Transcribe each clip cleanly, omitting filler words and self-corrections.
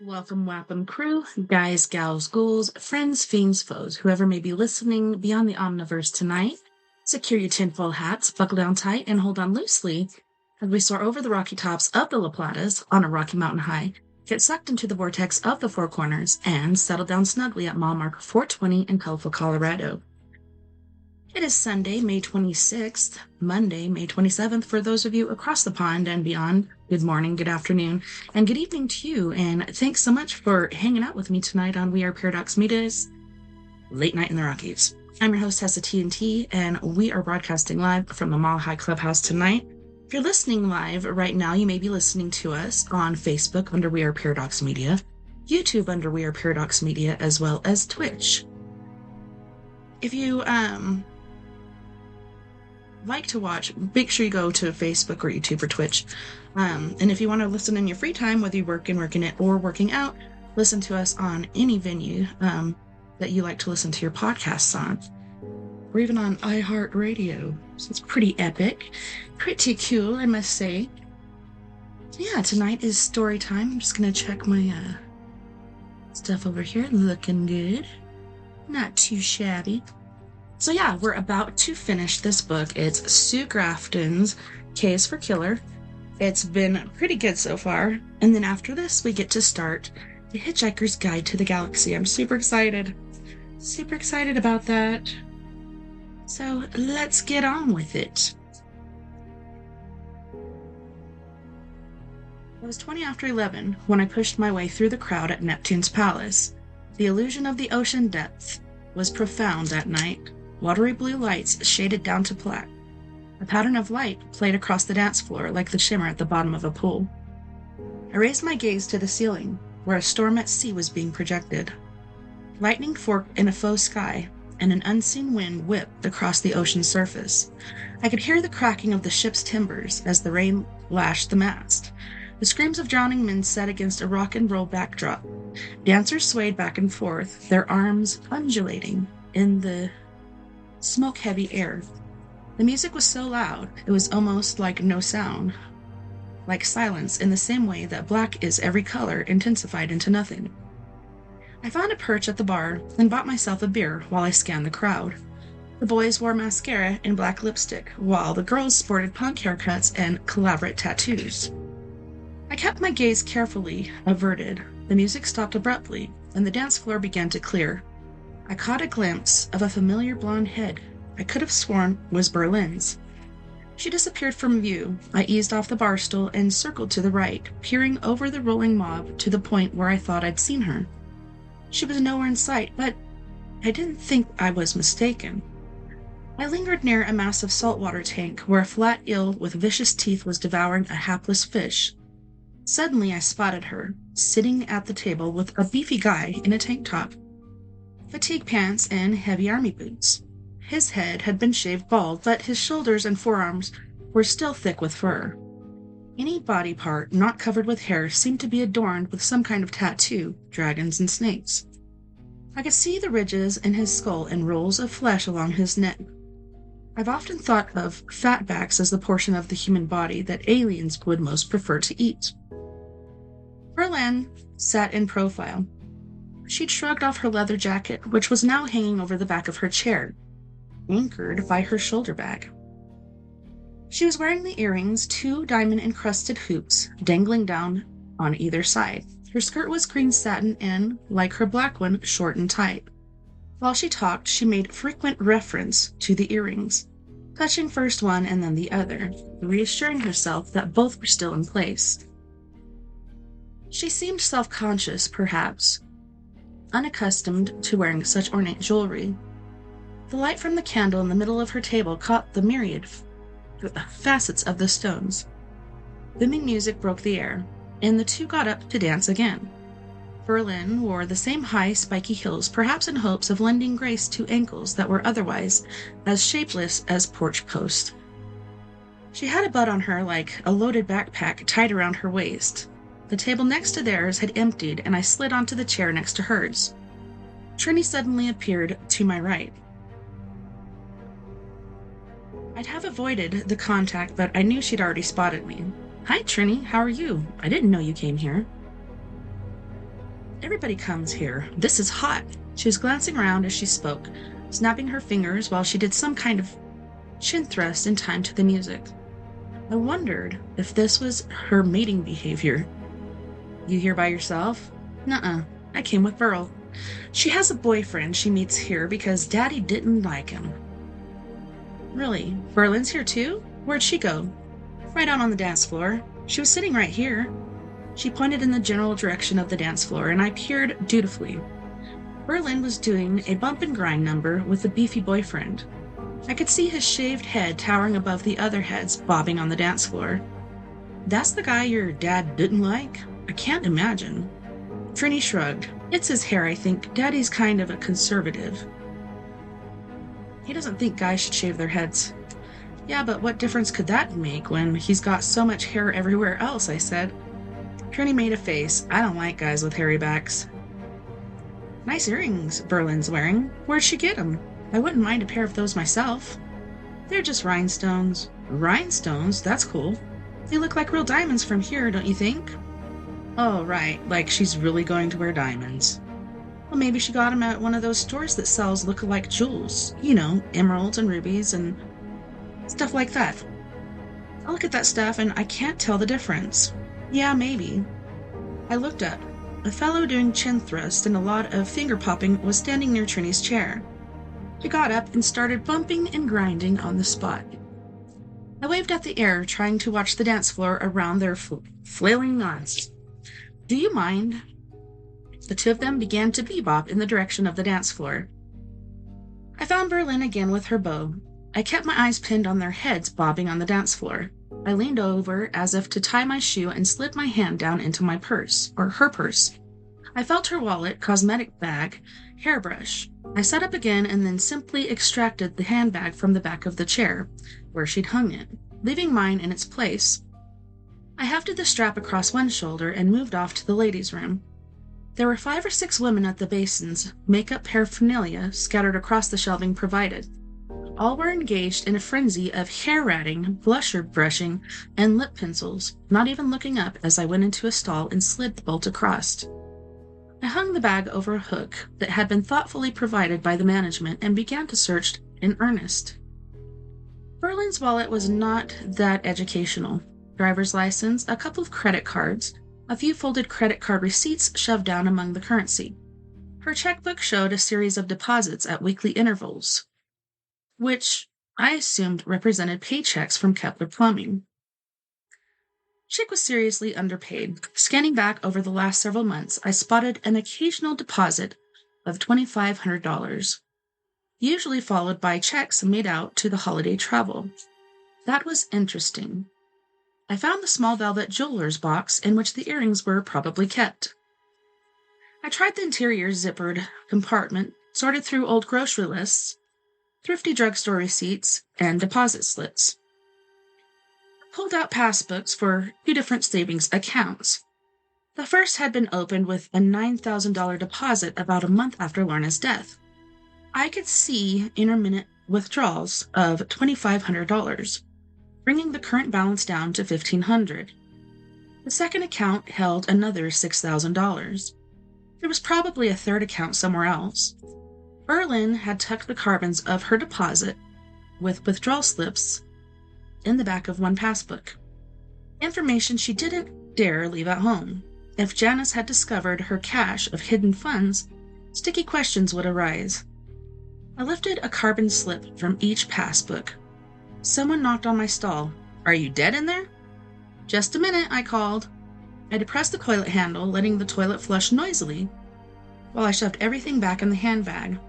Welcome, Wapham crew, guys, gals, ghouls, friends, fiends, foes, whoever may be listening beyond the Omniverse tonight. Secure your tinfoil hats, buckle down tight, and hold on loosely as we soar over the rocky tops of the La Platas on a rocky mountain high, get sucked into the vortex of the Four Corners, and settle down snugly at mile marker 420 in colorful Colorado. It is Sunday, May 26th, Monday, May 27th for those of you across the pond and beyond. Good morning, good afternoon, and good evening to you, and thanks so much for hanging out with me tonight on We Are Paradox Media's Late Night in the Rockies. I'm your host, TessaTNT, and we are broadcasting live from the Mile High Clubhouse tonight. If you're listening live right now, you may be listening to us on Facebook under We Are Paradox Media, YouTube under We Are Paradox Media, as well as Twitch. If you, like to watch, make sure you go to Facebook or YouTube or Twitch. And if you want to listen in your free time, whether you're working it, or working out, listen to us on any venue that you like to listen to your podcasts on. Or even on iHeartRadio. So it's pretty epic. Pretty cool, I must say. Yeah, tonight is story time. I'm just going to check my stuff over here. Looking good. Not too shabby. So yeah, we're about to finish this book. It's Sue Graftons' K is for Killer. It's been pretty good so far. And then after this, we get to start The Hitchiker's Guide to the Galaxy. I'm super excited. Super excited about that. So let's get on with it. It was 20 after 11 when I pushed my way through the crowd at Neptune's palace. The illusion of the ocean depth was profound that night. Watery blue lights shaded down to black. A pattern of light played across the dance floor like the shimmer at the bottom of a pool. I raised my gaze to the ceiling, where a storm at sea was being projected. Lightning forked in a faux sky, and an unseen wind whipped across the ocean's surface. I could hear the cracking of the ship's timbers as the rain lashed the mast. The screams of drowning men set against a rock and roll backdrop. Dancers swayed back and forth, their arms undulating in the smoke-heavy air. The music was so loud, it was almost like no sound, like silence in the same way that black is every color intensified into nothing. I found a perch at the bar and bought myself a beer while I scanned the crowd. The boys wore mascara and black lipstick, while the girls sported punk haircuts and elaborate tattoos. I kept my gaze carefully averted. The music stopped abruptly, and the dance floor began to clear. I caught a glimpse of a familiar blonde head I could have sworn was Berlin's. She disappeared from view. I eased off the bar stool and circled to the right, peering over the rolling mob to the point where I thought I'd seen her. She was nowhere in sight, but I didn't think I was mistaken. I lingered near a massive saltwater tank where a flat eel with vicious teeth was devouring a hapless fish. Suddenly I spotted her, sitting at the table with a beefy guy in a tank top, fatigue pants, and heavy army boots. His head had been shaved bald, but his shoulders and forearms were still thick with fur. Any body part not covered with hair seemed to be adorned with some kind of tattoo, dragons and snakes. I could see the ridges in his skull and rolls of flesh along his neck. I've often thought of fatbacks as the portion of the human body that aliens would most prefer to eat. Berlin sat in profile. She'd shrugged off her leather jacket, which was now hanging over the back of her chair, anchored by her shoulder bag. She was wearing the earrings, 2 diamond-encrusted hoops dangling down on either side. Her skirt was green satin and, like her black one, short and tight. While she talked, she made frequent reference to the earrings, touching first one and then the other, reassuring herself that both were still in place. She seemed self-conscious, perhaps, unaccustomed to wearing such ornate jewelry. The light from the candle in the middle of her table caught the myriad facets of the stones. Booming music broke the air, and the two got up to dance again. Berlin wore the same high, spiky heels, perhaps in hopes of lending grace to ankles that were otherwise as shapeless as porch posts. She had a butt on her like a loaded backpack tied around her waist. The table next to theirs had emptied, and I slid onto the chair next to hers. Trini suddenly appeared to my right. I'd have avoided the contact, but I knew she'd already spotted me. "Hi, Trini. How are you? I didn't know you came here." Everybody comes here. This is hot. She was glancing around as she spoke, snapping her fingers while she did some kind of chin thrust in time to the music. I wondered if this was her mating behavior. You here by yourself? Nuh-uh. I came with Burl. She has a boyfriend she meets here because Daddy didn't like him. Really? Berlin's here too? Where'd she go? Right out on the dance floor. She was sitting right here. She pointed in the general direction of the dance floor, and I peered dutifully. Berlin was doing a bump and grind number with a beefy boyfriend. I could see his shaved head towering above the other heads bobbing on the dance floor. That's the guy your dad didn't like? I can't imagine. Trini shrugged. It's his hair, I think. Daddy's kind of a conservative. He doesn't think guys should shave their heads. Yeah, but what difference could that make when he's got so much hair everywhere else, I said. Trini made a face. I don't like guys with hairy backs. Nice earrings Berlin's wearing. Where'd she get them? I wouldn't mind a pair of those myself. They're just rhinestones. Rhinestones? That's cool. They look like real diamonds from here, don't you think? Oh, right. Like she's really going to wear diamonds. Well, maybe she got them at one of those stores that sells look-alike jewels. You know, emeralds and rubies and stuff like that. I look at that stuff and I can't tell the difference. Yeah, maybe. I looked up. A fellow doing chin thrusts and a lot of finger-popping was standing near Trini's chair. He got up and started bumping and grinding on the spot. I waved at the air, trying to watch the dance floor around their flailing knots. Do you mind? The two of them began to bebop in the direction of the dance floor. I found Berlin again with her bow. I kept my eyes pinned on their heads bobbing on the dance floor. I leaned over as if to tie my shoe and slid my hand down into my purse, or her purse. I felt her wallet, cosmetic bag, hairbrush. I sat up again and then simply extracted the handbag from the back of the chair, where she'd hung it, leaving mine in its place. I hefted the strap across one shoulder and moved off to the ladies' room. There were 5 or 6 women at the basins, makeup paraphernalia scattered across the shelving provided. All were engaged in a frenzy of hair ratting, blusher brushing, and lip pencils, not even looking up as I went into a stall and slid the bolt across. I hung the bag over a hook that had been thoughtfully provided by the management and began to search in earnest. Berlin's wallet was not that educational. Driver's license, a couple of credit cards, a few folded credit card receipts shoved down among the currency. Her checkbook showed a series of deposits at weekly intervals, which I assumed represented paychecks from Kepler Plumbing. Chick was seriously underpaid. Scanning back over the last several months, I spotted an occasional deposit of $2,500, usually followed by checks made out to the holiday travel. That was interesting. I found the small velvet jeweler's box in which the earrings were probably kept. I tried the interior zippered compartment, sorted through old grocery lists, thrifty drugstore receipts, and deposit slips. I pulled out passbooks for 2 different savings accounts. The first had been opened with a $9,000 deposit about a month after Lorna's death. I could see intermittent withdrawals of $2,500, bringing the current balance down to $1,500. The second account held another $6,000. There was probably a third account somewhere else. Berlin had tucked the carbons of her deposit with withdrawal slips in the back of one passbook. Information she didn't dare leave at home. If Janice had discovered her cache of hidden funds, sticky questions would arise. I lifted a carbon slip from each passbook. Someone knocked on my stall. Are you dead in there? Just a minute, I called. I depressed the toilet handle, letting the toilet flush noisily, while I shoved everything back in the handbag.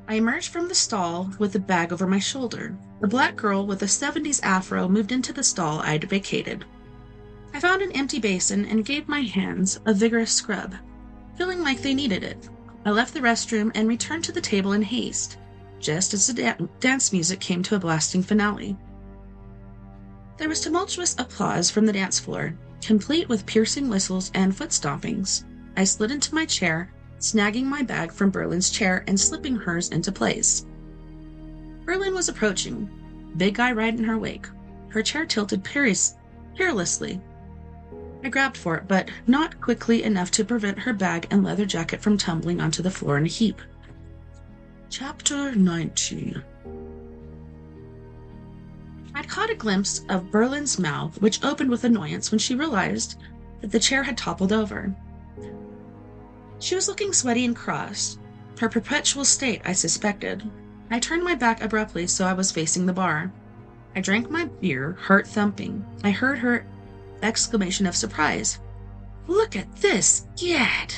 I emerged from the stall with the bag over my shoulder. The black girl with a 70s afro moved into the stall I'd vacated. I found an empty basin and gave my hands a vigorous scrub, feeling like they needed it. I left the restroom and returned to the table in haste, just as the dance music came to a blasting finale. There was tumultuous applause from the dance floor, complete with piercing whistles and foot stompings. I slid into my chair, snagging my bag from Berlin's chair and slipping hers into place. Berlin was approaching, big guy right in her wake, her chair tilted perilously. I grabbed for it, but not quickly enough to prevent her bag and leather jacket from tumbling onto the floor in a heap. Chapter 19. I'd caught a glimpse of Berlin's mouth, which opened with annoyance when she realized that the chair had toppled over. She was looking sweaty and cross, her perpetual state, I suspected. I turned my back abruptly so I was facing the bar. I drank my beer, heart thumping. I heard her exclamation of surprise. "Look at this! Gad!"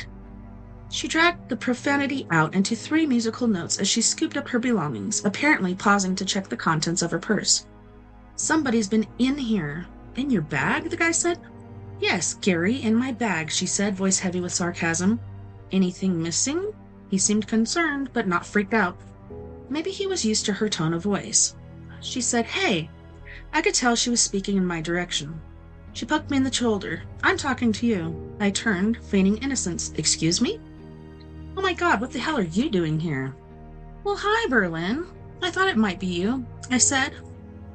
She dragged the profanity out into 3 musical notes as she scooped up her belongings, apparently pausing to check the contents of her purse. "Somebody's been in here." "In your bag?" the guy said. "Yes, Gary, in my bag," she said, voice heavy with sarcasm. "Anything missing?" He seemed concerned, but not freaked out. Maybe he was used to her tone of voice. She said, "Hey." I could tell she was speaking in my direction. She poked me in the shoulder. "I'm talking to you." I turned, feigning innocence. "Excuse me?" "Oh my God, what the hell are you doing here?" "Well, hi, Berlin. I thought it might be you," I said.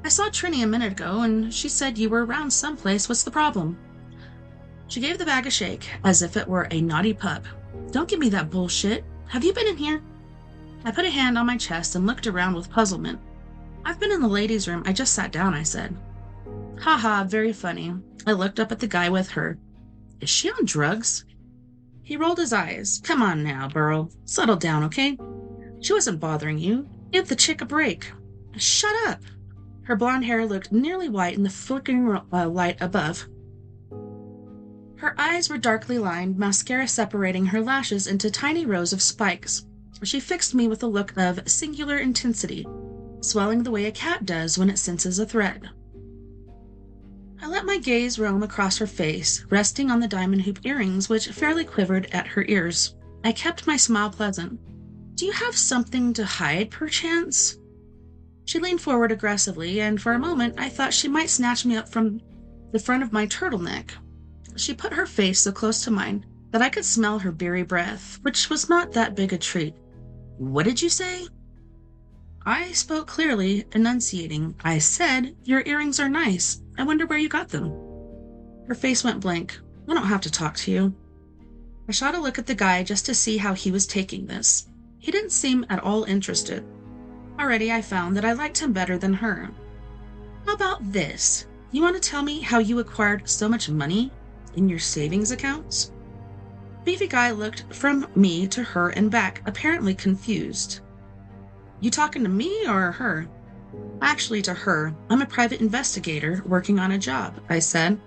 "I saw Trini a minute ago, and she said you were around someplace. What's the problem?" She gave the bag a shake, as if it were a naughty pup. "Don't give me that bullshit. Have you been in here?" I put a hand on my chest and looked around with puzzlement. "I've been in the ladies' room. I just sat down," I said. "Ha, very funny." I looked up at the guy with her. "Is she on drugs?" He rolled his eyes. "Come on now, Burl. Settle down, okay? She wasn't bothering you. Give the chick a break." "Shut up." Her blonde hair looked nearly white in the flickering light above. Her eyes were darkly lined, mascara separating her lashes into tiny rows of spikes. She fixed me with a look of singular intensity, swelling the way a cat does when it senses a threat. I let my gaze roam across her face, resting on the diamond hoop earrings which fairly quivered at her ears. I kept my smile pleasant. "Do you have something to hide, perchance?" She leaned forward aggressively, and for a moment I thought she might snatch me up from the front of my turtleneck. She put her face so close to mine that I could smell her beery breath, which was not that big a treat. "What did you say?" I spoke clearly, enunciating. "I said, your earrings are nice. I wonder where you got them." Her face went blank. "I don't have to talk to you." I shot a look at the guy just to see how he was taking this. He didn't seem at all interested. Already I found that I liked him better than her. "How about this? You want to tell me how you acquired so much money in your savings accounts?" Beefy guy looked from me to her and back, apparently confused. "You talking to me or her?" "Actually to her. I'm a private investigator working on a job," I said.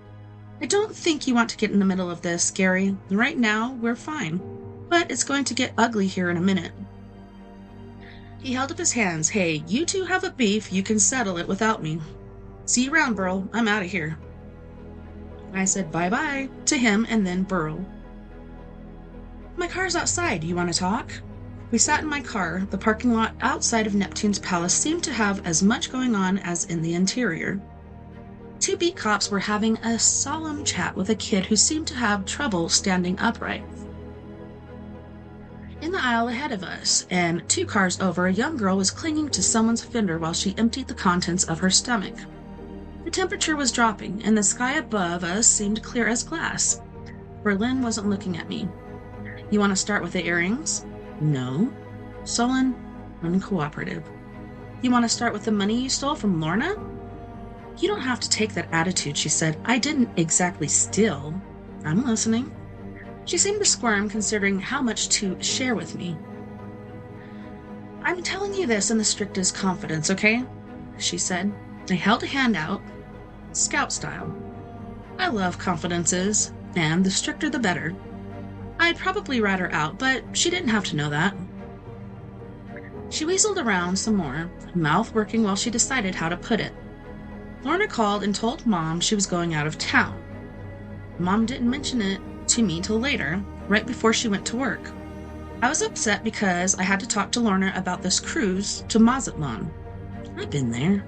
"I don't think you want to get in the middle of this, Gary. Right now, we're fine. But it's going to get ugly here in a minute." He held up his hands. "Hey, you two have a beef. You can settle it without me. See you around, Burl. I'm out of here." I said bye-bye to him and then Burl. "My car's outside. You want to talk?" We sat in my car. The parking lot outside of Neptune's palace seemed to have as much going on as in the interior. 2 beat cops were having a solemn chat with a kid who seemed to have trouble standing upright. In the aisle ahead of us, and 2 cars over, a young girl was clinging to someone's fender while she emptied the contents of her stomach. The temperature was dropping, and the sky above us seemed clear as glass. Berlin wasn't looking at me. "You want to start with the earrings?" "No." Sullen, uncooperative. "You want to start with the money you stole from Lorna?" "You don't have to take that attitude," she said. "I didn't exactly steal." "I'm listening." She seemed to squirm, considering how much to share with me. "I'm telling you this in the strictest confidence, okay?" she said. I held a hand out, scout style. I love confidences, and the stricter the better. I'd probably rat her out, but she didn't have to know that. She weaseled around some more, mouth working while she decided how to put it. Lorna called and told Mom she was going out of town. Mom didn't mention it to me till later, right before she went to work. I was upset because I had to talk to Lorna about this cruise to Mazatlan. I'd been there.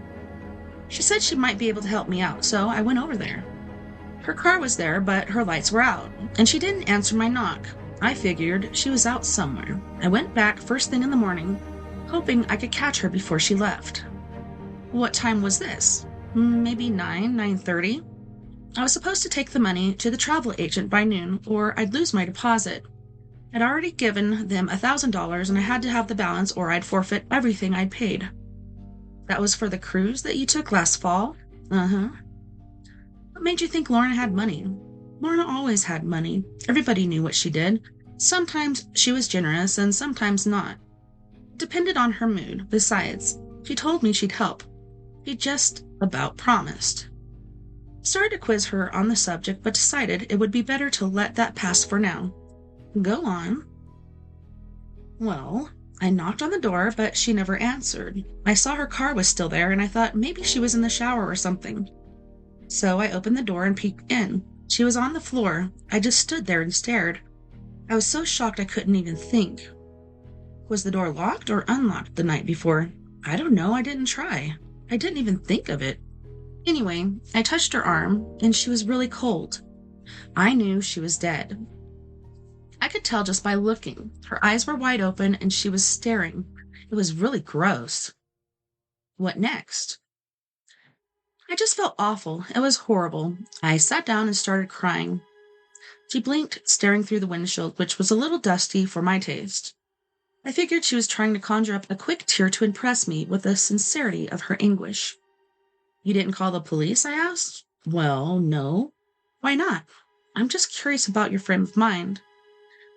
She said she might be able to help me out, so I went over there. Her car was there, but her lights were out, and she didn't answer my knock. I figured she was out somewhere. I went back first thing in the morning, hoping I could catch her before she left. What time was this? Maybe 9:30. I was supposed to take the money to the travel agent by noon, or I'd lose my deposit. I'd already given them $1,000, and I had to have the balance, or I'd forfeit everything I'd paid. That was for the cruise that you took last fall? Uh-huh. What made you think Lorna had money? Lorna always had money. Everybody knew what she did. Sometimes she was generous, and sometimes not. It depended on her mood. Besides, she told me she'd help. She just about promised. I started to quiz her on the subject, but decided it would be better to let that pass for now. Go on. Well, I knocked on the door, but she never answered. I saw her car was still there, and I thought maybe she was in the shower or something. So I opened the door and peeked in. She was on the floor. I just stood there and stared. I was so shocked I couldn't even think. Was the door locked or unlocked the night before? I don't know. I didn't try. I didn't even think of it. Anyway, I touched her arm, and she was really cold. I knew she was dead. I could tell just by looking. Her eyes were wide open, and she was staring. It was really gross. What next? I just felt awful. It was horrible. I sat down and started crying. She blinked, staring through the windshield, which was a little dusty for my taste. I figured she was trying to conjure up a quick tear to impress me with the sincerity of her anguish. You didn't call the police? I asked. Well, no. Why not? I'm just curious about your frame of mind.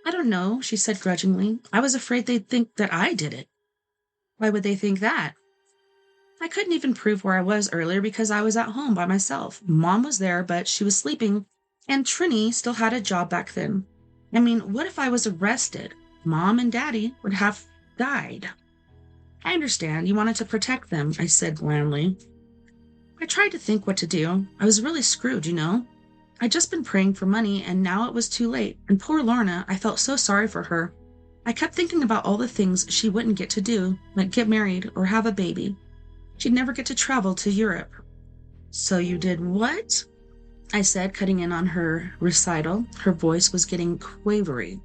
I don't know, she said grudgingly. I was afraid they'd think that I did it. Why would they think that? I couldn't even prove where I was earlier because I was at home by myself. Mom was there, but she was sleeping, and Trini still had a job back then. I mean, what if I was arrested? Mom and Daddy would have died. I understand. You wanted to protect them, I said blandly. I tried to think what to do. I was really screwed, you know. I'd just been praying for money, and now it was too late. And poor Lorna, I felt so sorry for her. I kept thinking about all the things she wouldn't get to do, like get married or have a baby. She'd never get to travel to Europe. So you did what? I said, cutting in on her recital. Her voice was getting quavery.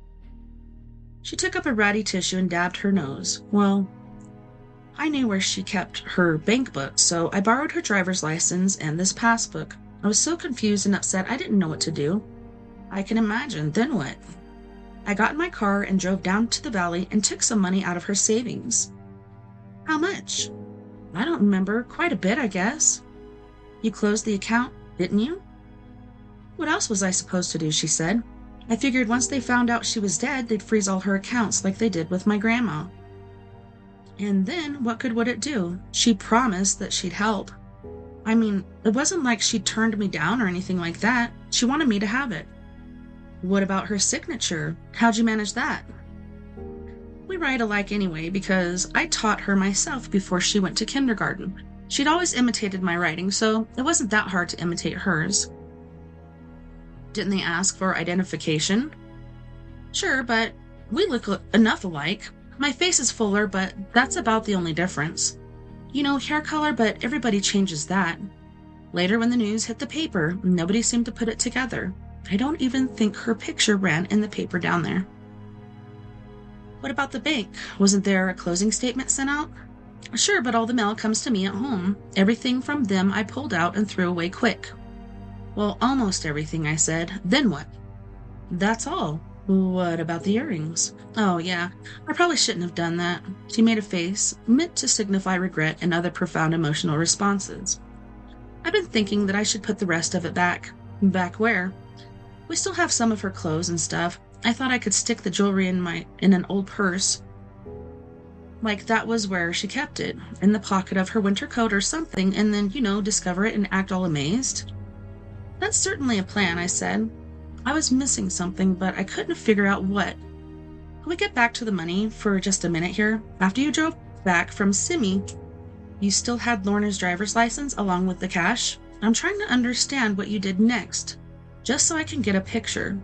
She took up a ratty tissue and dabbed her nose. Well, I knew where she kept her bank book, so I borrowed her driver's license and this passbook. I was so confused and upset I didn't know what to do. I can imagine. Then what? I got in my car and drove down to the valley and took some money out of her savings. How much? I don't remember. Quite a bit, I guess. You closed the account, didn't you? What else was I supposed to do, she said. I figured once they found out she was dead, they'd freeze all her accounts like they did with my grandma. And then what good would it do? She promised that she'd help. I mean, it wasn't like she turned me down or anything like that. She wanted me to have it. What about her signature? How'd you manage that? We write alike anyway because I taught her myself before she went to kindergarten. She'd always imitated my writing, so it wasn't that hard to imitate hers. Didn't they ask for identification? Sure, but we look enough alike. My face is fuller, but that's about the only difference. You know, hair color, but everybody changes that. Later, when the news hit the paper, nobody seemed to put it together. I don't even think her picture ran in the paper down there. What about the bank? Wasn't there a closing statement sent out? Sure, but all the mail comes to me at home. Everything from them I pulled out and threw away quick. Well, almost everything, I said. Then what? That's all. What about the earrings? Oh, yeah, I probably shouldn't have done that. She made a face, meant to signify regret and other profound emotional responses. I've been thinking that I should put the rest of it back. Back where? We still have some of her clothes and stuff. I thought I could stick the jewelry in an old purse. Like that was where she kept it, in the pocket of her winter coat or something, and then, discover it and act all amazed. That's certainly a plan, I said. I was missing something, but I couldn't figure out what. Can we get back to the money for just a minute here? After you drove back from Simi, you still had Lorna's driver's license along with the cash? I'm trying to understand what you did next, just so I can get a picture.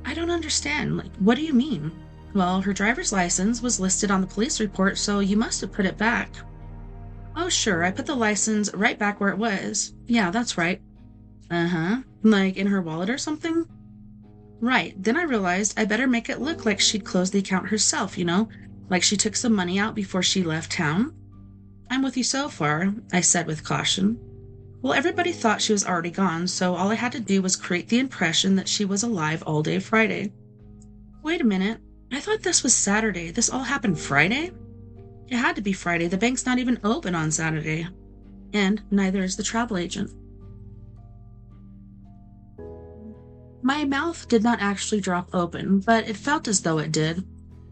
I don't understand. What do you mean? Well, her driver's license was listed on the police report, so you must have put it back. Oh, sure, I put the license right back where it was. Yeah, that's right. Uh-huh. Like in her wallet or something? Right. Then I realized I better make it look like she'd closed the account herself, like she took some money out before she left town. I'm with you so far, I said with caution. Well, everybody thought she was already gone, so all I had to do was create the impression that she was alive all day Friday. Wait a minute. I thought this was Saturday. This all happened Friday? It had to be Friday. The bank's not even open on Saturday. And neither is the travel agent. My mouth did not actually drop open, but it felt as though it did.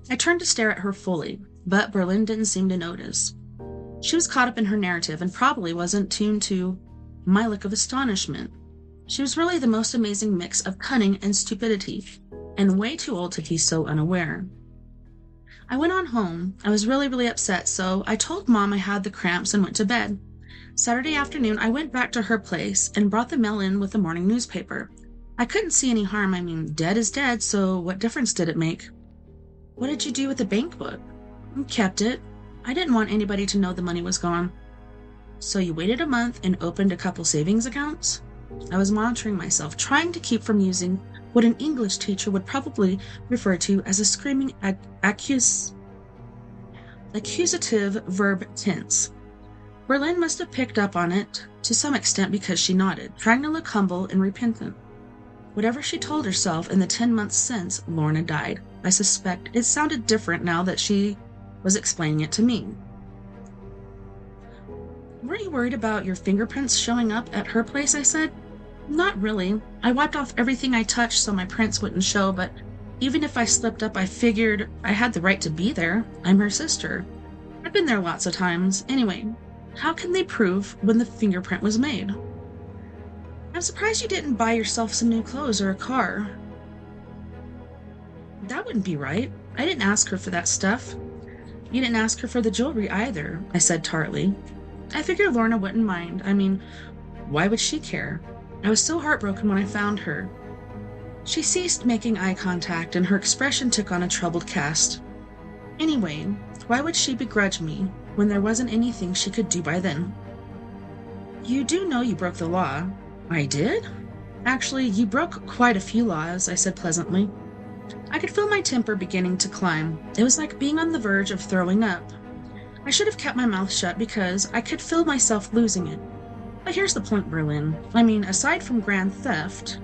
I turned to stare at her fully, but Berlin didn't seem to notice. She was caught up in her narrative and probably wasn't tuned to my look of astonishment. She was really the most amazing mix of cunning and stupidity, and way too old to be so unaware. I went on home. I was really upset, so I told Mom I had the cramps and went to bed. Saturday afternoon, I went back to her place and brought the mail in with the morning newspaper. I couldn't see any harm. I mean, dead is dead, so what difference did it make? What did you do with the bank book? Kept it. I didn't want anybody to know the money was gone. So you waited a month and opened a couple savings accounts? I was monitoring myself, trying to keep from using what an English teacher would probably refer to as a screaming accusative verb tense. Berlin must have picked up on it to some extent because she nodded, trying to look humble and repentant. Whatever she told herself in the 10 months since Lorna died, I suspect it sounded different now that she was explaining it to me. Weren't you worried about your fingerprints showing up at her place? I said. Not really. I wiped off everything I touched so my prints wouldn't show, but even if I slipped up, I figured I had the right to be there. I'm her sister. I've been there lots of times. Anyway, how can they prove when the fingerprint was made? I'm surprised you didn't buy yourself some new clothes or a car. That wouldn't be right. I didn't ask her for that stuff. You didn't ask her for the jewelry either, I said tartly. I figured Lorna wouldn't mind. I mean, why would she care? I was so heartbroken when I found her. She ceased making eye contact and her expression took on a troubled cast. Anyway, why would she begrudge me when there wasn't anything she could do by then? You do know you broke the law. I did? Actually, you broke quite a few laws, I said pleasantly. I could feel my temper beginning to climb. It was like being on the verge of throwing up. I should have kept my mouth shut because I could feel myself losing it. But here's the point, Berlin. I mean, aside from grand theft,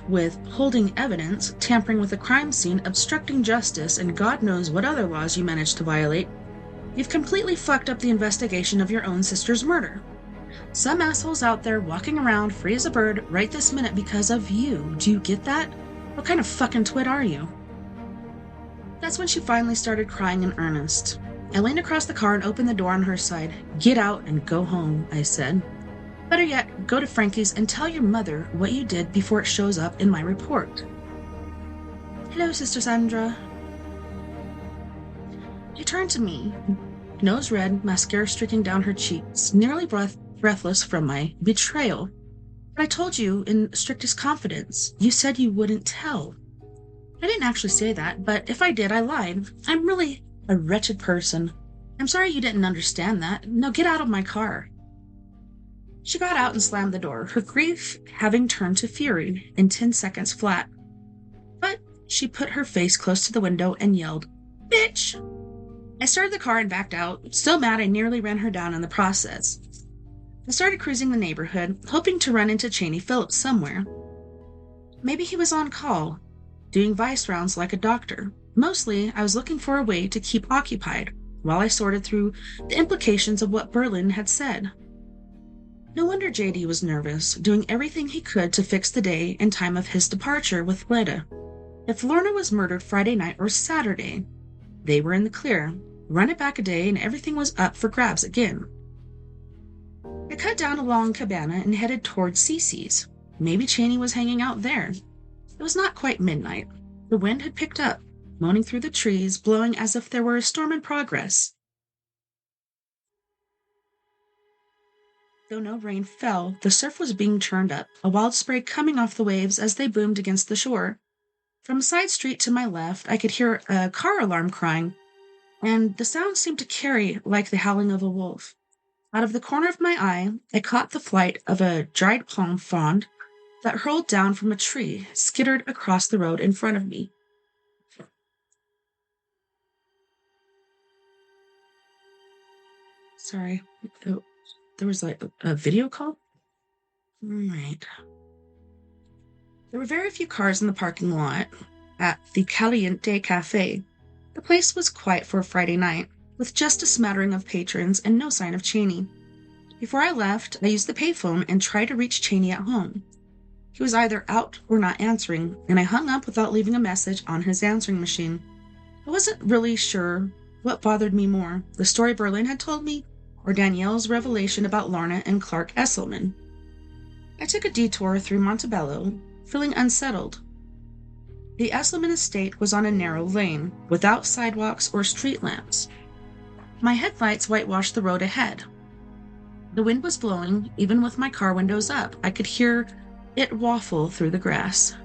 with holding evidence, tampering with a crime scene, obstructing justice, and God knows what other laws you managed to violate, you've completely fucked up the investigation of your own sister's murder. Some asshole's out there walking around free as a bird right this minute because of you. Do you get that? What kind of fucking twit are you? That's when she finally started crying in earnest. I leaned across the car and opened the door on her side. Get out and go home, I said. Better yet, go to Frankie's and tell your mother what you did before it shows up in my report. Hello, Sister Sandra. She turned to me, nose red, mascara streaking down her cheeks, nearly breathless from my betrayal. But I told you in strictest confidence. You said you wouldn't tell. I didn't actually say that, but if I did, I lied. I'm really a wretched person. I'm sorry you didn't understand that. Now get out of my car. She got out and slammed the door, her grief having turned to fury in 10 seconds flat. But she put her face close to the window and yelled, "Bitch!" I started the car and backed out, so mad I nearly ran her down in the process. I started cruising the neighborhood, hoping to run into Cheney Phillips somewhere. Maybe he was on call, doing vice rounds like a doctor. Mostly, I was looking for a way to keep occupied while I sorted through the implications of what Berlin had said. No wonder JD was nervous, doing everything he could to fix the day and time of his departure with Leda. If Lorna was murdered Friday night or Saturday, they were in the clear. Run it back a day and everything was up for grabs again. I cut down along Cabana and headed toward Cece's. Maybe Cheney was hanging out there. It was not quite midnight. The wind had picked up, moaning through the trees, blowing as if there were a storm in progress. Though no rain fell, the surf was being churned up, a wild spray coming off the waves as they boomed against the shore. From a side street to my left, I could hear a car alarm crying, and the sound seemed to carry like the howling of a wolf. Out of the corner of my eye, I caught the flight of a dried palm frond that hurled down from a tree, skittered across the road in front of me. Sorry, there was like a video call? Right. There were very few cars in the parking lot at the Caliente Cafe. The place was quiet for a Friday night, with just a smattering of patrons and no sign of Cheney. Before I left, I used the payphone and tried to reach Cheney at home. He was either out or not answering, and I hung up without leaving a message on his answering machine. I wasn't really sure what bothered me more, the story Berlin had told me, or Danielle's revelation about Lorna and Clark Esselman. I took a detour through Montebello, feeling unsettled. The Esselman estate was on a narrow lane, without sidewalks or street lamps. My headlights whitewashed the road ahead. The wind was blowing, even with my car windows up. I could hear it waffle through the grass.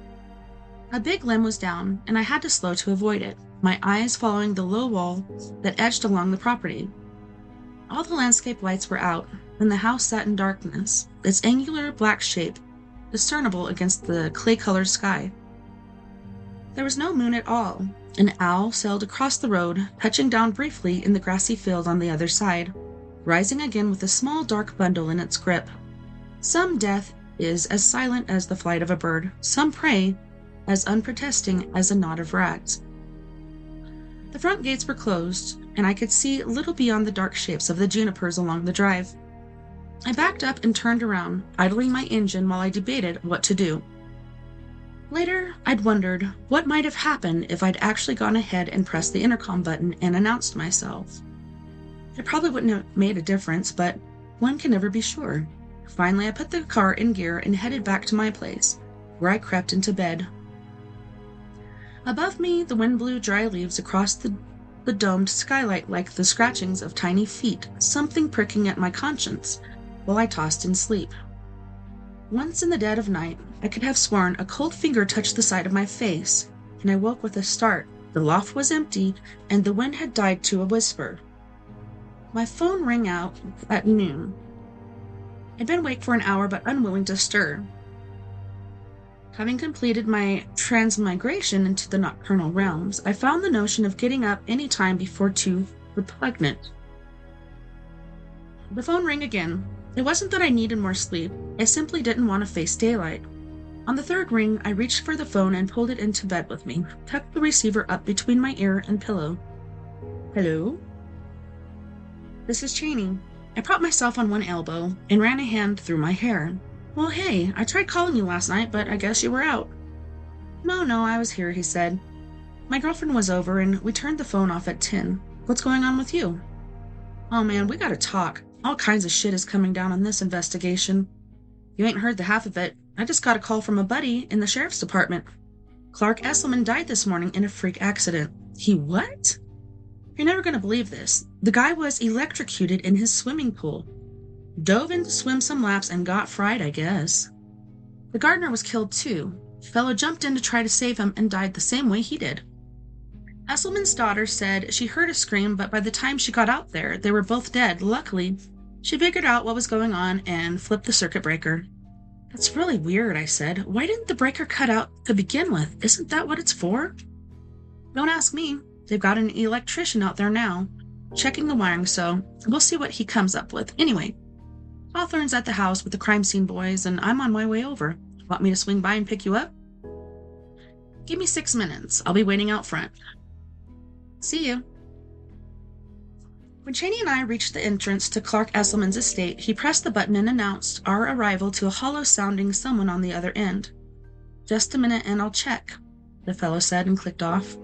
A big limb was down, and I had to slow to avoid it, my eyes following the low wall that edged along the property. All the landscape lights were out, and the house sat in darkness, its angular black shape discernible against the clay-colored sky. There was no moon at all. An owl sailed across the road, touching down briefly in the grassy field on the other side, rising again with a small dark bundle in its grip. Some death is as silent as the flight of a bird, some prey as unprotesting as a knot of rags. The front gates were closed, and I could see little beyond the dark shapes of the junipers along the drive. I backed up and turned around, idling my engine while I debated what to do. Later, I'd wondered what might have happened if I'd actually gone ahead and pressed the intercom button and announced myself. It probably wouldn't have made a difference, but one can never be sure. Finally, I put the car in gear and headed back to my place, where I crept into bed. Above me, the wind blew dry leaves across the domed skylight like the scratchings of tiny feet, something pricking at my conscience while I tossed in sleep. Once in the dead of night, I could have sworn a cold finger touched the side of my face, and I woke with a start. The loft was empty, and the wind had died to a whisper. My phone rang out at noon. I'd been awake for an hour, but unwilling to stir. Having completed my transmigration into the nocturnal realms, I found the notion of getting up any time before 2 repugnant. The phone rang again. It wasn't that I needed more sleep. I simply didn't want to face daylight. On the third ring, I reached for the phone and pulled it into bed with me, tucked the receiver up between my ear and pillow. Hello? This is Cheney. I propped myself on one elbow and ran a hand through my hair. Well, hey, I tried calling you last night, but I guess you were out. No, I was here, he said. My girlfriend was over, and we turned the phone off at 10. What's going on with you? Oh man, we gotta talk. All kinds of shit is coming down on this investigation. You ain't heard the half of it. I just got a call from a buddy in the sheriff's department. Clark Esselman died this morning in a freak accident. He what? You're never gonna believe this. The guy was electrocuted in his swimming pool. Dove in to swim some laps and got fried, I guess. The gardener was killed too. The fellow jumped in to try to save him and died the same way he did. Esselman's daughter said she heard a scream, but by the time she got out there, they were both dead. Luckily, she figured out what was going on and flipped the circuit breaker. That's really weird, I said. Why didn't the breaker cut out to begin with? Isn't that what it's for? Don't ask me. They've got an electrician out there now, checking the wiring, so we'll see what he comes up with. Anyway, Hawthorne's at the house with the crime scene boys, and I'm on my way over. Want me to swing by and pick you up? Give me 6 minutes. I'll be waiting out front. See you. When Cheney and I reached the entrance to Clark Esselman's estate, he pressed the button and announced our arrival to a hollow-sounding someone on the other end. Just a minute and I'll check, the fellow said and clicked off.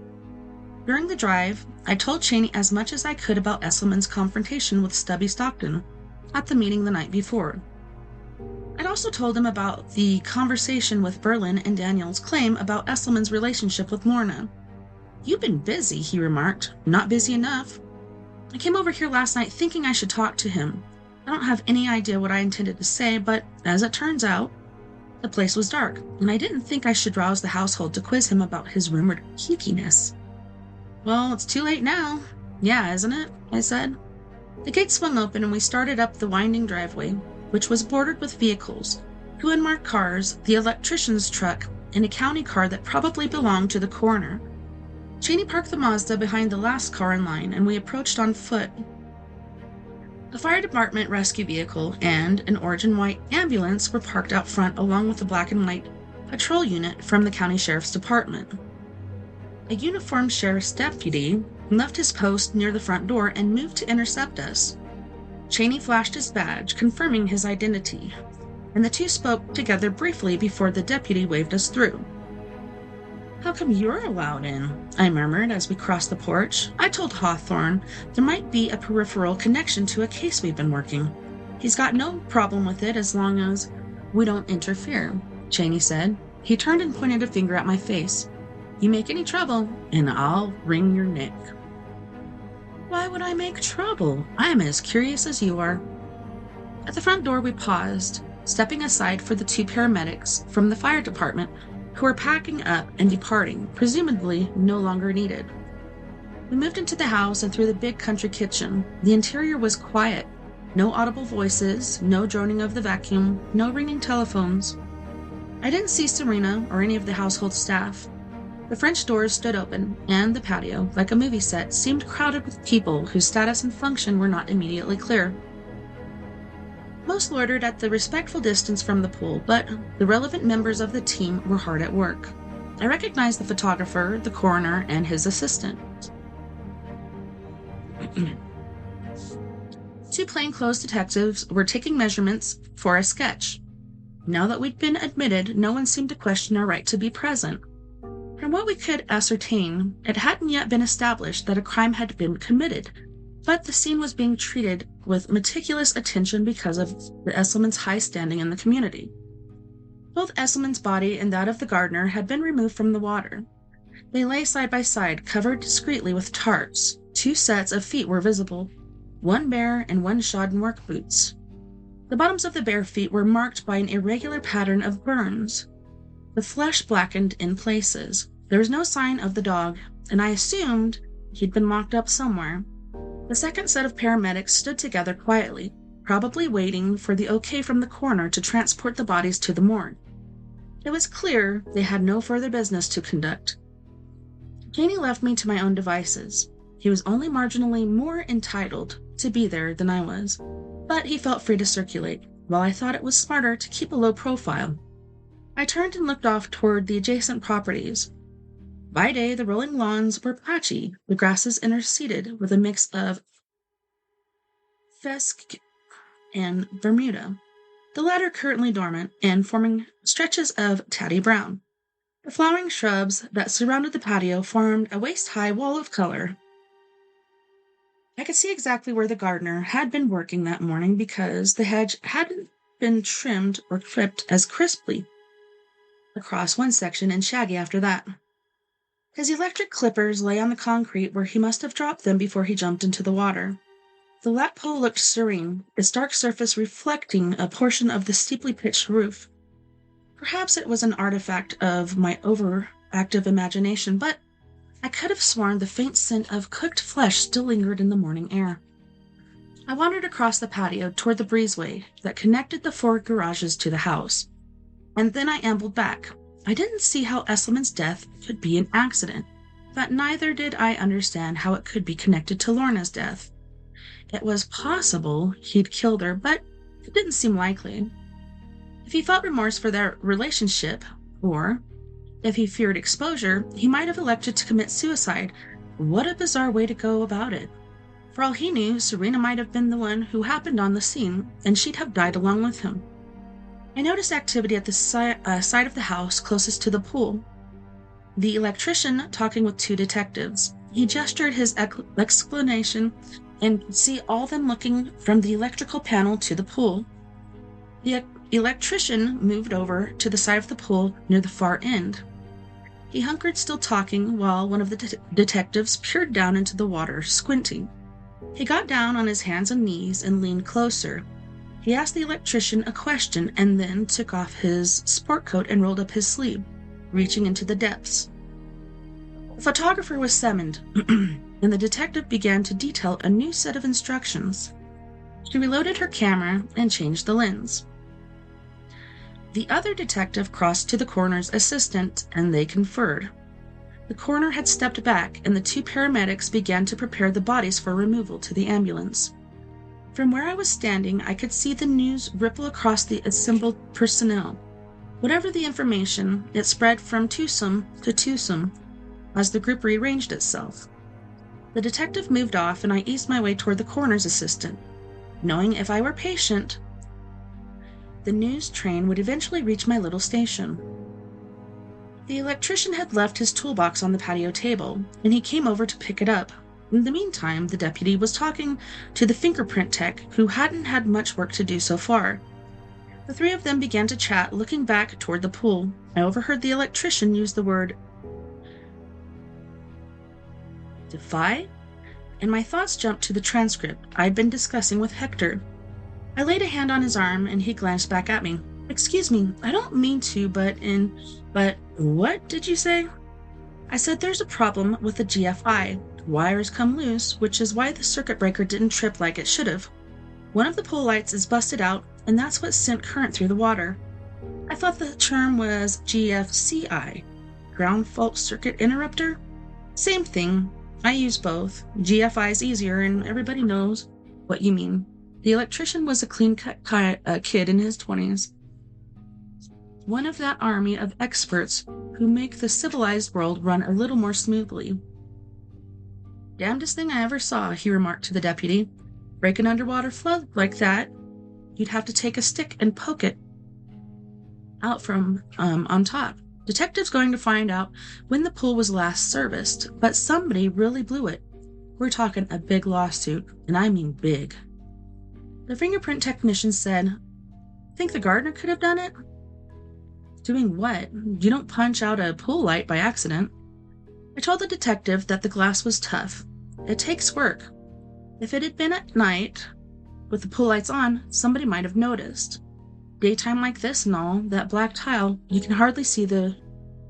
During the drive, I told Cheney as much as I could about Esselman's confrontation with Stubby Stockton at the meeting the night before. I'd also told him about the conversation with Berlin and Daniel's claim about Esselman's relationship with Lorna. You've been busy, he remarked. Not busy enough. I came over here last night thinking I should talk to him. I don't have any idea what I intended to say, but as it turns out, the place was dark, and I didn't think I should rouse the household to quiz him about his rumored geekiness. Well, it's too late now. Yeah, isn't it? I said. The gate swung open and we started up the winding driveway, which was bordered with vehicles, 2 unmarked cars, the electrician's truck, and a county car that probably belonged to the coroner. Cheney parked the Mazda behind the last car in line, and we approached on foot. A fire department rescue vehicle and an orange and white ambulance were parked out front along with a black and white patrol unit from the county sheriff's department. A uniformed sheriff's deputy left his post near the front door and moved to intercept us. Cheney flashed his badge, confirming his identity, and the two spoke together briefly before the deputy waved us through. "How come you're allowed in?" I murmured as we crossed the porch. "I told Hawthorne there might be a peripheral connection to a case we've been working. He's got no problem with it as long as we don't interfere," Cheney said. He turned and pointed a finger at my face. "You make any trouble, and I'll wring your neck." "Why would I make trouble? I am as curious as you are." At the front door we paused, stepping aside for the two paramedics from the fire department who were packing up and departing, presumably no longer needed. We moved into the house and through the big country kitchen. The interior was quiet. No audible voices, no droning of the vacuum, no ringing telephones. I didn't see Serena or any of the household staff. The French doors stood open, and the patio, like a movie set, seemed crowded with people whose status and function were not immediately clear. Most loitered at the respectful distance from the pool, but the relevant members of the team were hard at work. I recognized the photographer, the coroner, and his assistant. Two plainclothes detectives were taking measurements for a sketch. Now that we'd been admitted, no one seemed to question our right to be present. From what we could ascertain, it hadn't yet been established that a crime had been committed, but the scene was being treated with meticulous attention because of the Esselman's high standing in the community. Both Esselman's body and that of the gardener had been removed from the water. They lay side by side, covered discreetly with tarps. Two sets of feet were visible, one bare and one shod in work boots. The bottoms of the bare feet were marked by an irregular pattern of burns. The flesh blackened in places. There was no sign of the dog, and I assumed he'd been locked up somewhere. The second set of paramedics stood together quietly, probably waiting for the okay from the coroner to transport the bodies to the morgue. It was clear they had no further business to conduct. Janie left me to my own devices. He was only marginally more entitled to be there than I was, but he felt free to circulate, while I thought it was smarter to keep a low profile. I turned and looked off toward the adjacent properties. By day, the rolling lawns were patchy, the grasses interseeded with a mix of fesque and Bermuda, the latter currently dormant and forming stretches of tatty brown. The flowering shrubs that surrounded the patio formed a waist-high wall of color. I could see exactly where the gardener had been working that morning because the hedge hadn't been trimmed or clipped as crisply across one section and shaggy after that. His electric clippers lay on the concrete where he must have dropped them before he jumped into the water. The lat pole looked serene, its dark surface reflecting a portion of the steeply pitched roof. Perhaps it was an artifact of my overactive imagination, but I could have sworn the faint scent of cooked flesh still lingered in the morning air. I wandered across the patio toward the breezeway that connected the 4 garages to the house, and then I ambled back. I didn't see how Esselman's death could be an accident, but neither did I understand how it could be connected to Lorna's death. It was possible he'd killed her, but it didn't seem likely. If he felt remorse for their relationship, or if he feared exposure, he might have elected to commit suicide. What a bizarre way to go about it. For all he knew, Serena might have been the one who happened on the scene, and she'd have died along with him. I noticed activity at the side of the house closest to the pool. The electrician talking with 2 detectives. He gestured his explanation and could see all them looking from the electrical panel to the pool. The electrician moved over to the side of the pool near the far end. He hunkered still talking while one of the detectives peered down into the water, squinting. He got down on his hands and knees and leaned closer. He asked the electrician a question and then took off his sport coat and rolled up his sleeve, reaching into the depths. The photographer was summoned, and the detective began to detail a new set of instructions. She reloaded her camera and changed the lens. The other detective crossed to the coroner's assistant, and they conferred. The coroner had stepped back, and the 2 paramedics began to prepare the bodies for removal to the ambulance. From where I was standing, I could see the news ripple across the assembled personnel. Whatever the information, it spread from twosome to twosome as the group rearranged itself. The detective moved off, and I eased my way toward the coroner's assistant, knowing if I were patient, the news train would eventually reach my little station. The electrician had left his toolbox on the patio table, and he came over to pick it up. In the meantime, the deputy was talking to the fingerprint tech, who hadn't had much work to do so far. The three of them began to chat, looking back toward the pool. I overheard the electrician use the word defy, and my thoughts jumped to the transcript I'd been discussing with Hector. I laid a hand on his arm, and he glanced back at me. "Excuse me, I don't mean to, but what did you say?" I said there's a problem with the GFI. Wires come loose, which is why the circuit breaker didn't trip like it should have. One of the pole lights is busted out, and that's what sent current through the water. I thought the term was GFCI, ground fault circuit interrupter. Same thing. I use both. GFI is easier, and everybody knows what you mean. The electrician was a clean-cut kid in his 20s. One of that army of experts who make the civilized world run a little more smoothly. "Damnedest thing I ever saw," he remarked to the deputy. "Break an underwater flood like that, you'd have to take a stick and poke it out from on top. Detective's going to find out when the pool was last serviced, but somebody really blew it. We're talking a big lawsuit, and I mean big." The fingerprint technician said, "Think the gardener could have done it?" "Doing what? You don't punch out a pool light by accident." I told the detective that the glass was tough. It takes work. If it had been at night, with the pool lights on, somebody might have noticed. Daytime like this and all, that black tile, you can hardly see the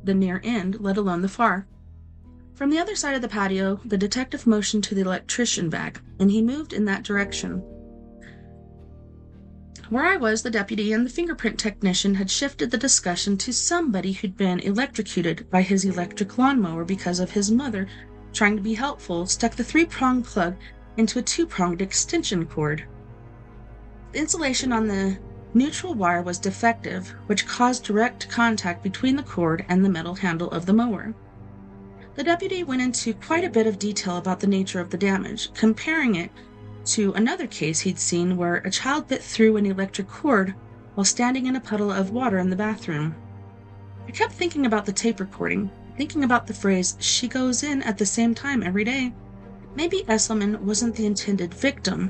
near end, let alone the far. From the other side of the patio, the detective motioned to the electrician back, and he moved in that direction. Where I was, the deputy and the fingerprint technician had shifted the discussion to somebody who'd been electrocuted by his electric lawnmower because of his mother, trying to be helpful, stuck the 3-pronged plug into a 2-pronged extension cord. The insulation on the neutral wire was defective, which caused direct contact between the cord and the metal handle of the mower. The deputy went into quite a bit of detail about the nature of the damage, comparing it to another case he'd seen where a child bit through an electric cord while standing in a puddle of water in the bathroom. I kept thinking about the tape recording, thinking about the phrase, "she goes in at the same time every day." Maybe Esselman wasn't the intended victim.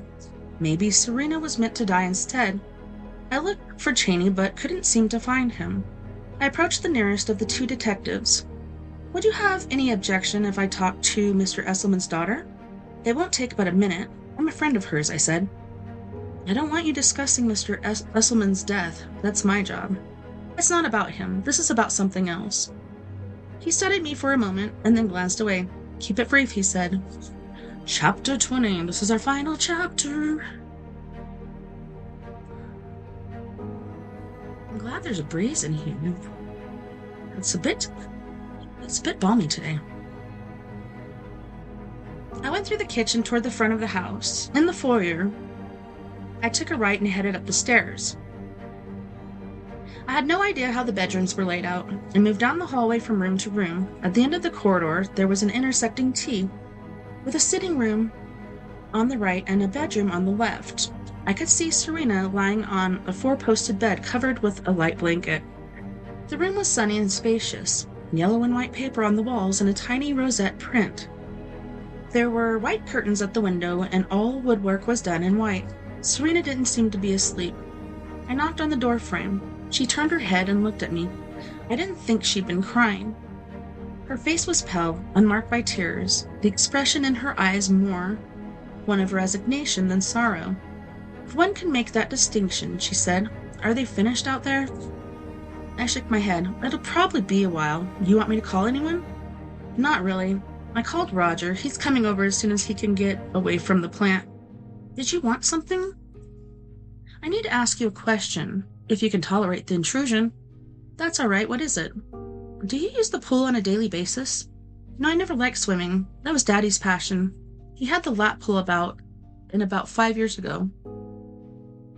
Maybe Serena was meant to die instead. I looked for Cheney but couldn't seem to find him. I approached the nearest of the two detectives. "Would you have any objection if I talked to Mr. Esselman's daughter? It won't take but a minute. I'm a friend of hers," I said. "I don't want you discussing Mr. Esselman's death. That's my job." "It's not about him. This is about something else." He studied me for a moment and then glanced away. "Keep it brief," he said. "Chapter 20. This is our final chapter." I'm glad there's a breeze in here. It's a bit balmy today. I went through the kitchen toward the front of the house. In the foyer, I took a right and headed up the stairs. I had no idea how the bedrooms were laid out, and moved down the hallway from room to room. At the end of the corridor, there was an intersecting T, with a sitting room on the right and a bedroom on the left. I could see Serena lying on a 4-posted bed covered with a light blanket. The room was sunny and spacious, yellow and white paper on the walls and a tiny rosette print. There were white curtains at the window, and all woodwork was done in white. Serena didn't seem to be asleep. I knocked on the door frame. She turned her head and looked at me. I didn't think she'd been crying. Her face was pale, unmarked by tears, the expression in her eyes more one of resignation than sorrow. "If one can make that distinction," she said. "Are they finished out there?" I shook my head. "It'll probably be a while. You want me to call anyone?" "Not really. I called Roger. He's coming over as soon as he can get away from the plant." "Did you want something?" "I need to ask you a question, if you can tolerate the intrusion." "That's all right. What is it?" "Do you use the pool on a daily basis?" "No, I never liked swimming. That was Daddy's passion. He had the lap pool about 5 years ago."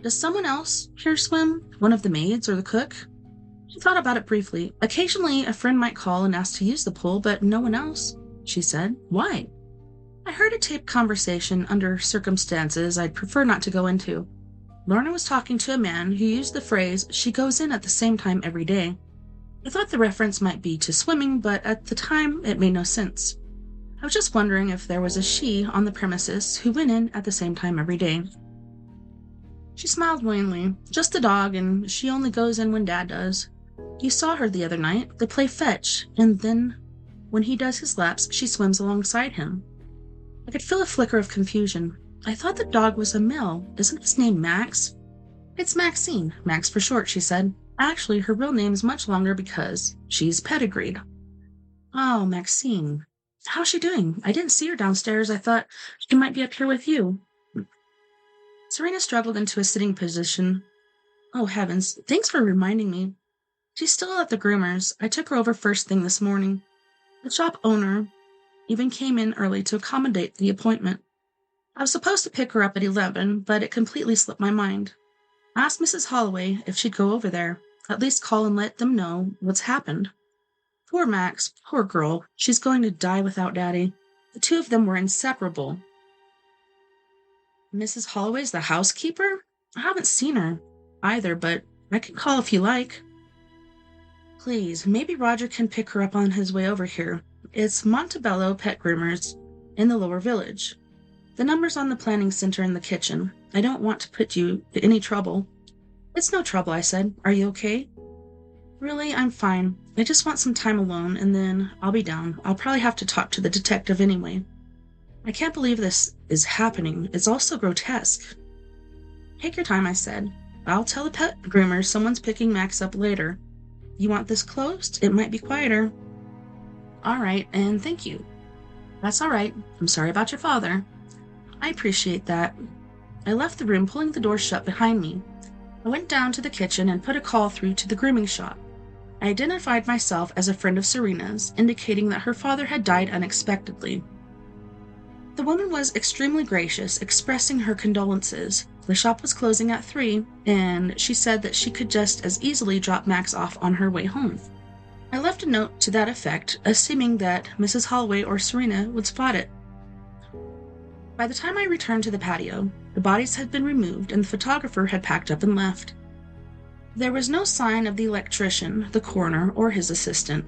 Does someone else here swim? One of the maids or the cook? She thought about it briefly. Occasionally, a friend might call and ask to use the pool, but no one else, she said. Why? I heard a taped conversation under circumstances I'd prefer not to go into. Lorna was talking to a man who used the phrase, she goes in at the same time every day. I thought the reference might be to swimming, but at the time it made no sense. I was just wondering if there was a she on the premises who went in at the same time every day. She smiled wanly. Just a dog, and she only goes in when Dad does. You saw her the other night. They play fetch, and then, when he does his laps, she swims alongside him. I could feel a flicker of confusion. I thought the dog was a male. Isn't his name Max? It's Maxine, Max for short, she said. Actually, her real name's much longer because she's pedigreed. Oh, Maxine. How's she doing? I didn't see her downstairs. I thought she might be up here with you. Serena struggled into a sitting position. Oh, heavens. Thanks for reminding me. She's still at the groomer's. I took her over first thing this morning. The shop owner even came in early to accommodate the appointment. I was supposed to pick her up at 11, but it completely slipped my mind. I asked Mrs. Holloway if she'd go over there, at least call and let them know what's happened. Poor Max, poor girl, she's going to die without Daddy. The two of them were inseparable. Mrs. Holloway's the housekeeper? I haven't seen her either, but I can call if you like. Please, maybe Roger can pick her up on his way over here. It's Montebello Pet Groomers in the lower village. The number's on the planning center in the kitchen. I don't want to put you in any trouble. It's no trouble, I said. Are you okay? Really, I'm fine. I just want some time alone, and then I'll be down. I'll probably have to talk to the detective anyway. I can't believe this is happening. It's all so grotesque. Take your time, I said. I'll tell the pet groomer someone's picking Max up later. You want this closed? It might be quieter. All right, and thank you. That's all right. I'm sorry about your father. I appreciate that. I left the room, pulling the door shut behind me. I went down to the kitchen and put a call through to the grooming shop. I identified myself as a friend of Serena's, indicating that her father had died unexpectedly. The woman was extremely gracious, expressing her condolences. The shop was closing at 3, and she said that she could just as easily drop Max off on her way home. I left a note to that effect, assuming that Mrs. Holloway or Serena would spot it. By the time I returned to the patio, the bodies had been removed and the photographer had packed up and left. There was no sign of the electrician, the coroner, or his assistant.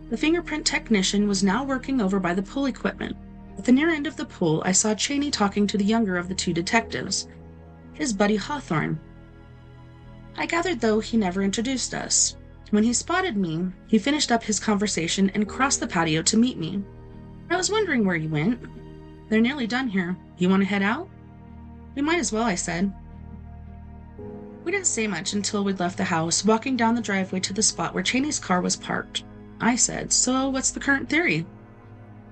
The fingerprint technician was now working over by the pool equipment. At the near end of the pool, I saw Cheney talking to the younger of the two detectives, his buddy Hawthorne. I gathered, though, he never introduced us. When he spotted me, he finished up his conversation and crossed the patio to meet me. I was wondering where you went. They're nearly done here. You want to head out? We might as well, I said. We didn't say much until we'd left the house, walking down the driveway to the spot where Cheney's car was parked. I said, so what's the current theory?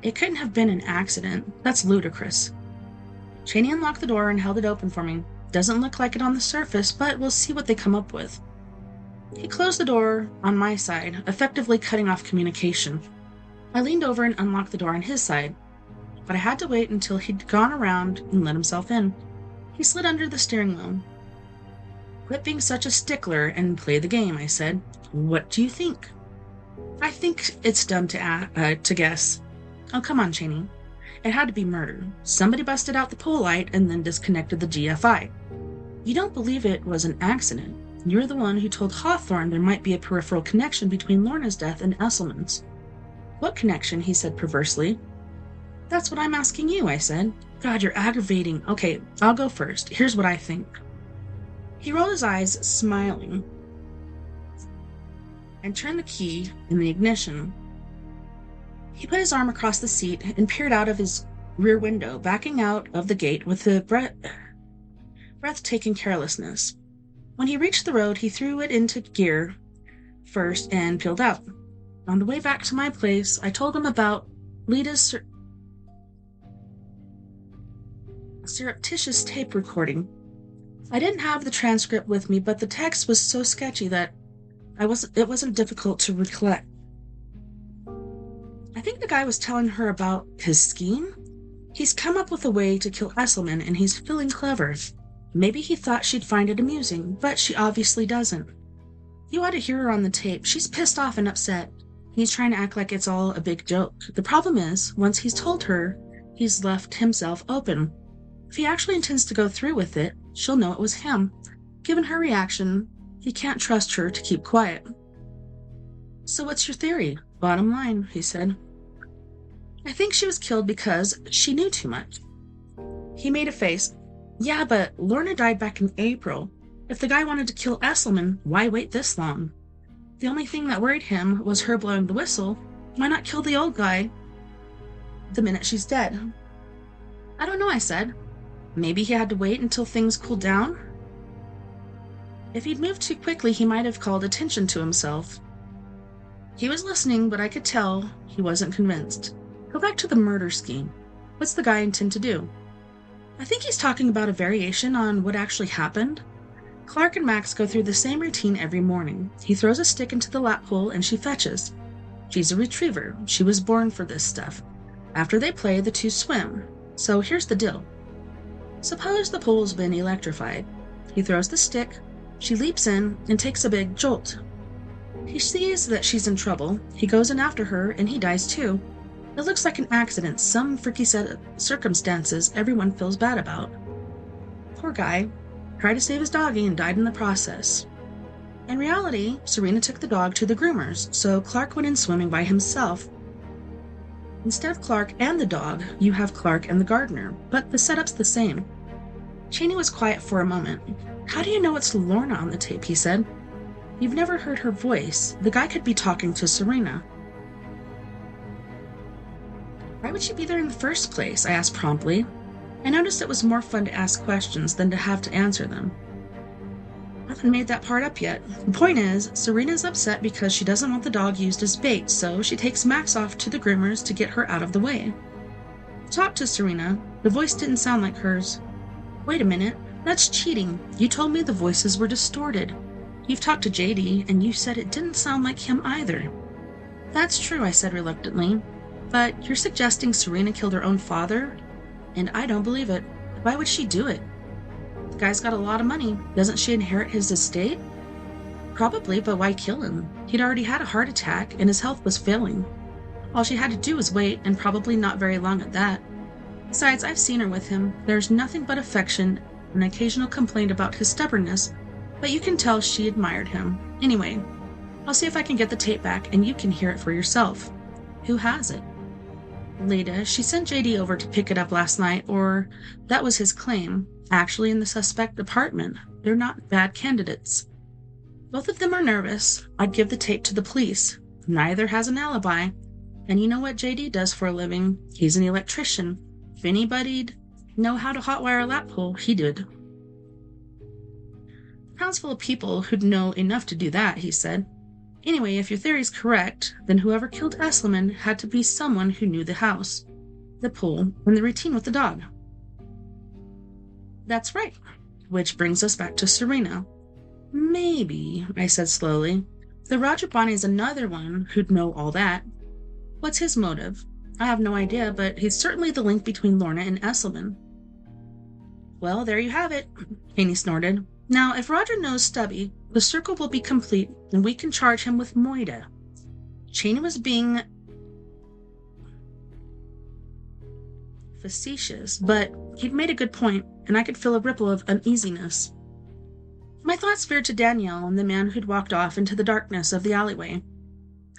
It couldn't have been an accident. That's ludicrous. Cheney unlocked the door and held it open for me. Doesn't look like it on the surface, but we'll see what they come up with. He closed the door on my side, effectively cutting off communication. I leaned over and unlocked the door on his side, but I had to wait until he'd gone around and let himself in. He slid under the steering wheel. Quit being such a stickler and play the game, I said. What do you think? I think it's dumb to guess. Oh, come on, Cheney. It had to be murder. Somebody busted out the pool light and then disconnected the GFI. You don't believe it was an accident. You're the one who told Hawthorne there might be a peripheral connection between Lorna's death and Esselman's. What connection? He said perversely. That's what I'm asking you, I said. God, you're aggravating. Okay, I'll go first. Here's what I think. He rolled his eyes, smiling, and turned the key in the ignition. He put his arm across the seat and peered out of his rear window, backing out of the gate with a breathtaking carelessness. When he reached the road, he threw it into gear first and peeled out. On the way back to my place, I told him about Lita's surreptitious tape recording. I didn't have the transcript with me, but the text was so sketchy that it wasn't difficult to recollect. I think the guy was telling her about his scheme. He's come up with a way to kill Esselman, and he's feeling clever. Maybe he thought she'd find it amusing, but she obviously doesn't. You ought to hear her on the tape. She's pissed off and upset. He's trying to act like it's all a big joke. The problem is, once he's told her, he's left himself open. If he actually intends to go through with it, she'll know it was him. Given her reaction, he can't trust her to keep quiet. So what's your theory? Bottom line, he said. I think she was killed because she knew too much. He made a face. Yeah, but Lorna died back in April. If the guy wanted to kill Esselman, why wait this long? The only thing that worried him was her blowing the whistle. Why not kill the old guy the minute she's dead? I don't know, I said. Maybe he had to wait until things cooled down? If he'd moved too quickly, he might have called attention to himself. He was listening, but I could tell he wasn't convinced. Go back to the murder scheme. What's the guy intend to do? I think he's talking about a variation on what actually happened. Clark and Max go through the same routine every morning. He throws a stick into the lap pool and she fetches. She's a retriever. She was born for this stuff. After they play, the two swim. So here's the deal. Suppose the pool's been electrified. He throws the stick, she leaps in and takes a big jolt. He sees that she's in trouble. He goes in after her and he dies too. It looks like an accident, some freaky set of circumstances everyone feels bad about. Poor guy. Tried to save his doggie and died in the process. In reality, Serena took the dog to the groomers, so Clark went in swimming by himself. Instead of Clark and the dog, you have Clark and the gardener, but the setup's the same. Cheney was quiet for a moment. How do you know it's Lorna on the tape, he said. You've never heard her voice. The guy could be talking to Serena. Why would she be there in the first place? I asked promptly. I noticed it was more fun to ask questions than to have to answer them. I haven't made that part up yet. The point is, Serena's upset because she doesn't want the dog used as bait, so she takes Max off to the groomers to get her out of the way. Talk to Serena. The voice didn't sound like hers. Wait a minute. That's cheating. You told me the voices were distorted. You've talked to JD, and you said it didn't sound like him either. That's true, I said reluctantly. But you're suggesting Serena killed her own father? And I don't believe it. Why would she do it? The guy's got a lot of money. Doesn't she inherit his estate? Probably, but why kill him? He'd already had a heart attack, and his health was failing. All she had to do was wait, and probably not very long at that. Besides, I've seen her with him. There's nothing but affection, an occasional complaint about his stubbornness, but you can tell she admired him. Anyway, I'll see if I can get the tape back, and you can hear it for yourself. Who has it? Leda. She sent JD over to pick it up last night, or that was his claim. Actually in the suspect apartment. They're not bad candidates. Both of them are nervous. I'd give the tape to the police. Neither has an alibi. And you know what JD does for a living? He's an electrician. If anybody'd know how to hotwire a lap pole, he did. The town's full of people who'd know enough to do that, he said. Anyway, if your theory's correct, then whoever killed Esselman had to be someone who knew the house, the pool, and the routine with the dog. That's right. Which brings us back to Serena. Maybe, I said slowly. The Roger Bonnie's another one who'd know all that. What's his motive? I have no idea, but he's certainly the link between Lorna and Esselman. Well, there you have it, Haney snorted. Now, if Roger knows Stubby, the circle will be complete, and we can charge him with Moida. Cheney was being facetious, but he'd made a good point, and I could feel a ripple of uneasiness. My thoughts veered to Danielle and the man who'd walked off into the darkness of the alleyway.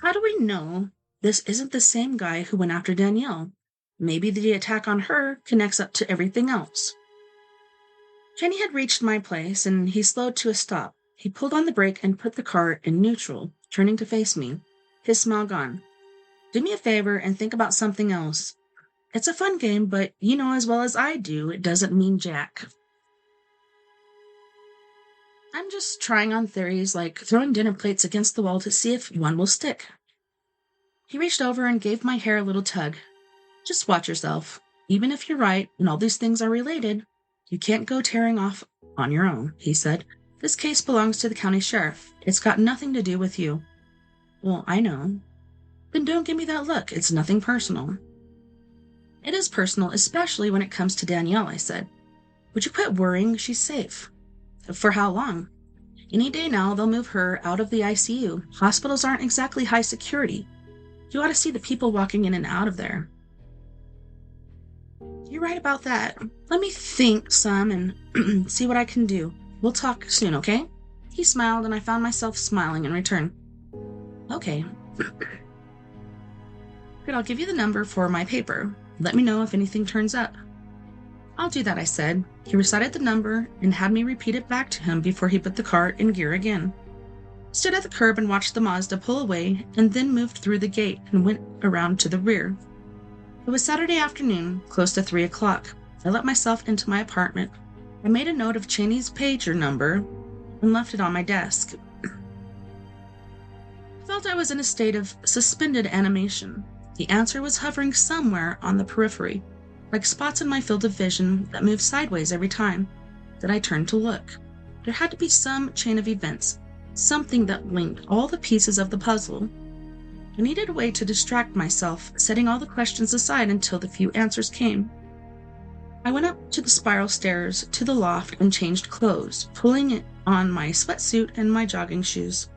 How do we know this isn't the same guy who went after Danielle? Maybe the attack on her connects up to everything else. Cheney had reached my place, and he slowed to a stop. He pulled on the brake and put the car in neutral, turning to face me, his smile gone. Do me a favor and think about something else. It's a fun game, but you know as well as I do it doesn't mean jack. I'm just trying on theories like throwing dinner plates against the wall to see if one will stick. He reached over and gave my hair a little tug. Just watch yourself. Even if you're right and all these things are related, you can't go tearing off on your own, he said. This case belongs to the county sheriff. It's got nothing to do with you. Well, I know. Then don't give me that look. It's nothing personal. It is personal, especially when it comes to Danielle, I said. Would you quit worrying? She's safe. For how long? Any day now, they'll move her out of the ICU. Hospitals aren't exactly high security. You ought to see the people walking in and out of there. You're right about that. Let me think some and see what I can do. We'll talk soon, okay? He smiled, and I found myself smiling in return. Okay. Good, I'll give you the number for my paper. Let me know if anything turns up. I'll do that, I said. He recited the number and had me repeat it back to him before he put the car in gear again. Stood at the curb and watched the Mazda pull away, and then moved through the gate and went around to the rear. It was Saturday afternoon, close to 3 o'clock. I let myself into my apartment. I made a note of Cheney's pager number and left it on my desk. I felt I was in a state of suspended animation. The answer was hovering somewhere on the periphery, like spots in my field of vision that moved sideways every time that I turned to look. There had to be some chain of events, something that linked all the pieces of the puzzle. I needed a way to distract myself, setting all the questions aside until the few answers came. I went up to the spiral stairs to the loft and changed clothes, pulling on my sweatsuit and my jogging shoes.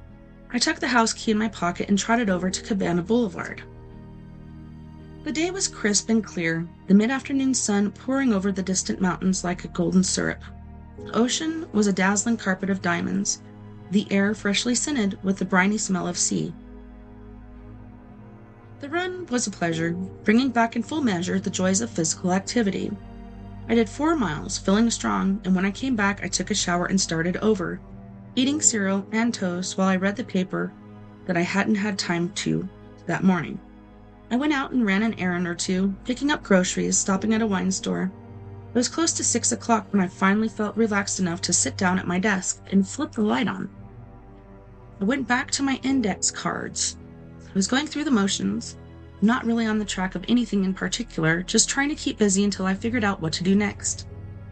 I tucked the house key in my pocket and trotted over to Cabana Boulevard. The day was crisp and clear, the mid-afternoon sun pouring over the distant mountains like a golden syrup. The ocean was a dazzling carpet of diamonds, the air freshly scented with the briny smell of sea. The run was a pleasure, bringing back in full measure the joys of physical activity. I did 4 miles, feeling strong, and when I came back I took a shower and started over, eating cereal and toast while I read the paper that I hadn't had time to that morning. I went out and ran an errand or two, picking up groceries, stopping at a wine store. It was close to 6 o'clock when I finally felt relaxed enough to sit down at my desk and flip the light on. I went back to my index cards. I was going through the motions, not really on the track of anything in particular, just trying to keep busy until I figured out what to do next.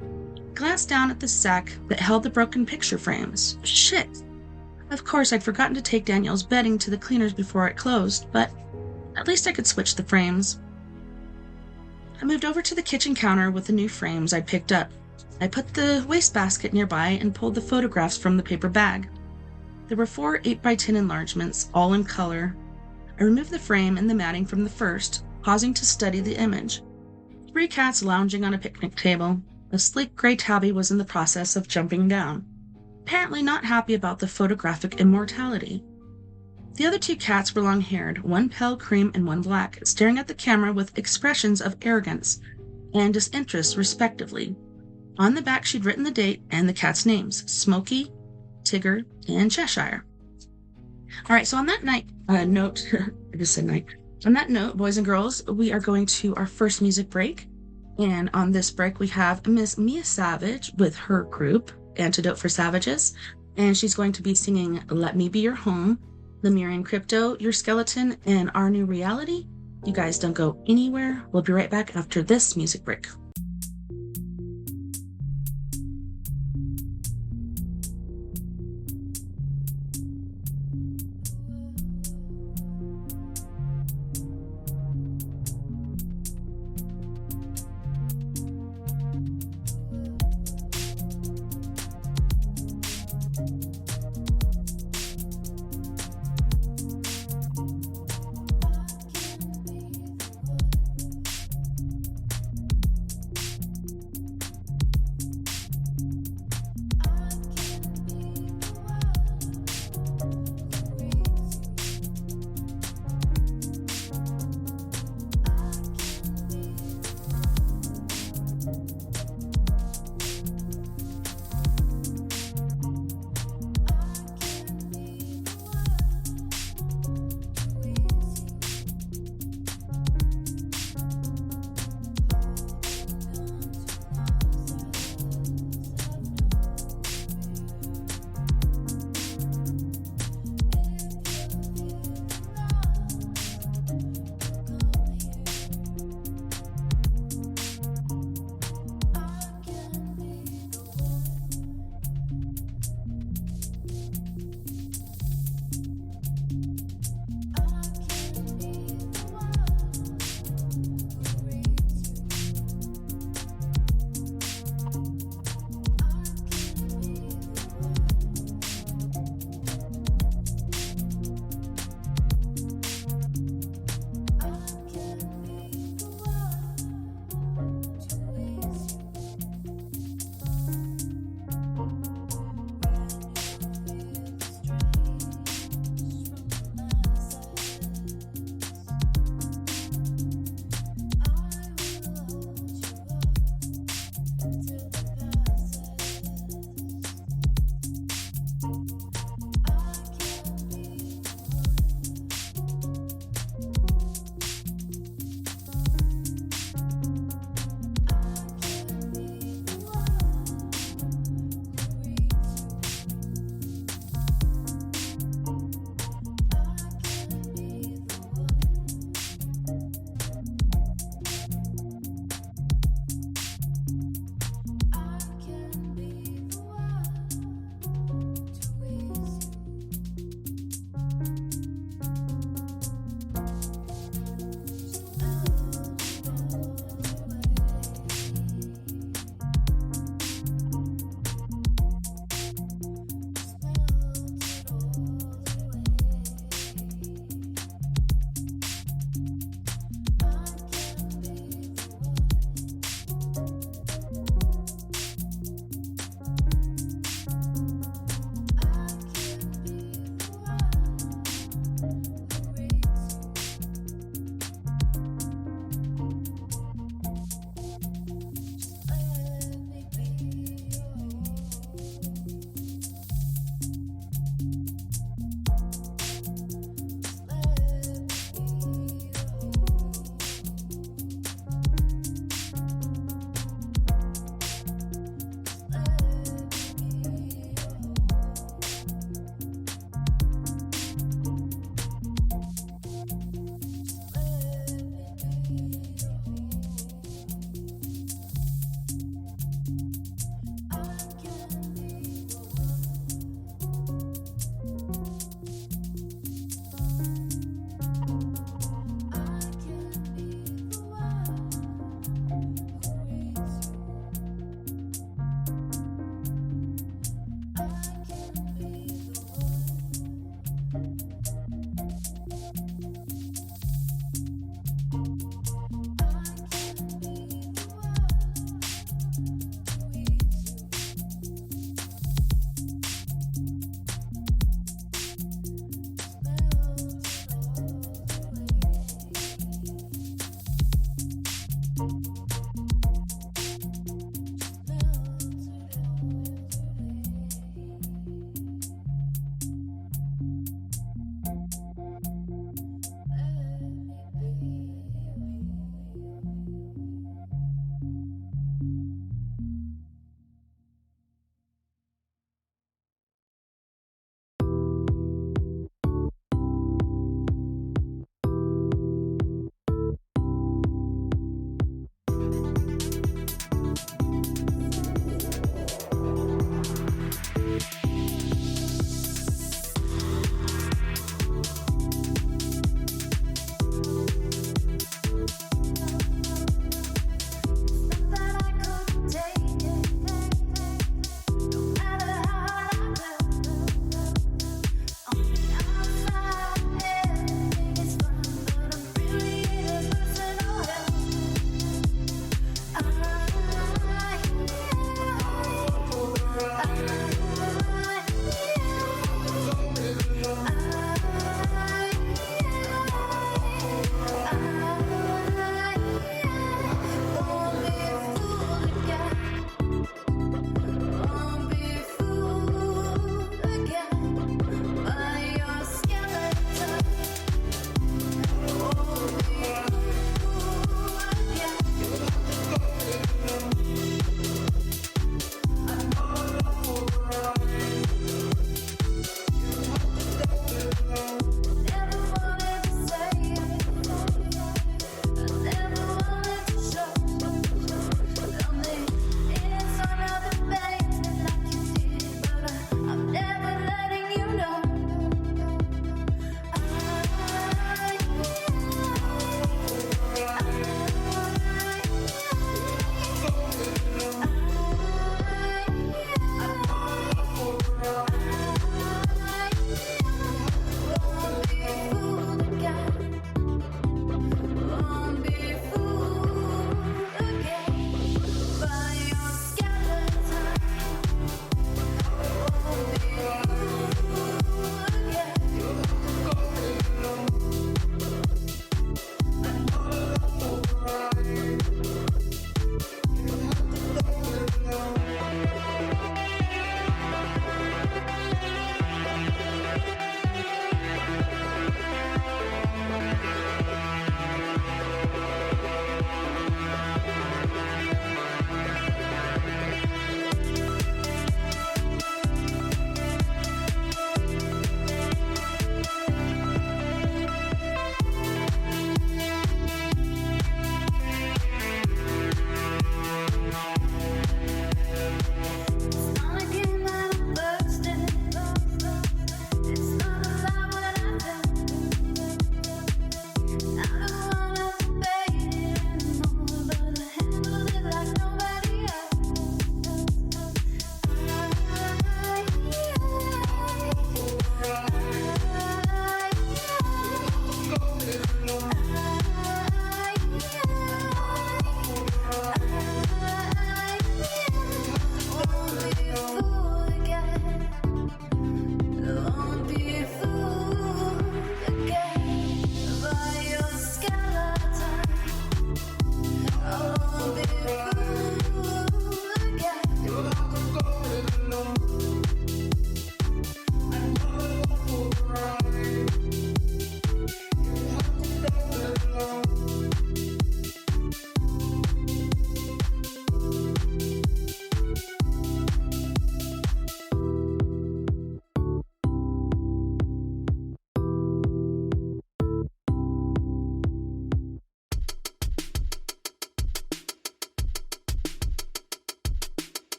I glanced down at the sack that held the broken picture frames. Shit! Of course, I'd forgotten to take Danielle's bedding to the cleaners before it closed, but at least I could switch the frames. I moved over to the kitchen counter with the new frames I'd picked up. I put the wastebasket nearby and pulled the photographs from the paper bag. There were 4 8x10 enlargements, all in color. I removed the frame and the matting from the first, pausing to study the image. 3 cats lounging on a picnic table. A sleek gray tabby was in the process of jumping down, apparently not happy about the photographic immortality. The other 2 cats were long-haired, one pale cream and one black, staring at the camera with expressions of arrogance and disinterest respectively. On the back she'd written the date and the cats' names, Smokey, Tigger, and Cheshire. All right, so on that note, I just said night. On that note, boys and girls, we are going to our first music break. And on this break, we have Miss Mia Savage with her group, Antidote for Savages. And she's going to be singing Let Me Be Your Home, Lemurian Crypto, Your Skeleton, and Our New Reality. You guys don't go anywhere. We'll be right back after this music break.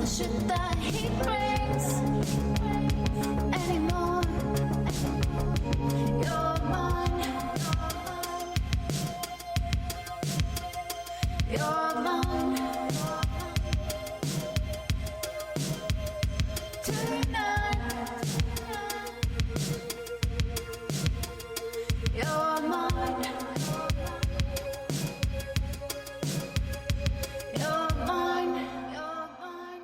the shit that he brings anymore. You're mine. You're mine. Tonight. You're mine. You're mine. You're mine.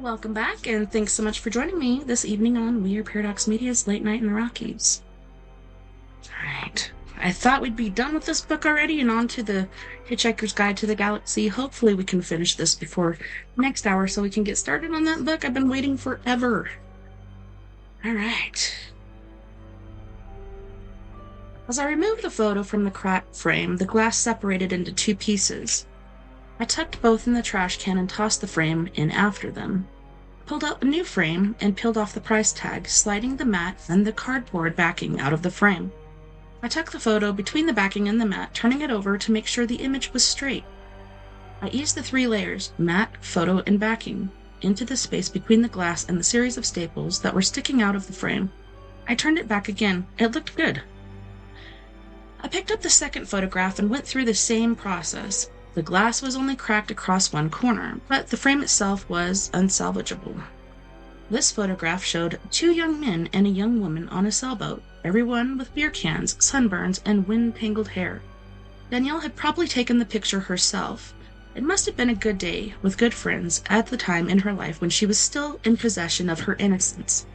welcome back, and thanks so much for joining me this evening on We Are Paradox Media's Late Night in the Rockies. Alright, I thought we'd be done with this book already and on to the Hitchiker's Guide to the Galaxy. Hopefully we can finish this before next hour so we can get started on that book. I've been waiting forever. Alright. As I removed the photo from the cracked frame, the glass separated into two pieces. I tucked both in the trash can and tossed the frame in after them. Pulled out a new frame and peeled off the price tag, sliding the mat and the cardboard backing out of the frame. I tucked the photo between the backing and the mat, turning it over to make sure the image was straight. I eased the 3 layers, mat, photo, and backing, into the space between the glass and the series of staples that were sticking out of the frame. I turned it back again. It looked good. I picked up the second photograph and went through the same process. The glass was only cracked across one corner, but the frame itself was unsalvageable. This photograph showed 2 young men and a young woman on a sailboat, everyone with beer cans, sunburns, and wind-tangled hair. Danielle had probably taken the picture herself. It must have been a good day, with good friends, at the time in her life when she was still in possession of her innocence.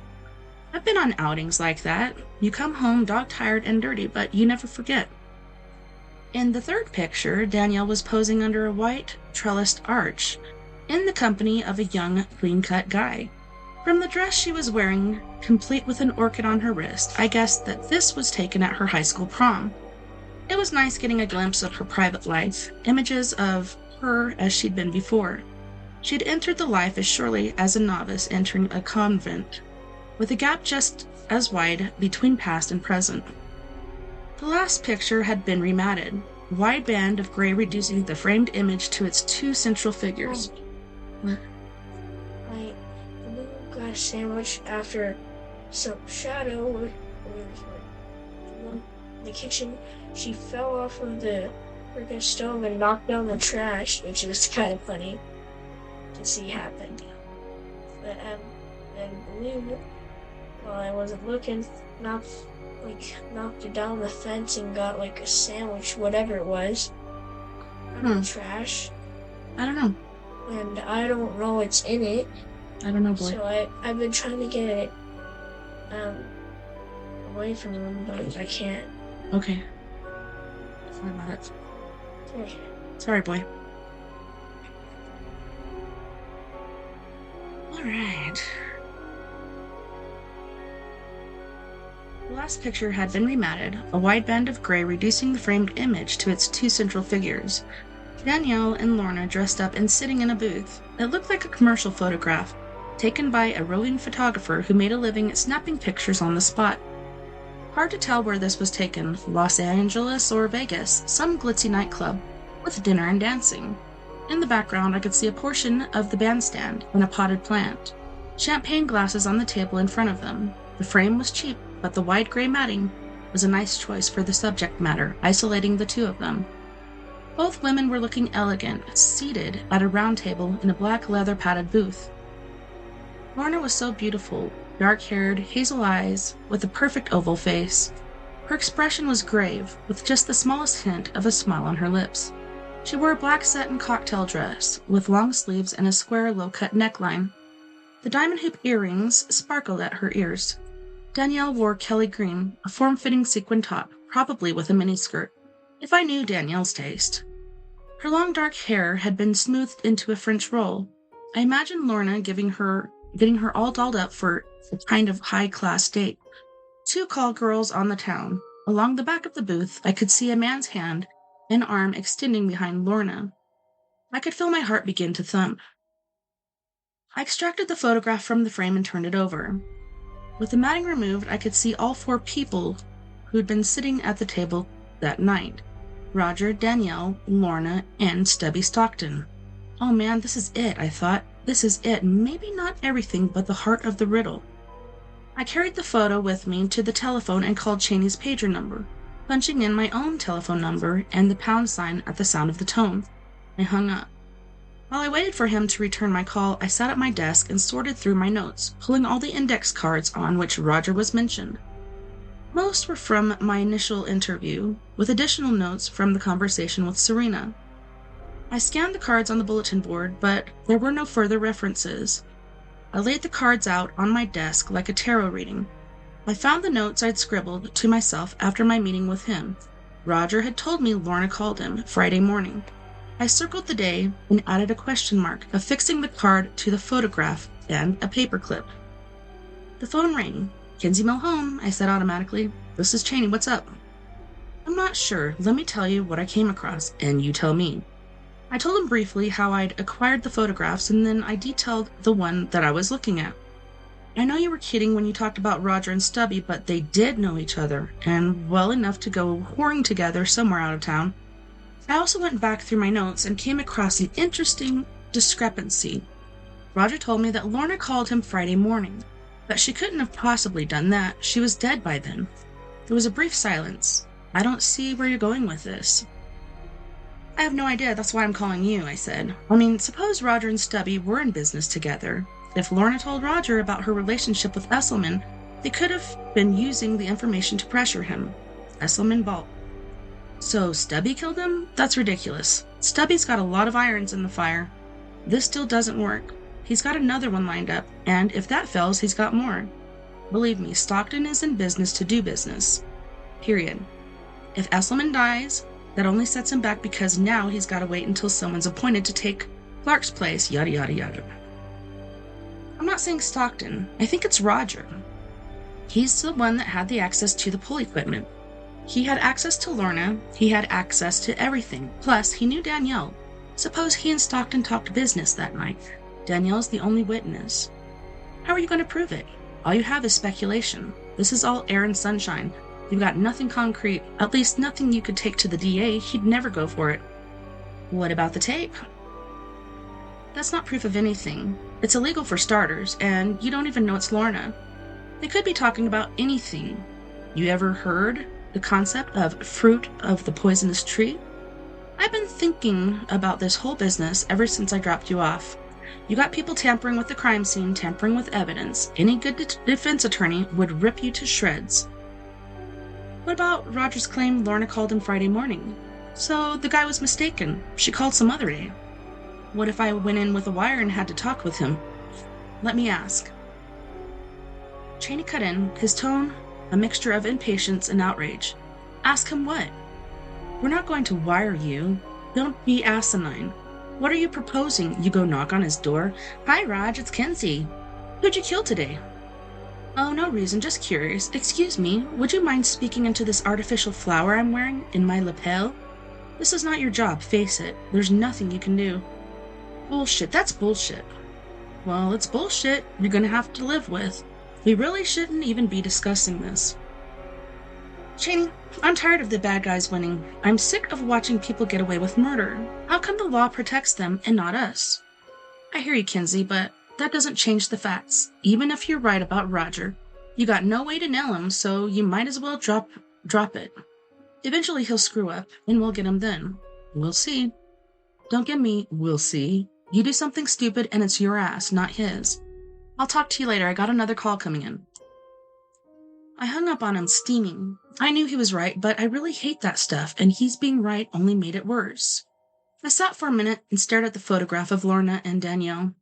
I've been on outings like that. You come home dog-tired and dirty, but you never forget. In the third picture, Danielle was posing under a white, trellised arch, in the company of a young, clean-cut guy. From the dress she was wearing, complete with an orchid on her wrist, I guessed that this was taken at her high school prom. It was nice getting a glimpse of her private life, images of her as she'd been before. She'd entered the life as surely as a novice entering a convent, with a gap just as wide between past and present. The last picture had been rematted, a wide band of gray reducing the framed image to its 2 central figures. My blue glass sandwich after some shadow was in the kitchen. She fell off of the freaking stove and knocked down the trash, which is kind of funny to see happen. But then blue, while I wasn't looking, knocked it down the fence and got like a sandwich, whatever it was, out of the trash. I don't know. And I don't know what's in it. I don't know, boy. So I've been trying to get it away from him, but I can't. Okay. Sorry about it. Okay. Sorry, boy. Alright. The last picture had been rematted, a wide band of gray reducing the framed image to its 2 central figures. Danielle and Lorna dressed up and sitting in a booth. It looked like a commercial photograph, taken by a roving photographer who made a living at snapping pictures on the spot. Hard to tell where this was taken, Los Angeles or Vegas, some glitzy nightclub, with dinner and dancing. In the background I could see a portion of the bandstand and a potted plant. Champagne glasses on the table in front of them. The frame was cheap, but the wide gray matting was a nice choice for the subject matter, isolating the 2 of them. Both women were looking elegant, seated at a round table in a black leather-padded booth. Lorna was so beautiful, dark-haired, hazel eyes, with a perfect oval face. Her expression was grave, with just the smallest hint of a smile on her lips. She wore a black satin cocktail dress, with long sleeves and a square, low-cut neckline. The diamond hoop earrings sparkled at her ears. Danielle wore Kelly green, a form-fitting sequin top, probably with a miniskirt, if I knew Danielle's taste. Her long dark hair had been smoothed into a French roll. I imagined Lorna getting her all dolled up for a kind of high-class date. 2 call girls on the town. Along the back of the booth, I could see a man's hand and arm extending behind Lorna. I could feel my heart begin to thump. I extracted the photograph from the frame and turned it over. With the matting removed, I could see all 4 people who'd been sitting at the table that night. Roger, Danielle, Lorna, and Stubby Stockton. Oh man, this is it, I thought. This is it. Maybe not everything, but the heart of the riddle. I carried the photo with me to the telephone and called Cheney's pager number, punching in my own telephone number and the pound sign at the sound of the tone. I hung up. While I waited for him to return my call, I sat at my desk and sorted through my notes, pulling all the index cards on which Roger was mentioned. Most were from my initial interview, with additional notes from the conversation with Serena. I scanned the cards on the bulletin board, but there were no further references. I laid the cards out on my desk like a tarot reading. I found the notes I'd scribbled to myself after my meeting with him. Roger had told me Lorna called him Friday morning. I circled the day and added a question mark, affixing the card to the photograph and a paperclip. The phone rang. "Kinsey Mill home," I said automatically. "This is Cheney, what's up?" "I'm not sure. Let me tell you what I came across, and you tell me." I told him briefly how I'd acquired the photographs, and then I detailed the one that I was looking at. "I know you were kidding when you talked about Roger and Stubby, but they did know each other, and well enough to go whoring together somewhere out of town." I also went back through my notes and came across an interesting discrepancy. Roger told me that Lorna called him Friday morning, but she couldn't have possibly done that. She was dead by then. There was a brief silence. "I don't see where you're going with this." "I have no idea, that's why I'm calling you," I said. "I mean, suppose Roger and Stubby were in business together. If Lorna told Roger about her relationship with Esselman, they could have been using the information to pressure him. Esselman Balt. So Stubby killed him? That's ridiculous. Stubby's got a lot of irons in the fire. This deal doesn't work. He's got another one lined up, and if that fails, he's got more. Believe me, Stockton is in business to do business. Period. If Esselman dies, that only sets him back because now he's got to wait until someone's appointed to take Clark's place, yada yada yada. I'm not saying Stockton. I think it's Roger. He's the one that had the access to the pull equipment. He had access to Lorna. He had access to everything. Plus, he knew Danielle. Suppose he and Stockton talked business that night. Danielle's the only witness. How are you going to prove it? All you have is speculation. This is all air and sunshine. You've got nothing concrete, at least nothing you could take to the DA. He'd never go for it. What about the tape? That's not proof of anything. It's illegal for starters, and you don't even know it's Lorna. They could be talking about anything. You ever heard the concept of fruit of the poisonous tree? I've been thinking about this whole business ever since I dropped you off. You got people tampering with the crime scene, tampering with evidence. Any good defense attorney would rip you to shreds. What about Roger's claim Lorna called him Friday morning? So the guy was mistaken. She called some other day. What if I went in with a wire and had to talk with him? Let me ask. Cheney cut in, his tone a mixture of impatience and outrage. Ask him what? We're not going to wire you. Don't be asinine. What are you proposing? You go knock on his door. Hi, Raj, it's Kinsey. Who'd you kill today? Oh, no reason, just curious. Excuse me, would you mind speaking into this artificial flower I'm wearing in my lapel? This is not your job, face it. There's nothing you can do. Bullshit, that's bullshit. Well, it's bullshit you're gonna have to live with. We really shouldn't even be discussing this. Cheney, I'm tired of the bad guys winning. I'm sick of watching people get away with murder. How come the law protects them and not us? I hear you, Kinsey, but that doesn't change the facts. Even if you're right about Roger, you got no way to nail him, so you might as well drop it. Eventually he'll screw up, and we'll get him then. We'll see. Don't get me, we'll see. You do something stupid, and it's your ass, not his. I'll talk to you later. I got another call coming in. I hung up on him, steaming. I knew he was right, but I really hate that stuff, and he's being right only made it worse. I sat for a minute and stared at the photograph of Lorna and Danielle.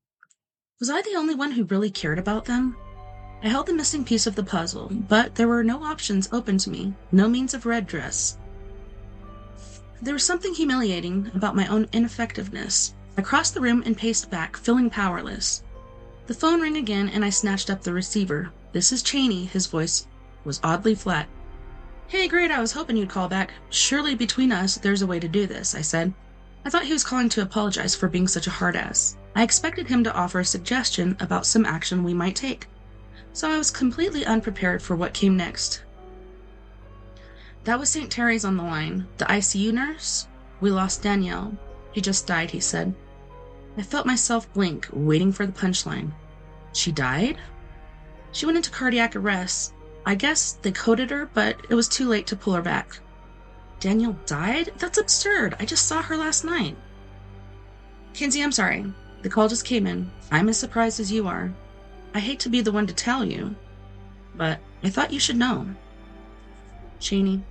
Was I the only one who really cared about them? I held the missing piece of the puzzle, but there were no options open to me, no means of redress. There was something humiliating about my own ineffectiveness. I crossed the room and paced back, feeling powerless. The phone rang again, and I snatched up the receiver. This is Cheney. His voice was oddly flat. Hey, great, I was hoping you'd call back. Surely between us, there's a way to do this, I said. I thought he was calling to apologize for being such a hard-ass. I expected him to offer a suggestion about some action we might take. So I was completely unprepared for what came next. That was St. Terry's on the line. The ICU nurse? We lost Danielle. She just died, he said. I felt myself blink, waiting for the punchline. She died? She went into cardiac arrest. I guess they coded her, but it was too late to pull her back. Danielle died? That's absurd. I just saw her last night. Kinsey, I'm sorry. The call just came in. I'm as surprised as you are. I hate to be the one to tell you, but I thought you should know. Cheney,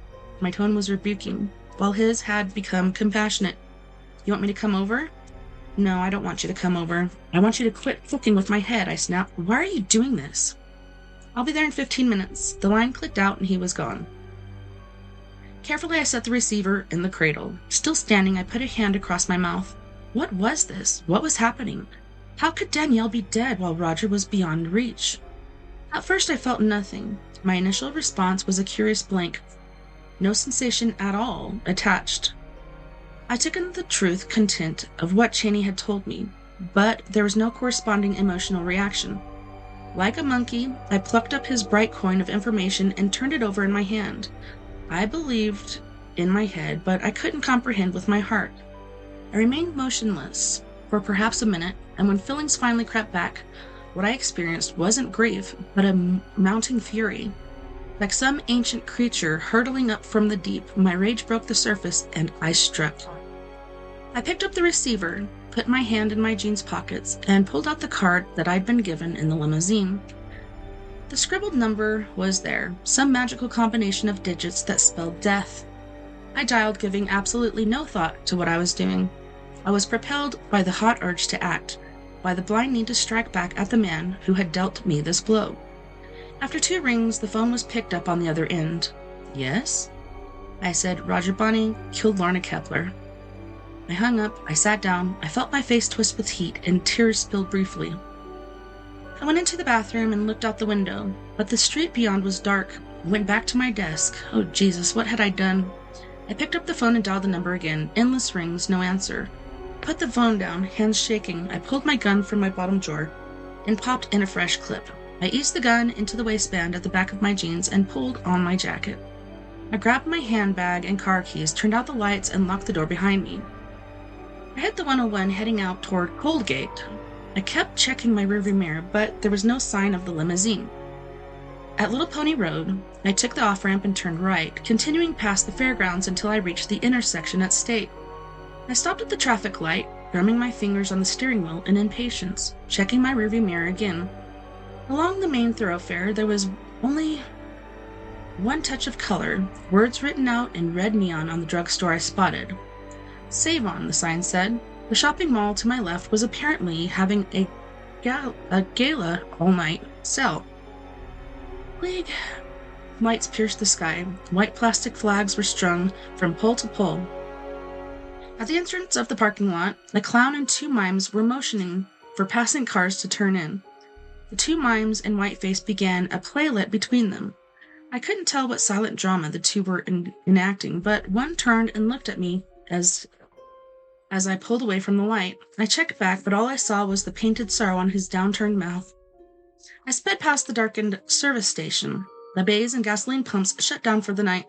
my tone was rebuking, while his had become compassionate. You want me to come over? No, I don't want you to come over. I want you to quit fucking with my head, I snapped. Why are you doing this? I'll be there in 15 minutes. The line clicked out and he was gone. Carefully, I set the receiver in the cradle. Still standing, I put a hand across my mouth. What was this? What was happening? How could Danielle be dead while Roger was beyond reach? At first, I felt nothing. My initial response was a curious blank. No sensation at all attached. I took in the truth content of what Chaney had told me, but there was no corresponding emotional reaction. Like a monkey, I plucked up his bright coin of information and turned it over in my hand. I believed in my head, but I couldn't comprehend with my heart. I remained motionless for perhaps a minute, and when feelings finally crept back, what I experienced wasn't grief, but a mounting fury. Like some ancient creature hurtling up from the deep, my rage broke the surface, and I struck. I picked up the receiver, put my hand in my jeans pockets, and pulled out the card that I'd been given in the limousine. The scribbled number was there, some magical combination of digits that spelled death. I dialed, giving absolutely no thought to what I was doing. I was propelled by the hot urge to act, by the blind need to strike back at the man who had dealt me this blow. After 2 rings, the phone was picked up on the other end. Yes? I said, Roger Bonney killed Lorna Kepler. I hung up, I sat down, I felt my face twist with heat, and tears spilled briefly. I went into the bathroom and looked out the window, but the street beyond was dark. I went back to my desk. Oh, Jesus, what had I done? I picked up the phone and dialed the number again. Endless rings, no answer. Put the phone down, hands shaking. I pulled my gun from my bottom drawer and popped in a fresh clip. I eased the gun into the waistband at the back of my jeans and pulled on my jacket. I grabbed my handbag and car keys, turned out the lights, and locked the door behind me. I hit the 101 heading out toward Coldgate. I kept checking my rearview mirror, but there was no sign of the limousine. At Little Pony Road, I took the off-ramp and turned right, continuing past the fairgrounds until I reached the intersection at State. I stopped at the traffic light, drumming my fingers on the steering wheel in impatience, checking my rearview mirror again. Along the main thoroughfare, there was only one touch of color, words written out in red neon on the drugstore I spotted. Save On, the sign said. The shopping mall to my left was apparently having a gala all-night sale. Big lights pierced the sky. White plastic flags were strung from pole to pole. At the entrance of the parking lot, the clown and 2 mimes were motioning for passing cars to turn in. The 2 mimes and Whiteface began a playlet between them. I couldn't tell what silent drama the 2 were enacting, but one turned and looked at me as I pulled away from the light. I checked back, but all I saw was the painted sorrow on his downturned mouth. I sped past the darkened service station. The bays and gasoline pumps shut down for the night.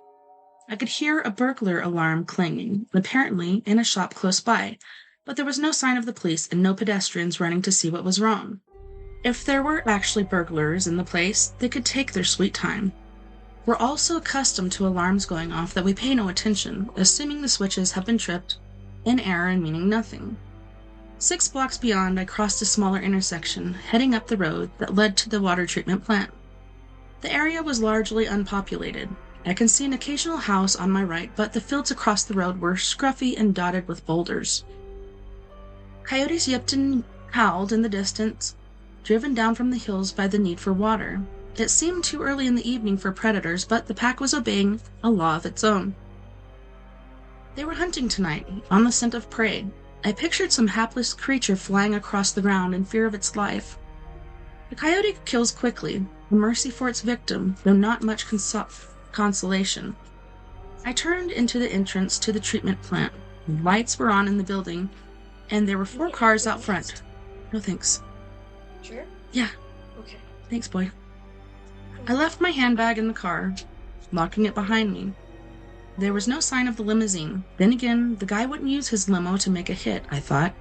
I could hear a burglar alarm clanging, apparently in a shop close by, but there was no sign of the police and no pedestrians running to see what was wrong. If there were actually burglars in the place, they could take their sweet time. We're all so accustomed to alarms going off that we pay no attention, assuming the switches have been tripped, in error and meaning nothing. 6 blocks beyond, I crossed a smaller intersection, heading up the road that led to the water treatment plant. The area was largely unpopulated. I can see an occasional house on my right, but the fields across the road were scruffy and dotted with boulders. Coyotes yipped and howled in the distance, driven down from the hills by the need for water. It seemed too early in the evening for predators, but the pack was obeying a law of its own. They were hunting tonight, on the scent of prey. I pictured some hapless creature flying across the ground in fear of its life. The coyote kills quickly, a mercy for its victim, though not much consolation. I turned into the entrance to the treatment plant. Lights were on in the building, and there were 4 cars out front. No thanks. Sure? Yeah. Okay. Thanks, boy. I left my handbag in the car, locking it behind me. There was no sign of the limousine. Then again, the guy wouldn't use his limo to make a hit, I thought.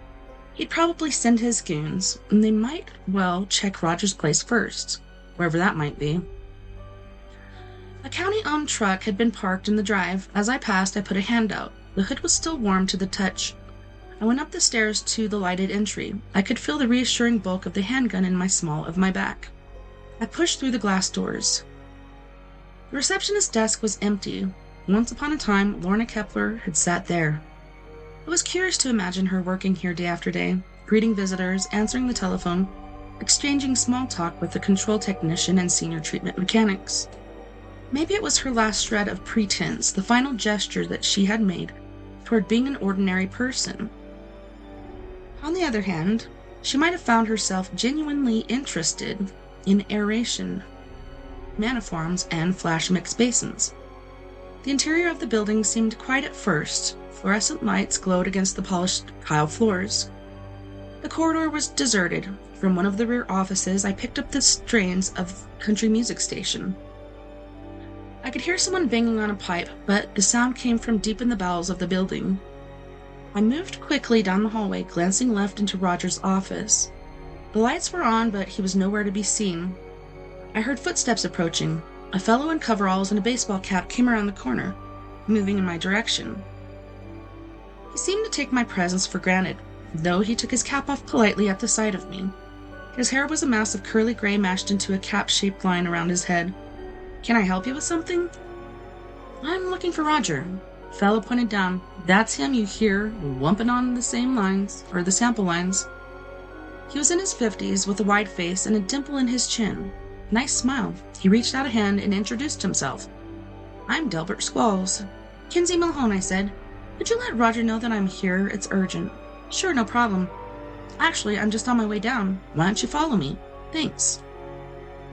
He'd probably send his goons, and they might, well, check Roger's place first, wherever that might be. A county-owned truck had been parked in the drive. As I passed, I put a hand out. The hood was still warm to the touch. I went up the stairs to the lighted entry. I could feel the reassuring bulk of the handgun in my small of my back. I pushed through the glass doors. The receptionist's desk was empty. Once upon a time, Lorna Kepler had sat there. I was curious to imagine her working here day after day, greeting visitors, answering the telephone, exchanging small talk with the control technician and senior treatment mechanics. Maybe it was her last shred of pretense, the final gesture that she had made toward being an ordinary person. On the other hand, she might have found herself genuinely interested in aeration, maniforms, and flash mix basins. The interior of the building seemed quiet at first. Fluorescent lights glowed against the polished tile floors. The corridor was deserted. From one of the rear offices, I picked up the strains of country music station. I could hear someone banging on a pipe, but the sound came from deep in the bowels of the building. I moved quickly down the hallway, glancing left into Roger's office. The lights were on, but he was nowhere to be seen. I heard footsteps approaching. A fellow in coveralls and a baseball cap came around the corner, moving in my direction. He seemed to take my presence for granted, though he took his cap off politely at the sight of me. His hair was a mass of curly gray mashed into a cap-shaped line around his head. "Can I help you with something?" "I'm looking for Roger." The fellow pointed down. "That's him you hear wumping on the sample lines. He was in his 50s with a wide face and a dimple in his chin. Nice smile. He reached out a hand and introduced himself. "I'm Delbert Squalls." "Kinsey Mulhone," I said. "Could you let Roger know that I'm here? It's urgent." "Sure, no problem. Actually, I'm just on my way down. Why don't you follow me?" "Thanks."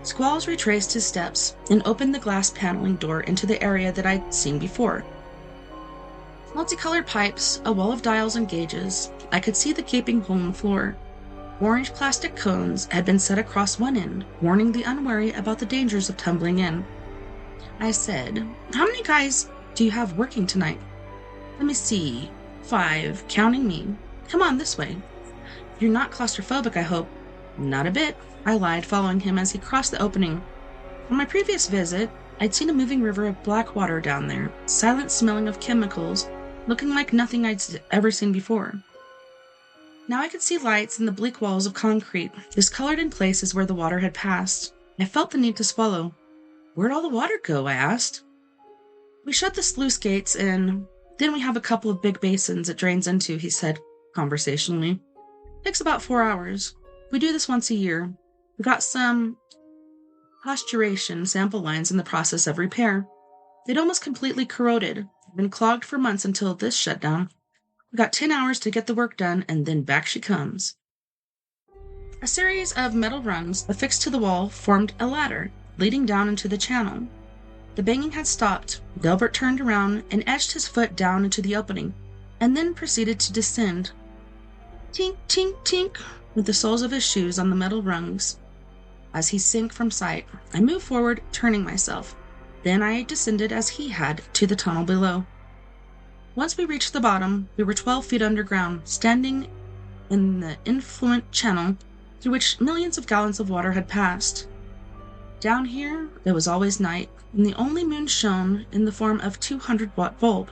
Squalls retraced his steps and opened the glass paneling door into the area that I'd seen before. Multicolored pipes, a wall of dials and gauges. I could see the gaping hole in the floor. Orange plastic cones had been set across one end, warning the unwary about the dangers of tumbling in. I said, "How many guys do you have working tonight?" "Let me see. 5, counting me. Come on this way." "You're not claustrophobic, I hope." "Not a bit," I lied, following him as he crossed the opening. On my previous visit, I'd seen a moving river of black water down there, silent, smelling of chemicals, looking like nothing I'd ever seen before. Now I could see lights in the bleak walls of concrete, discolored in places where the water had passed. I felt the need to swallow. "Where'd all the water go?" I asked. "We shut the sluice gates and then we have a couple of big basins it drains into," he said conversationally. "Takes about 4 hours. We do this once a year. We got some posturation sample lines in the process of repair. They'd almost completely corroded, been clogged for months until this shut down. We got 10 hours to get the work done, and then back she comes." A series of metal rungs affixed to the wall formed a ladder, leading down into the channel. The banging had stopped. Delbert turned around and edged his foot down into the opening, and then proceeded to descend. Tink, tink, tink, with the soles of his shoes on the metal rungs. As he sank from sight, I moved forward, turning myself. Then I descended as he had to the tunnel below. Once we reached the bottom, we were 12 feet underground, standing in the influent channel through which millions of gallons of water had passed. Down here, there was always night, and the only moon shone in the form of 200-watt bulb.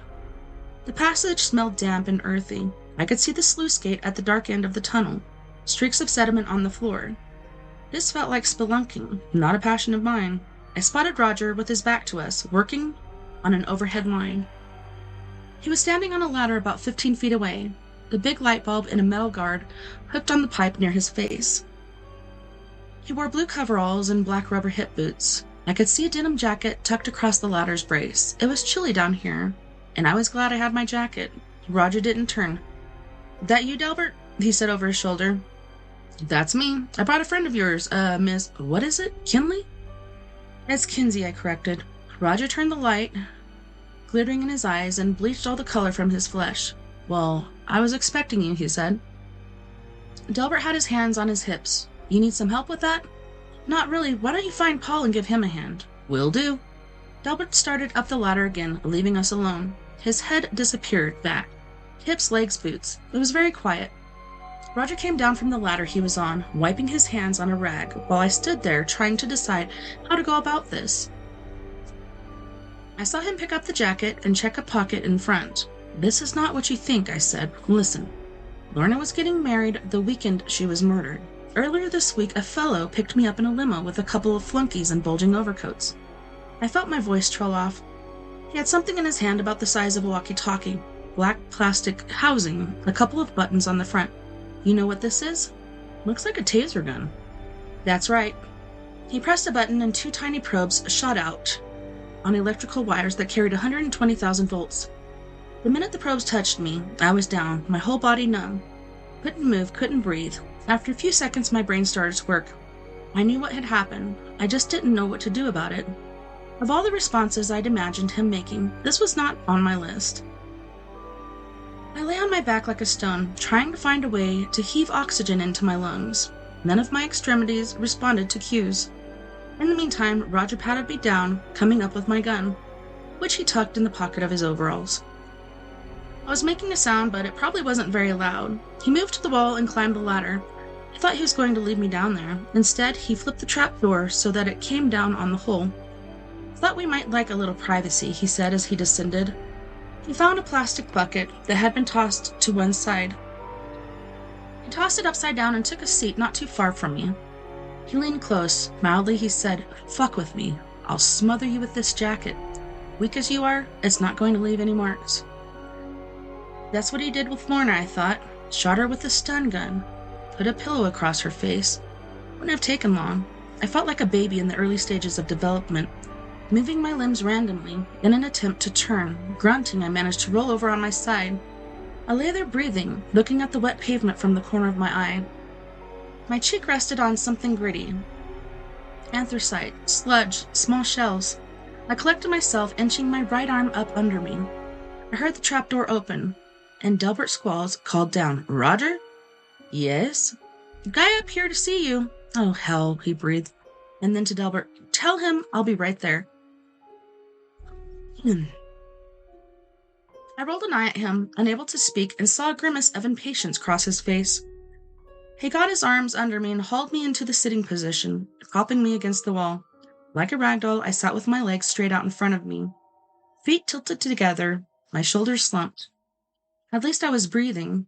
The passage smelled damp and earthy. I could see the sluice gate at the dark end of the tunnel, streaks of sediment on the floor. This felt like spelunking, not a passion of mine. I spotted Roger with his back to us, working on an overhead line. He was standing on a ladder about 15 feet away, the big light bulb in a metal guard hooked on the pipe near his face. He wore blue coveralls and black rubber hip boots. I could see a denim jacket tucked across the ladder's brace. It was chilly down here, and I was glad I had my jacket. Roger didn't turn. "That you, Delbert?" he said over his shoulder. "That's me. I brought a friend of yours, Miss... What is it? Kinley?" "It's Kinsey," I corrected. Roger turned the light, glittering in his eyes, and bleached all the color from his flesh. "Well, I was expecting you," he said. Delbert had his hands on his hips. "You need some help with that?" "Not really. Why don't you find Paul and give him a hand?" "Will do." Delbert started up the ladder again, leaving us alone. His head disappeared back. Hips, legs, boots. It was very quiet. Roger came down from the ladder he was on, wiping his hands on a rag, while I stood there trying to decide how to go about this. I saw him pick up the jacket and check a pocket in front. "This is not what you think," I said. "Listen. Lorna was getting married the weekend she was murdered. Earlier this week, a fellow picked me up in a limo with a couple of flunkies in bulging overcoats." I felt my voice trail off. He had something in his hand about the size of a walkie-talkie. black plastic housing, a couple of buttons on the front. You know what this is? Looks like a taser gun. That's right. He pressed a button and 2 tiny probes shot out on electrical wires that carried 120,000 volts. The minute the probes touched me, I was down, my whole body numb. Couldn't move, couldn't breathe. After a few seconds, my brain started to work. I knew what had happened. I just didn't know what to do about it. Of all the responses I'd imagined him making, this was not on my list. I lay on my back like a stone, trying to find a way to heave oxygen into my lungs. None of my extremities responded to cues. In the meantime, Roger patted me down, coming up with my gun, which he tucked in the pocket of his overalls. I was making a sound, but it probably wasn't very loud. He moved to the wall and climbed the ladder. I thought he was going to leave me down there. Instead, he flipped the trap door so that it came down on the hole. Thought we might like a little privacy, he said as he descended. He found a plastic bucket that had been tossed to one side. He tossed it upside down and took a seat not too far from me. He leaned close. Mildly, he said, "Fuck with me. I'll smother you with this jacket. Weak as you are, it's not going to leave any marks." That's what he did with Lorna, I thought. Shot her with a stun gun. Put a pillow across her face. Wouldn't have taken long. I felt like a baby in the early stages of development, moving my limbs randomly in an attempt to turn. Grunting, I managed to roll over on my side. I lay there breathing, looking at the wet pavement from the corner of my eye. My cheek rested on something gritty. Anthracite, sludge, small shells. I collected myself, inching my right arm up under me. I heard the trapdoor open, and Delbert Squalls called down, "Roger?" "Yes?" "Guy up here to see you." "Oh, hell," he breathed. And then to Delbert, "Tell him I'll be right there." I rolled an eye at him, unable to speak, and saw a grimace of impatience cross his face. He got his arms under me and hauled me into the sitting position, propping me against the wall. Like a ragdoll, I sat with my legs straight out in front of me. Feet tilted together, my shoulders slumped. At least I was breathing.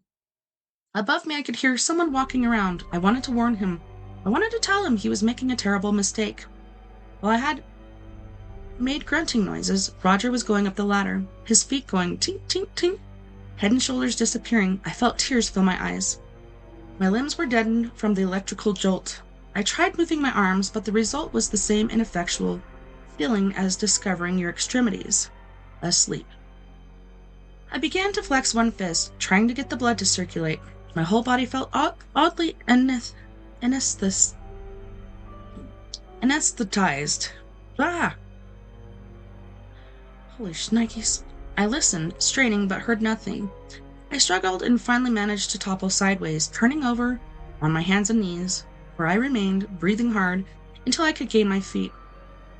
Above me, I could hear someone walking around. I wanted to warn him. I wanted to tell him he was making a terrible mistake. While I had made grunting noises, Roger was going up the ladder, his feet going tink, tink, tink. Head and shoulders disappearing, I felt tears fill my eyes. My limbs were deadened from the electrical jolt. I tried moving my arms, but the result was the same ineffectual feeling as discovering your extremities. Asleep. I began to flex one fist, trying to get the blood to circulate. My whole body felt oddly anesthetized. Ah! Holy shnikes. I listened, straining, but heard nothing. I struggled and finally managed to topple sideways, turning over on my hands and knees, where I remained, breathing hard, until I could gain my feet.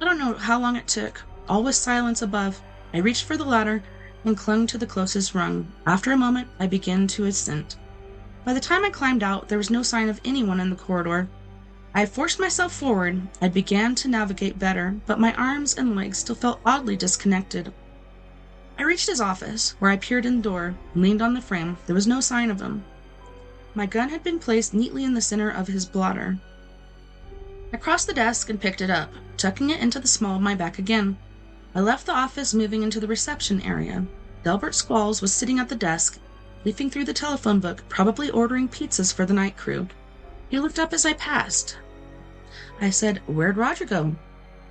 I don't know how long it took. All was silence above. I reached for the ladder and clung to the closest rung. After a moment, I began to ascend. By the time I climbed out, there was no sign of anyone in the corridor. I had forced myself forward. I began to navigate better, but my arms and legs still felt oddly disconnected. I reached his office, where I peered in the door and leaned on the frame. There was no sign of him. My gun had been placed neatly in the center of his blotter. I crossed the desk and picked it up, tucking it into the small of my back again. I left the office, moving into the reception area. Delbert Squalls was sitting at the desk, leafing through the telephone book, probably ordering pizzas for the night crew. He looked up as I passed. I said, "Where'd Roger go?"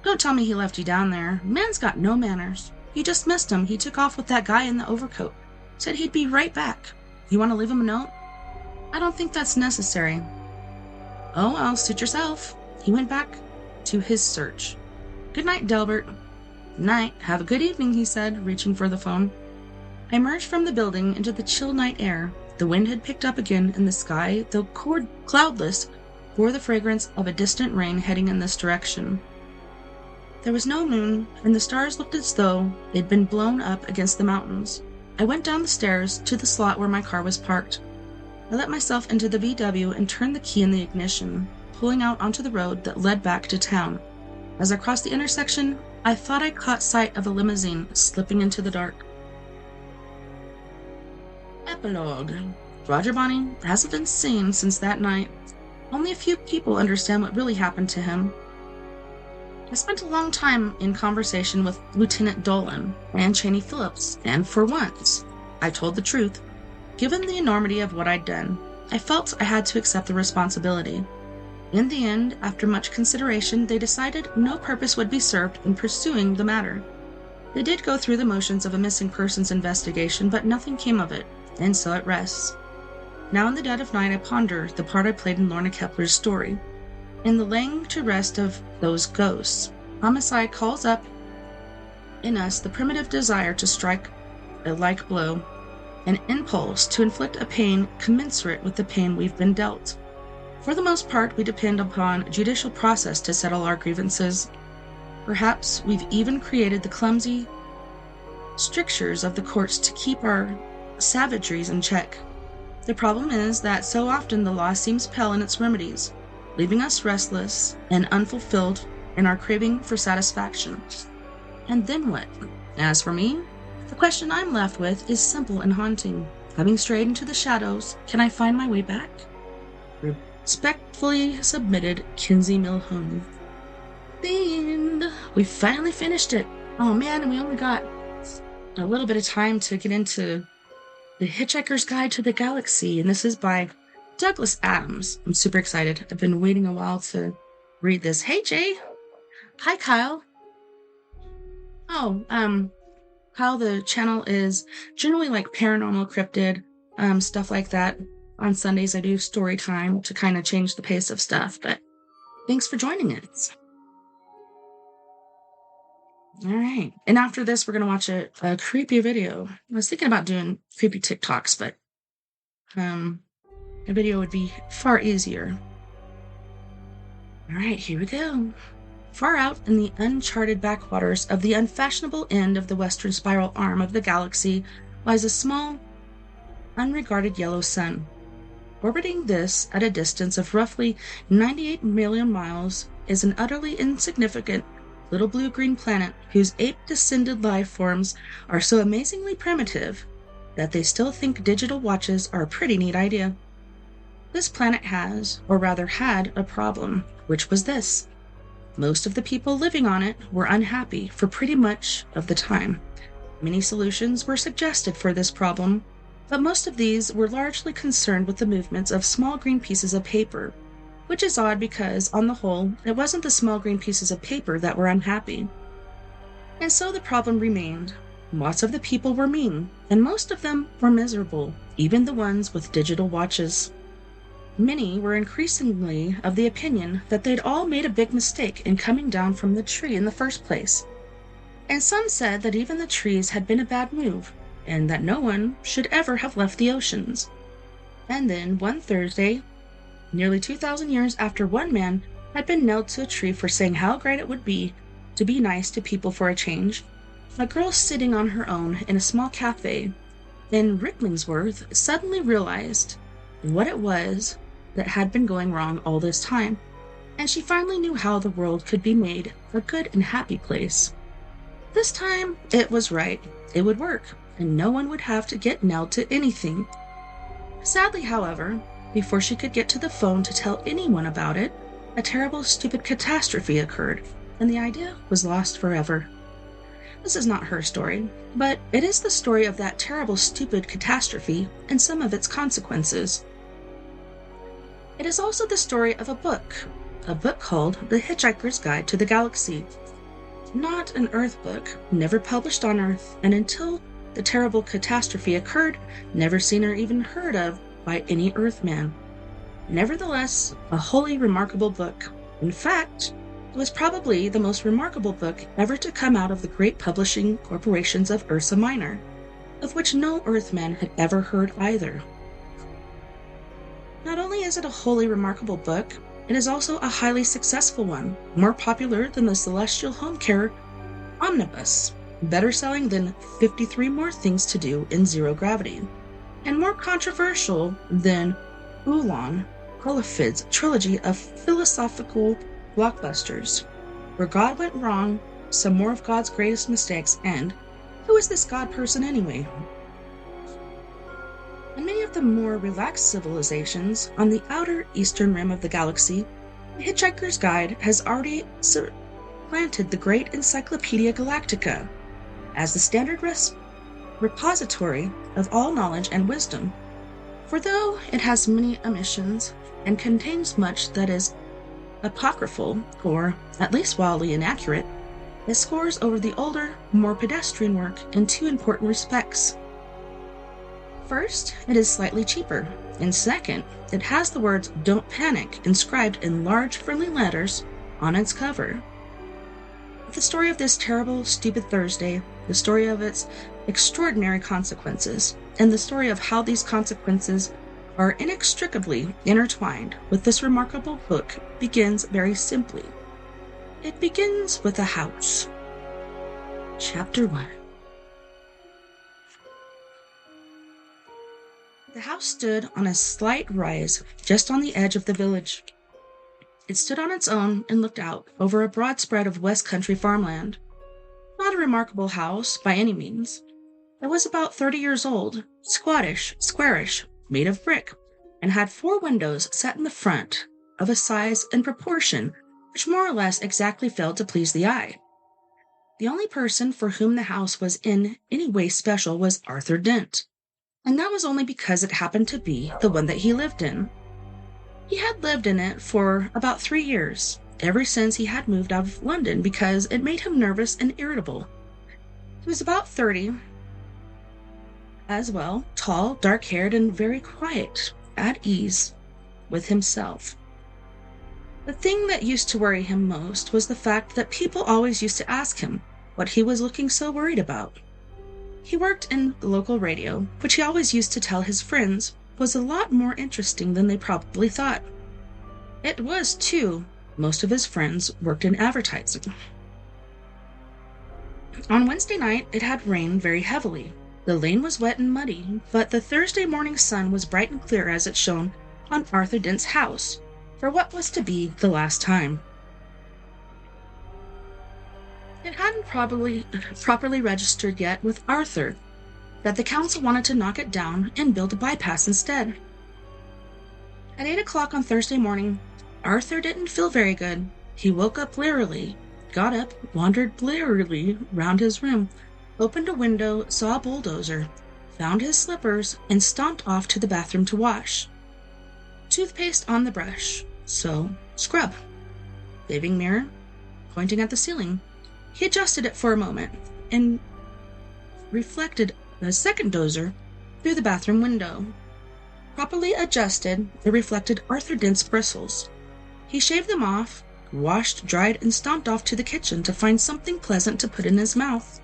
"Don't tell me he left you down there. Man's got no manners. You just missed him. He took off with that guy in the overcoat. Said he'd be right back. You want to leave him a note?" "I don't think that's necessary." "Oh, well, suit yourself." He went back to his search. "Good night, Delbert." "Night. Have a good evening," he said, reaching for the phone. I emerged from the building into the chill night air. The wind had picked up again, and the sky, though cloudless, bore the fragrance of a distant rain heading in this direction. There was no moon, and the stars looked as though they'd been blown up against the mountains. I went down the stairs to the slot where my car was parked. I let myself into the VW and turned the key in the ignition, pulling out onto the road that led back to town. As I crossed the intersection, I thought I caught sight of a limousine slipping into the dark. Epilogue. Roger Bonney hasn't been seen since that night. Only a few people understand what really happened to him. I spent a long time in conversation with Lieutenant Dolan and Cheney Phillips, and for once, I told the truth. Given the enormity of what I'd done, I felt I had to accept the responsibility. In the end, after much consideration, they decided no purpose would be served in pursuing the matter. They did go through the motions of a missing persons investigation, but nothing came of it, and so it rests. Now in the dead of night, I ponder the part I played in Lorna Kepler's story. In the laying to rest of those ghosts, homicide calls up in us the primitive desire to strike a like blow, an impulse to inflict a pain commensurate with the pain we've been dealt. For the most part, we depend upon judicial process to settle our grievances. Perhaps we've even created the clumsy strictures of the courts to keep our savageries in check. The problem is that so often the law seems pale in its remedies, leaving us restless and unfulfilled in our craving for satisfaction. And then what? As for me, the question I'm left with is simple and haunting. Having strayed into the shadows, can I find my way back? Respectfully submitted, Kinsey Milhoney. And we finally finished it. Oh man, and we only got a little bit of time to get into The Hitchiker's Guide to the Galaxy, and this is by Douglas Adams. I'm super excited. I've been waiting a while to read this. Hey, Jay. Hi, Kyle. Oh, Kyle, the channel is generally like paranormal, cryptid, stuff like that. On Sundays, I do story time to kind of change the pace of stuff, but thanks for joining us. All right. And after this, we're going to watch a creepy video. I was thinking about doing creepy TikToks, but a video would be far easier. All right, here we go. Far out in the uncharted backwaters of the unfashionable end of the western spiral arm of the galaxy lies a small, unregarded yellow sun. Orbiting this at a distance of roughly 98 million miles is an utterly insignificant little blue-green planet whose ape-descended life forms are so amazingly primitive that they still think digital watches are a pretty neat idea. This planet has, or rather had, a problem, which was this. Most of the people living on it were unhappy for pretty much of the time. Many solutions were suggested for this problem, but most of these were largely concerned with the movements of small green pieces of paper, which is odd because, on the whole, it wasn't the small green pieces of paper that were unhappy. And so the problem remained. Lots of the people were mean, and most of them were miserable, even the ones with digital watches. Many were increasingly of the opinion that they'd all made a big mistake in coming down from the tree in the first place. And some said that even the trees had been a bad move, and that no one should ever have left the oceans. And then, one Thursday, nearly 2,000 years after one man had been nailed to a tree for saying how great it would be to be nice to people for a change, a girl sitting on her own in a small cafe in Rickmansworth suddenly realized what it was that had been going wrong all this time, and she finally knew how the world could be made a good and happy place. This time, it was right. It would work, and no one would have to get nailed to anything. Sadly, however, before she could get to the phone to tell anyone about it, a terrible, stupid catastrophe occurred, and the idea was lost forever. This is not her story, but it is the story of that terrible, stupid catastrophe and some of its consequences. It is also the story of a book called The Hitchiker's Guide to the Galaxy. Not an Earth book, never published on Earth, and until the terrible catastrophe occurred, never seen or even heard of by any Earthman. Nevertheless, a wholly remarkable book. In fact, it was probably the most remarkable book ever to come out of the great publishing corporations of Ursa Minor, of which no Earthman had ever heard either. Not only is it a wholly remarkable book, it is also a highly successful one, more popular than the Celestial Home Care Omnibus, better selling than 53 More Things to Do in Zero Gravity, and more controversial than Ulan Holofid's trilogy of philosophical blockbusters, Where God Went Wrong, Some More of God's Greatest Mistakes, and Who is This God Person Anyway? In many of the more relaxed civilizations on the outer eastern rim of the galaxy, the Hitchiker's Guide has already supplanted the great Encyclopedia Galactica as the standard repository of all knowledge and wisdom. For though it has many omissions and contains much that is apocryphal, or at least wildly inaccurate, it scores over the older, more pedestrian work in two important respects. First, it is slightly cheaper, and second, it has the words "Don't Panic" inscribed in large friendly letters on its cover. The story of this terrible, stupid Thursday, the story of its extraordinary consequences, and the story of how these consequences are inextricably intertwined with this remarkable book begins very simply. It begins with a house. Chapter 1. The house stood on a slight rise just on the edge of the village. It stood on its own and looked out over a broad spread of West Country farmland. Not a remarkable house by any means. It was about 30 years old, squattish, squarish, made of brick, and had 4 windows set in the front of a size and proportion which more or less exactly failed to please the eye. The only person for whom the house was in any way special was Arthur Dent, and that was only because it happened to be the one that he lived in. He had lived in it for about 3 years, ever since he had moved out of London, because it made him nervous and irritable. He was about 30 as well, tall, dark-haired, and very quiet, at ease with himself. The thing that used to worry him most was the fact that people always used to ask him what he was looking so worried about. He worked in the local radio, which he always used to tell his friends was a lot more interesting than they probably thought. It was, too. Most of his friends worked in advertising. On Wednesday night, it had rained very heavily. The lane was wet and muddy, but the Thursday morning sun was bright and clear as it shone on Arthur Dent's house, for what was to be the last time. It hadn't properly registered yet with Arthur that the council wanted to knock it down and build a bypass instead. At 8 o'clock on Thursday morning, Arthur didn't feel very good. He woke up blearily, got up, wandered blearily round his room, opened a window, saw a bulldozer, found his slippers, and stomped off to the bathroom to wash. Toothpaste on the brush, so scrub. Shaving mirror, pointing at the ceiling. He adjusted it for a moment, and reflected a second dozer through the bathroom window. Properly adjusted, it reflected Arthur Dent's bristles. He shaved them off, washed, dried, and stomped off to the kitchen to find something pleasant to put in his mouth.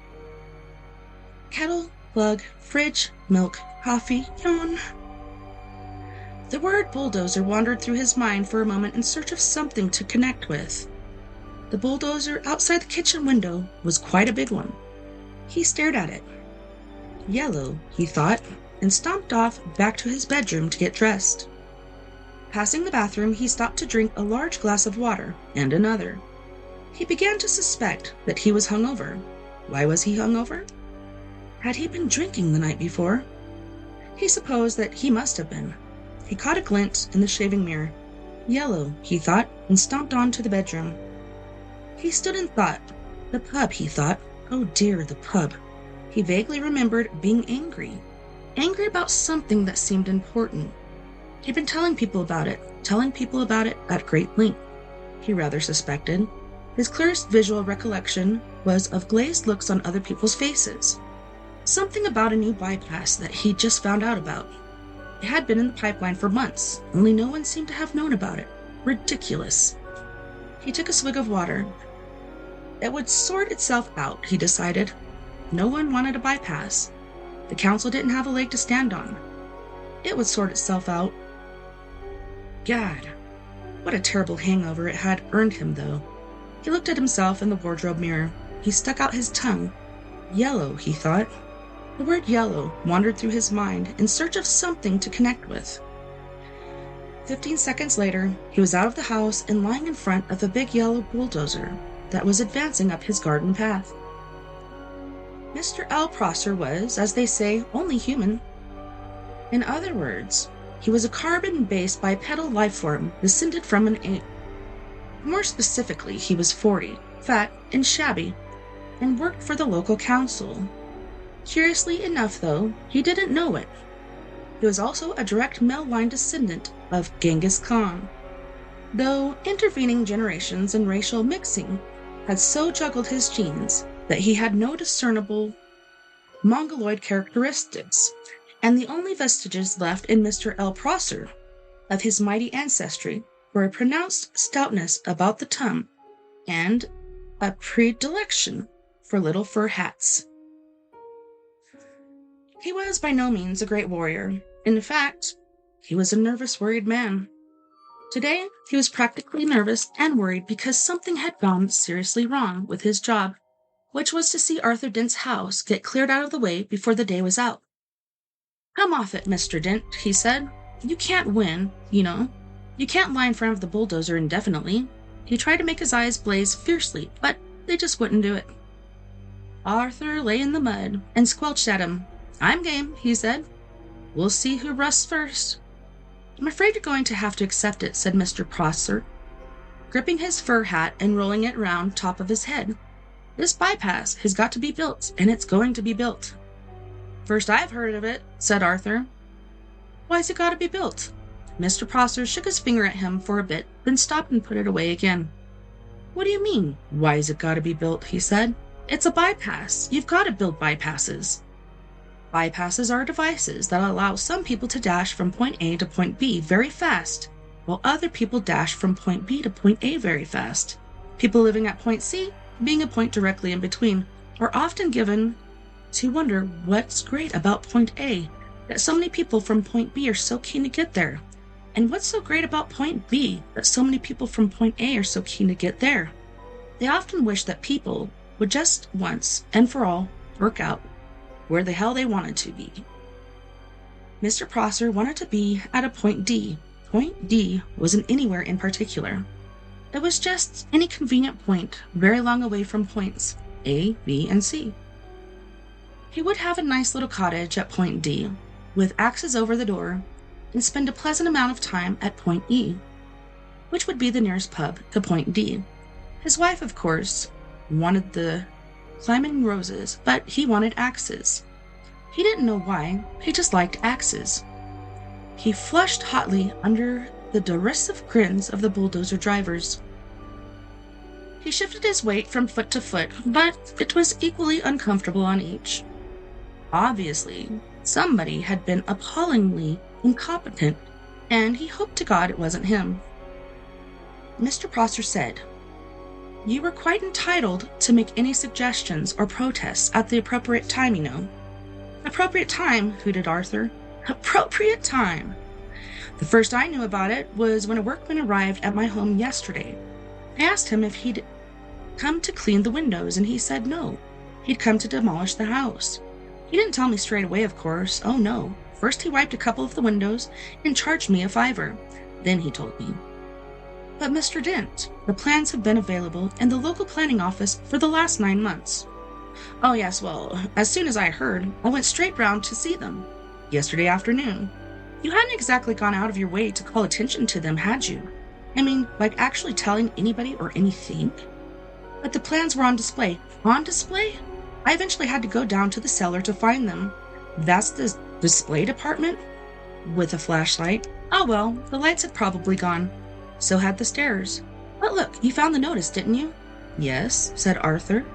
Kettle, plug, fridge, milk, coffee, yawn. The word bulldozer wandered through his mind for a moment in search of something to connect with. The bulldozer outside the kitchen window was quite a big one. He stared at it. Yellow, he thought, and stomped off back to his bedroom to get dressed. Passing the bathroom, he stopped to drink a large glass of water, and another. He began to suspect that he was hungover. Why was he hungover? Had he been drinking the night before? He supposed that he must have been. He caught a glint in the shaving mirror. Yellow, he thought, and stomped on to the bedroom. He stood and thought. The pub, he thought. Oh dear, the pub. He vaguely remembered being angry. Angry about something that seemed important. He'd been telling people about it at great length, he rather suspected. His clearest visual recollection was of glazed looks on other people's faces. Something about a new bypass that he'd just found out about. It had been in the pipeline for months, only no one seemed to have known about it. Ridiculous. He took a swig of water. It would sort itself out, he decided. No one wanted a bypass. The council didn't have a leg to stand on. It would sort itself out. God, what a terrible hangover it had earned him, though. He looked at himself in the wardrobe mirror. He stuck out his tongue. Yellow, he thought. The word yellow wandered through his mind in search of something to connect with. 15 seconds later, he was out of the house and lying in front of a big yellow bulldozer that was advancing up his garden path. Mr. L. Prosser was, as they say, only human. In other words, he was a carbon-based bipedal life form descended from an ape. More specifically, he was 40, fat and shabby, and worked for the local council. Curiously enough, though, he didn't know it. He was also a direct male line descendant of Genghis Khan, though intervening generations and racial mixing had so juggled his genes that he had no discernible Mongoloid characteristics, and the only vestiges left in Mr. L. Prosser of his mighty ancestry were a pronounced stoutness about the tongue and a predilection for little fur hats. He was by no means a great warrior. In fact, he was a nervous, worried man. Today, he was practically nervous and worried because something had gone seriously wrong with his job, which was to see Arthur Dent's house get cleared out of the way before the day was out. "Come off it, Mr. Dent," he said. "You can't win, you know. You can't lie in front of the bulldozer indefinitely." He tried to make his eyes blaze fiercely, but they just wouldn't do it. Arthur lay in the mud and squelched at him. "I'm game," he said. "We'll see who rusts first." "I'm afraid you're going to have to accept it," said Mr. Prosser, gripping his fur hat and rolling it round top of his head. "This bypass has got to be built, and it's going to be built." "First I've heard of it," said Arthur. "Why's it got to be built?" Mr. Prosser shook his finger at him for a bit, then stopped and put it away again. "What do you mean, why's it got to be built?" he said. "It's a bypass. You've got to build bypasses." Bypasses are devices that allow some people to dash from point A to point B very fast, while other people dash from point B to point A very fast. People living at point C, being a point directly in between, are often given to wonder what's great about point A, that so many people from point B are so keen to get there, and what's so great about point B, that so many people from point A are so keen to get there. They often wish that people would just once and for all work out where the hell they wanted to be. Mr. Prosser wanted to be at a point D. Point D wasn't anywhere in particular. It was just any convenient point very long away from points A, B, and C. He would have a nice little cottage at point D, with axes over the door, and spend a pleasant amount of time at point E, which would be the nearest pub to point D. His wife, of course, wanted the climbing roses, but he wanted axes. He didn't know why, he just liked axes. He flushed hotly under the derisive grins of the bulldozer drivers. He shifted his weight from foot to foot, but it was equally uncomfortable on each. Obviously, somebody had been appallingly incompetent, and he hoped to God it wasn't him. Mr. Prosser said, "You were quite entitled to make any suggestions or protests at the appropriate time, you know." "Appropriate time?" hooted Arthur. "Appropriate time! The first I knew about it was when a workman arrived at my home yesterday. I asked him if he'd come to clean the windows, and he said no. He'd come to demolish the house. He didn't tell me straight away, of course. Oh, no. First he wiped a couple of the windows and charged me a $5. Then he told me. But Mr. Dent, the plans have been available in the local planning office for the last 9 months. Oh, yes, well, as soon as I heard, I went straight round to see them. Yesterday afternoon. You hadn't exactly gone out of your way to call attention to them, had you? I mean, like actually telling anybody or anything? But the plans were on display. On display? I eventually had to go down to the cellar to find them. That's the display department? With a flashlight. Oh well, the lights had probably gone. So had the stairs. But look, you found the notice, didn't you? Yes, said Arthur.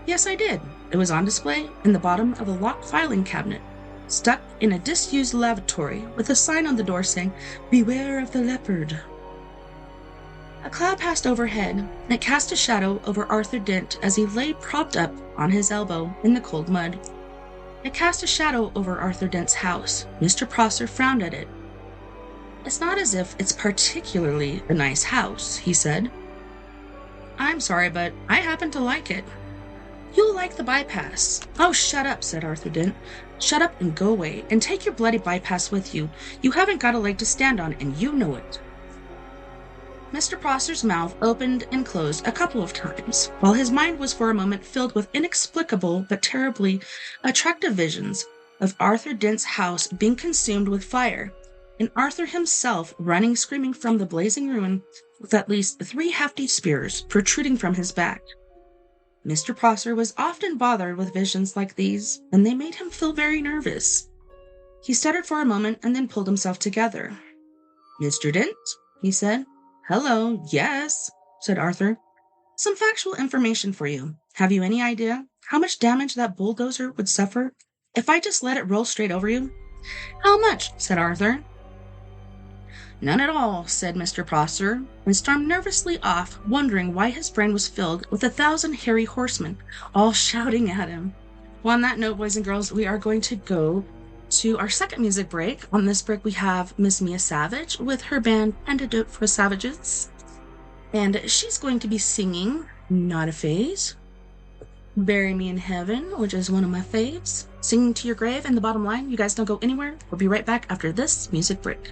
Yes, I did. It was on display in the bottom of a locked filing cabinet, stuck in a disused lavatory with a sign on the door saying, "Beware of the leopard." A cloud passed overhead, and it cast a shadow over Arthur Dent as he lay propped up on his elbow in the cold mud. It cast a shadow over Arthur Dent's house. Mr. Prosser frowned at it. "It's not as if it's particularly a nice house," he said. "I'm sorry, but I happen to like it." "You'll like the bypass." "Oh, shut up," said Arthur Dent. "Shut up and go away, and take your bloody bypass with you. You haven't got a leg to stand on, and you know it." Mr. Prosser's mouth opened and closed a couple of times, while his mind was for a moment filled with inexplicable but terribly attractive visions of Arthur Dent's house being consumed with fire, and Arthur himself running screaming from the blazing ruin with at least 3 hefty spears protruding from his back. Mr. Prosser was often bothered with visions like these, and they made him feel very nervous. He stuttered for a moment and then pulled himself together. "Mr. Dent?" he said. "Hello, yes," said Arthur. "Some factual information for you. Have you any idea how much damage that bulldozer would suffer if I just let it roll straight over you?" "How much?" said Arthur. "None at all," said Mr. Prosser, and stormed nervously off, wondering why his brain was filled with 1,000 hairy horsemen, all shouting at him. Well, on that note, boys and girls, we are going to go to our second music break. On this break, we have Miss Mia Savage with her band Antidote for Savages, and she's going to be singing Not a Phase, Bury Me in Heaven, which is one of my faves, Singing to Your Grave, and the bottom line, you guys don't go anywhere. We'll be right back after this music break.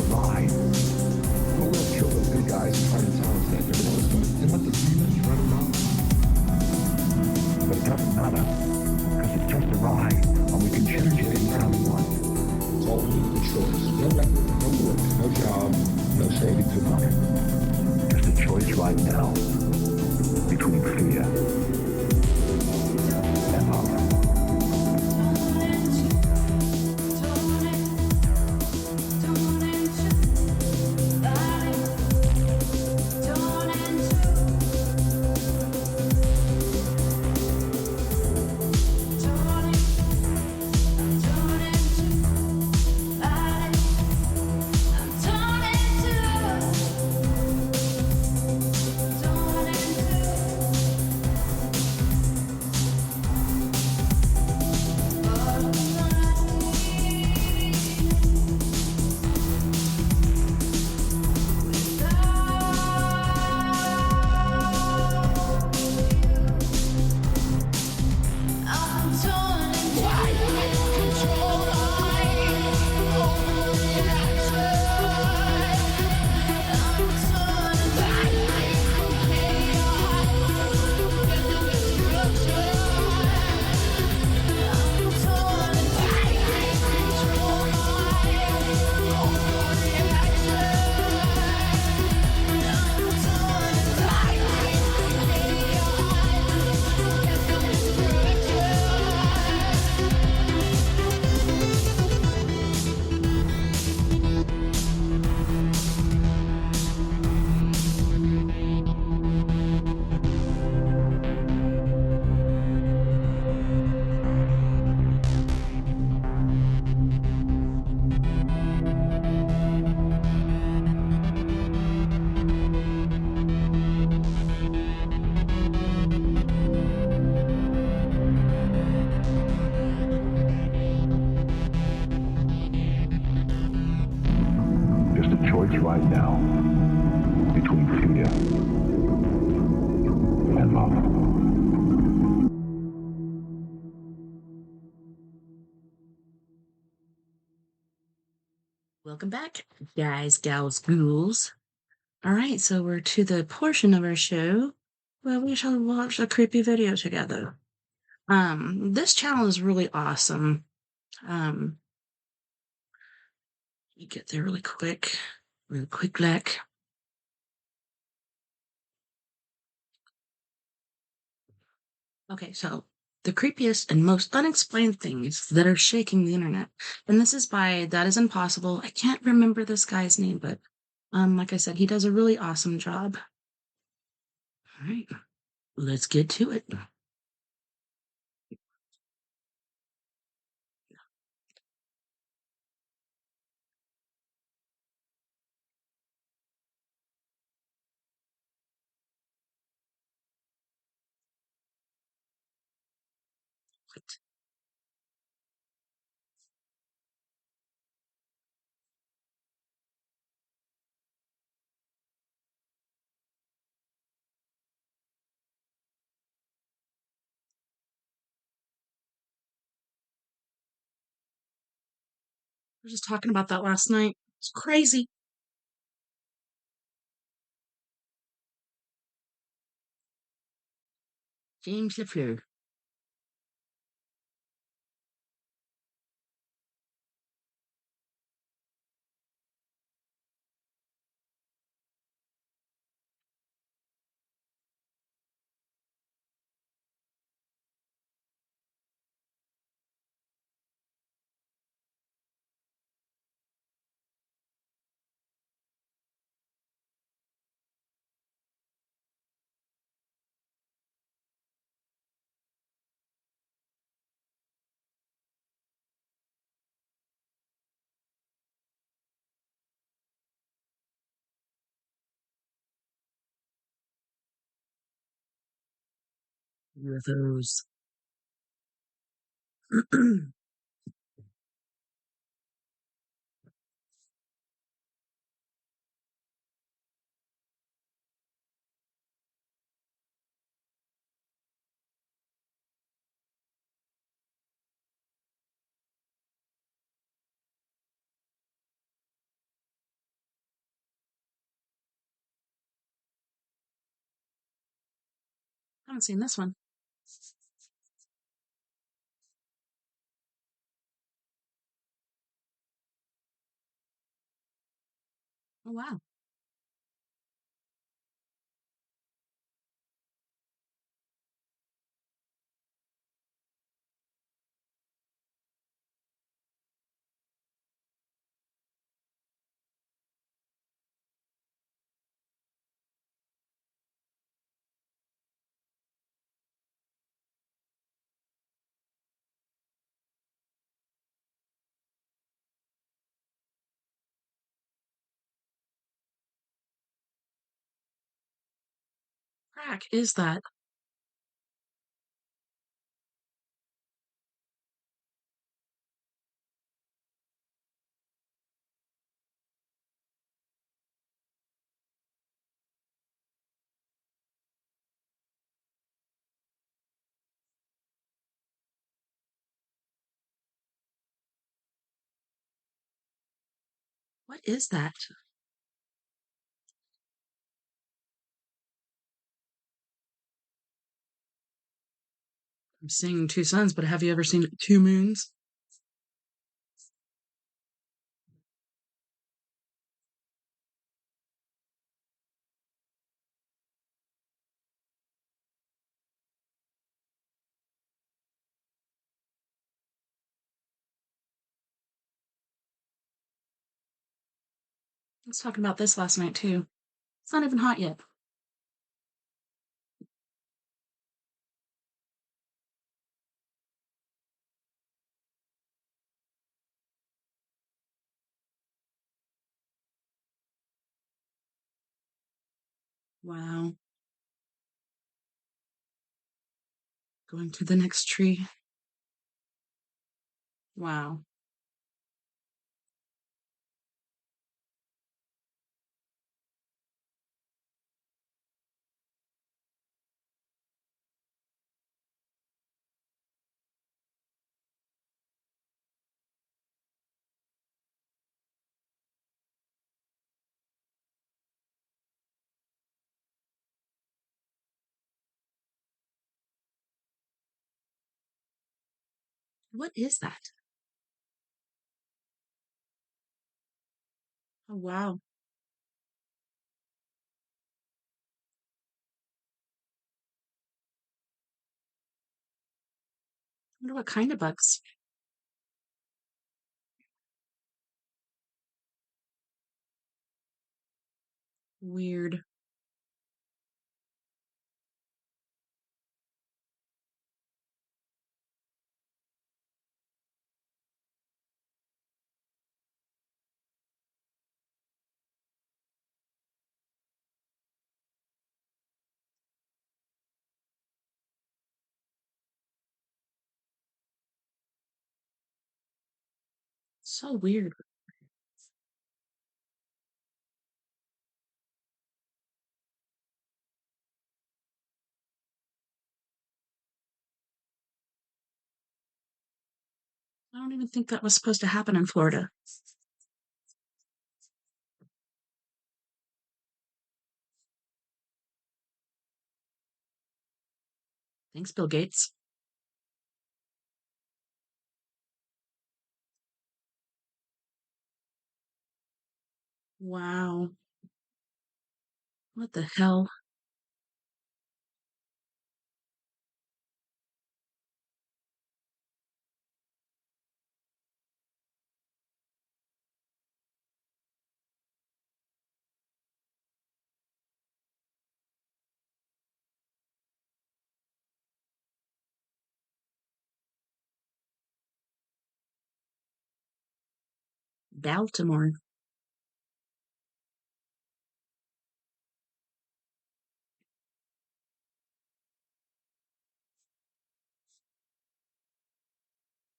ride. But we'll kill those good guys and try to tell us that they're those, and let the demons run amok. But it doesn't matter, because it's just a ride, and we can change it anytime we want. It's all we need, a choice. No record, no work, no job, no savings of money. Just a choice right now between fear and love. Right now, between fear and love. Welcome back, guys, gals, ghouls. All right, so we're to the portion of our show where we shall watch a creepy video together. This channel is really awesome. You get there really quick like. Okay, so the creepiest and most unexplained things that are shaking the internet. And this is by That Is Impossible. I can't remember this guy's name, but like I said, he does a really awesome job. All right, let's get to it. What? We were just talking about that last night. It's crazy. James LaFleur. UFOs. I haven't seen this one. Oh, wow. Crack is that? What is that? I'm seeing two suns, but have you ever seen two moons? I was talking about this last night, too. It's not even hot yet. Wow. Going to the next tree. Wow. What is that? Oh, wow. I wonder what kind of bugs. Weird. So weird. I don't even think that was supposed to happen in Florida. Thanks, Bill Gates. Wow. What the hell? Baltimore.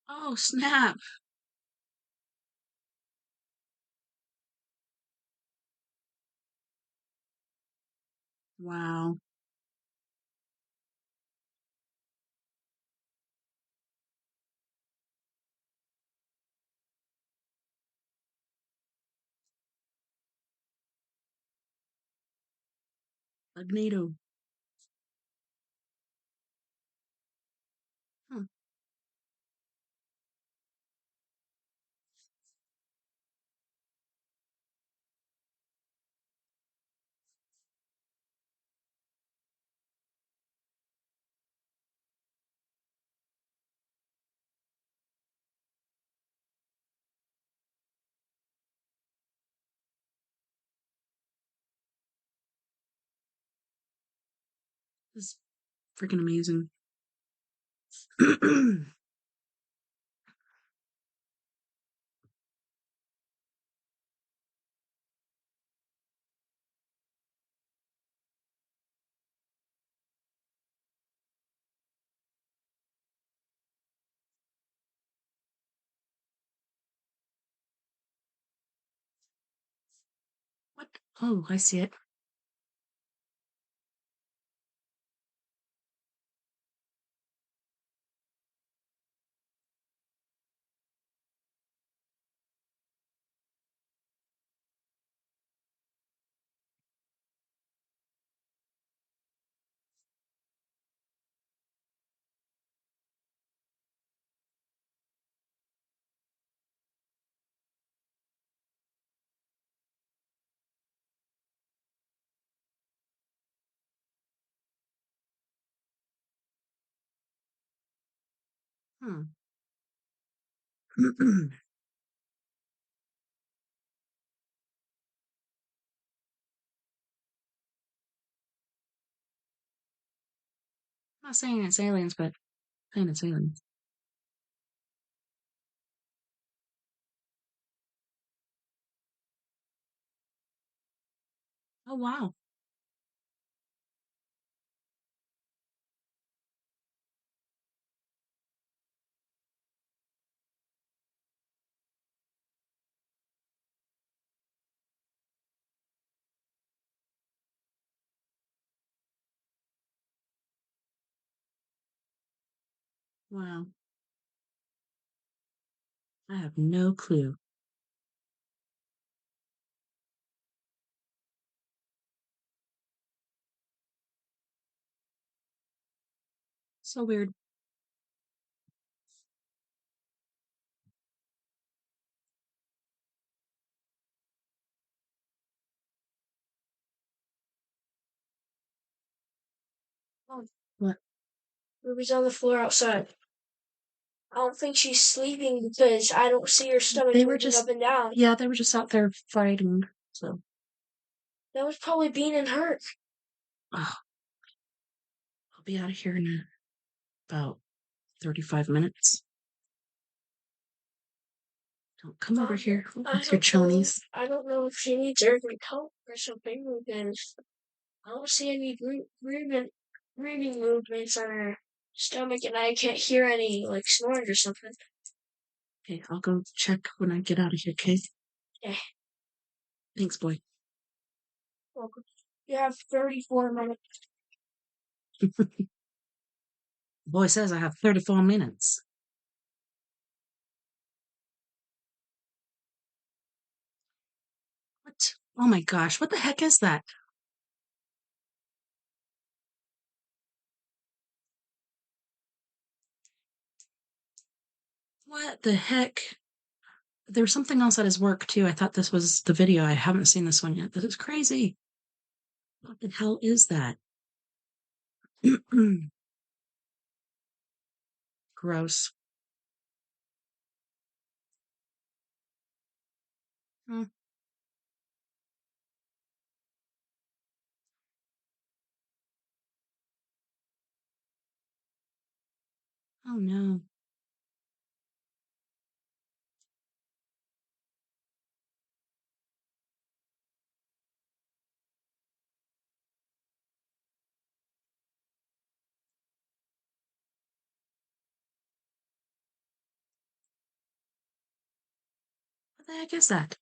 Oh, snap. Wow. Magneto. This is freaking amazing. What? Oh, I see it. Hmm. I'm not saying it's aliens, but saying it's aliens. Oh, wow. Wow. I have no clue. So weird. Oh, What? Ruby's on the floor outside. I don't think she's sleeping because I don't see her stomach They were moving just, up and down. yeah, they were just out there fighting. So, That was probably Bean and Hurt. oh, I'll be out of here in about 35 minutes. Don't come over here with your chonies. I don't know if she needs urgent help or something because I don't see any breathing movements on her stomach, and I can't hear any like snoring or something. Okay, I'll go check when I get out of here, okay? Yeah, Thanks, boy. welcome. You have 34 minutes. Boy says I have 34 minutes. What? Oh my gosh, what the heck is that? What the heck? There was something else at his work too. I thought this was the video. I haven't seen this one yet. This is crazy. What the hell is that? Gross. Hmm. Oh no. What the heck is that?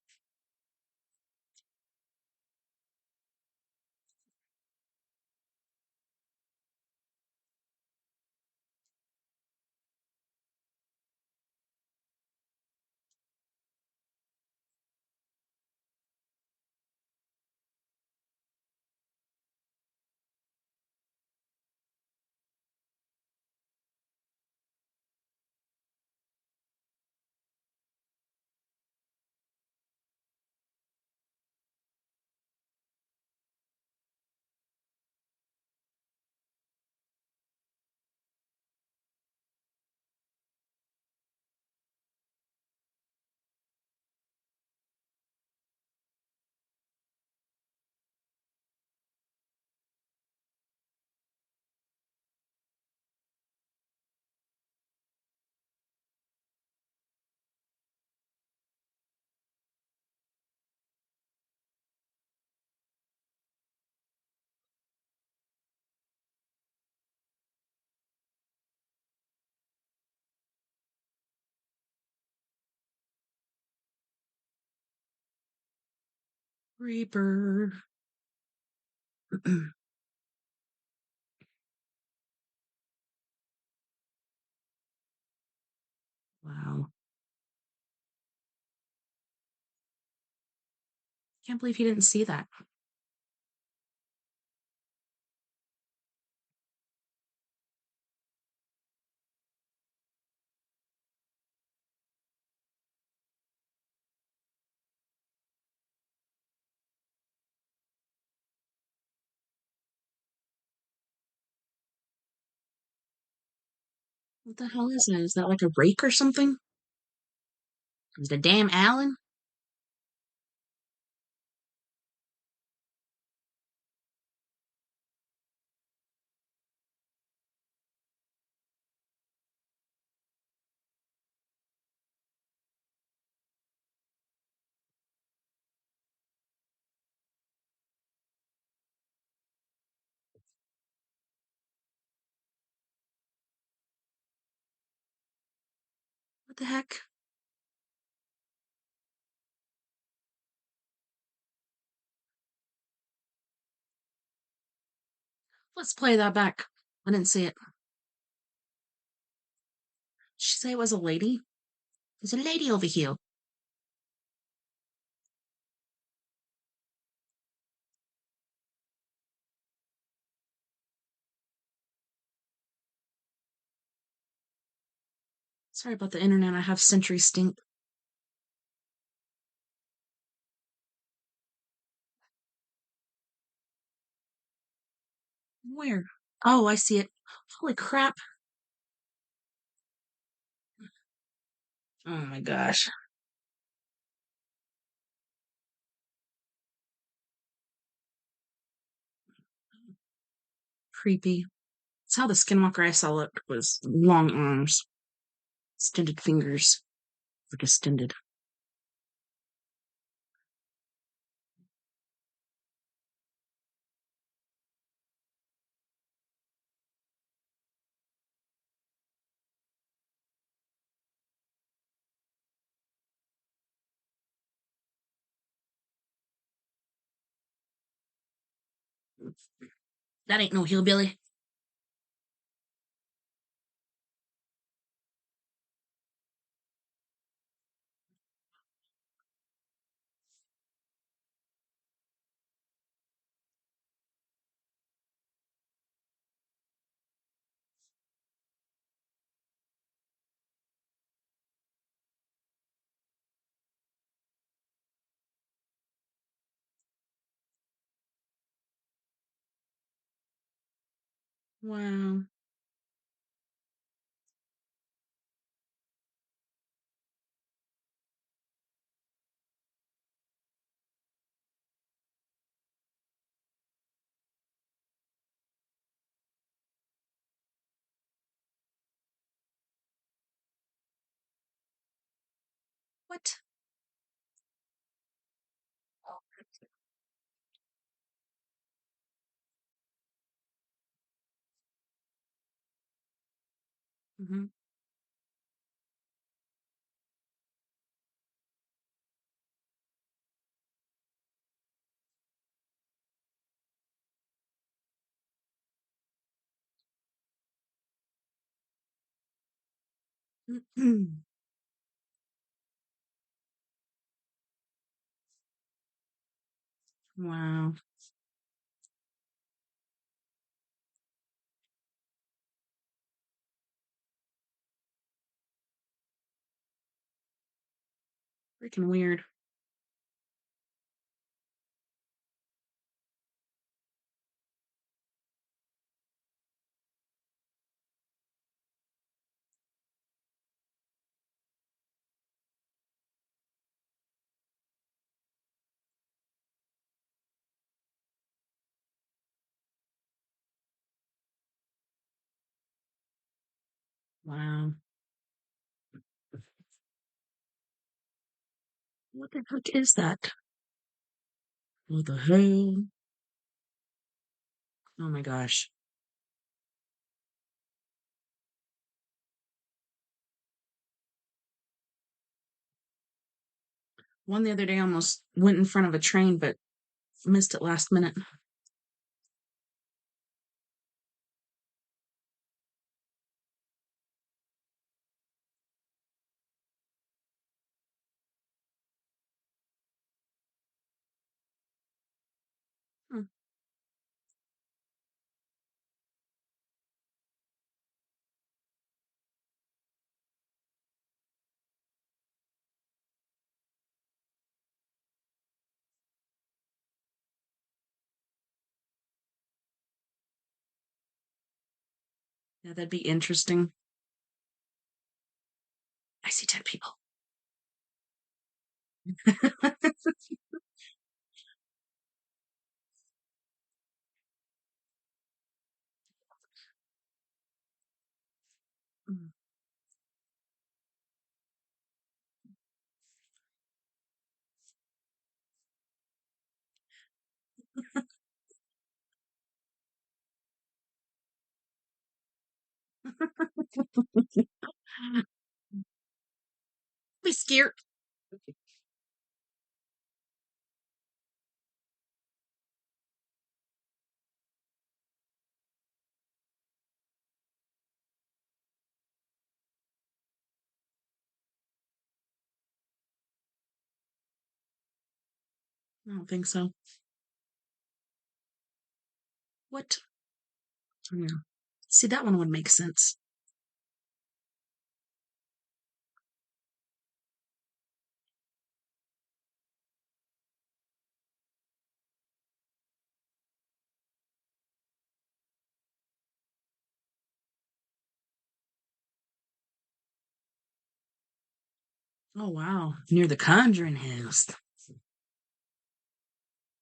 Creeper. Wow. Can't believe he didn't see that. What the hell is that? Is that like a rake or something? Is it a damn Allen? What the heck? Let's play that back. I didn't see it. Did she say it was a lady? There's a lady over here. Sorry about the internet. I have Century Stink. Where? Oh, I see it. Holy crap. Oh my gosh. Creepy. It's how the skinwalker I saw looked was long arms, extended fingers. Like extended. That ain't no hillbilly. Wow. What? Mm-hmm. Wow. Freaking weird. Wow. What the heck is that? What the hell? Oh my gosh. One the other day almost went in front of a train, but Missed it last minute. Hmm. Yeah, that'd be interesting. I see dead people. Mm. Be scared. I don't think so. What? Yeah. See, that one would make sense. Oh, wow. Near the Conjuring house.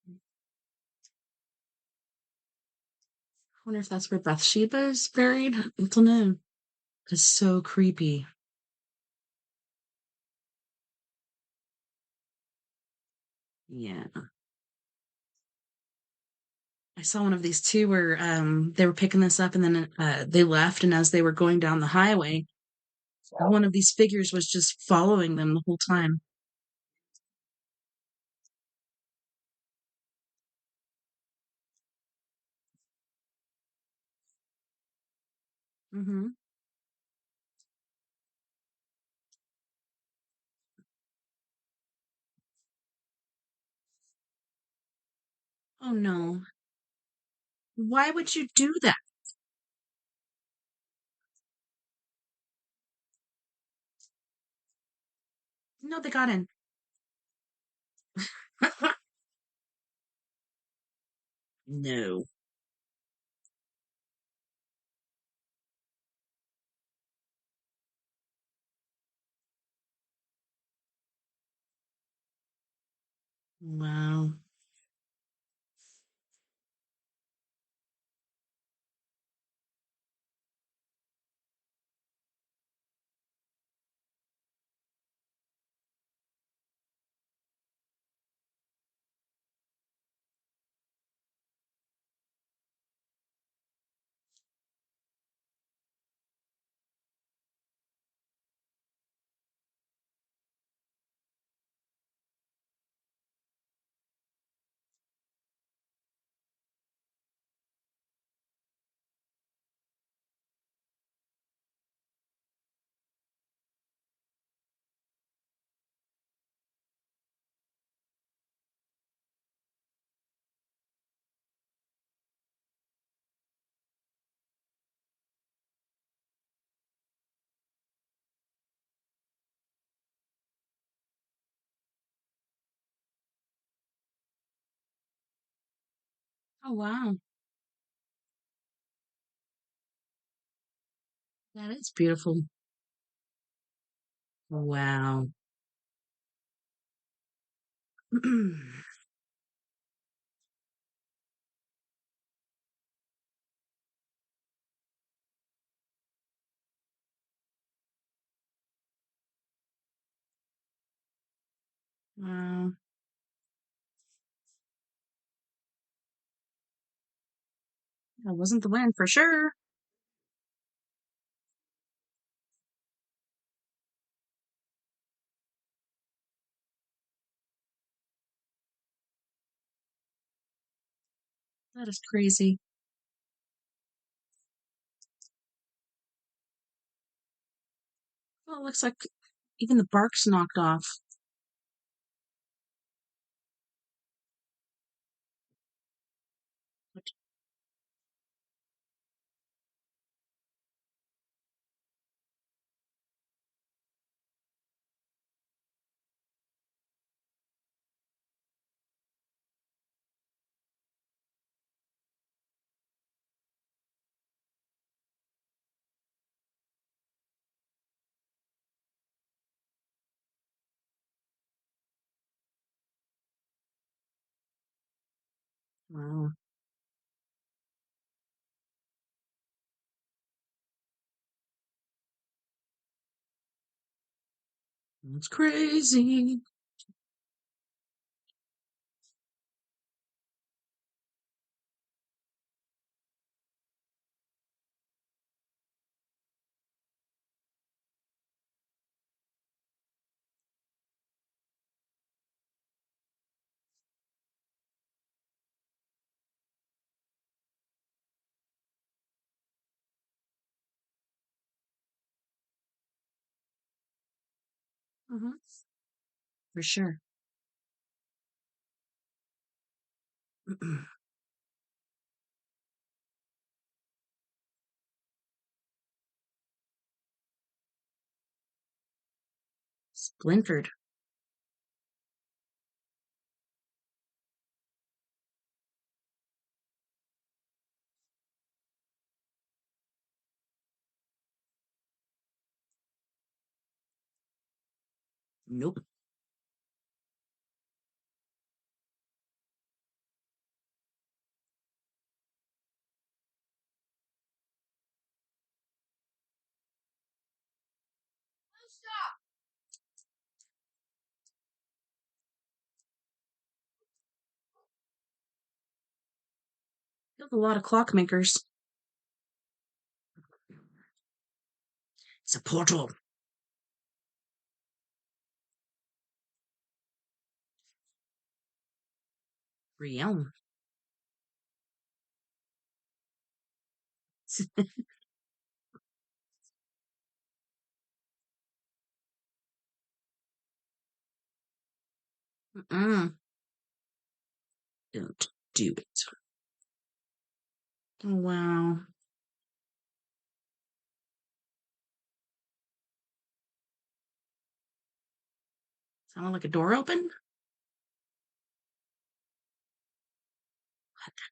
I wonder if that's where Bathsheba is buried. I don't know. It's so creepy. Yeah. I saw one of these too where they were picking this up and then they left, and as they were going down the highway, one of these figures was just following them the whole time. Mm-hmm. Oh no. Why would you do that? No, they got in. No. Wow. Oh wow. That is beautiful. Wow. Wow. That wasn't the win for sure. That is crazy. Well, it looks like even the bark's knocked off. Wow. That's crazy. Mm-hmm. For sure. Splintered. Nope. Killed a lot of clockmakers. It's a portal. Realm. Mm-mm. Don't do it. Oh, wow. Sounded like a door open?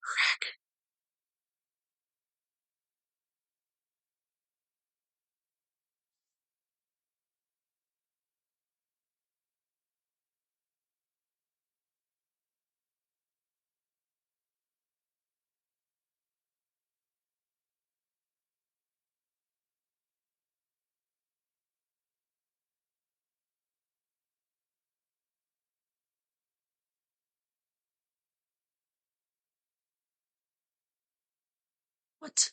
Crack. What?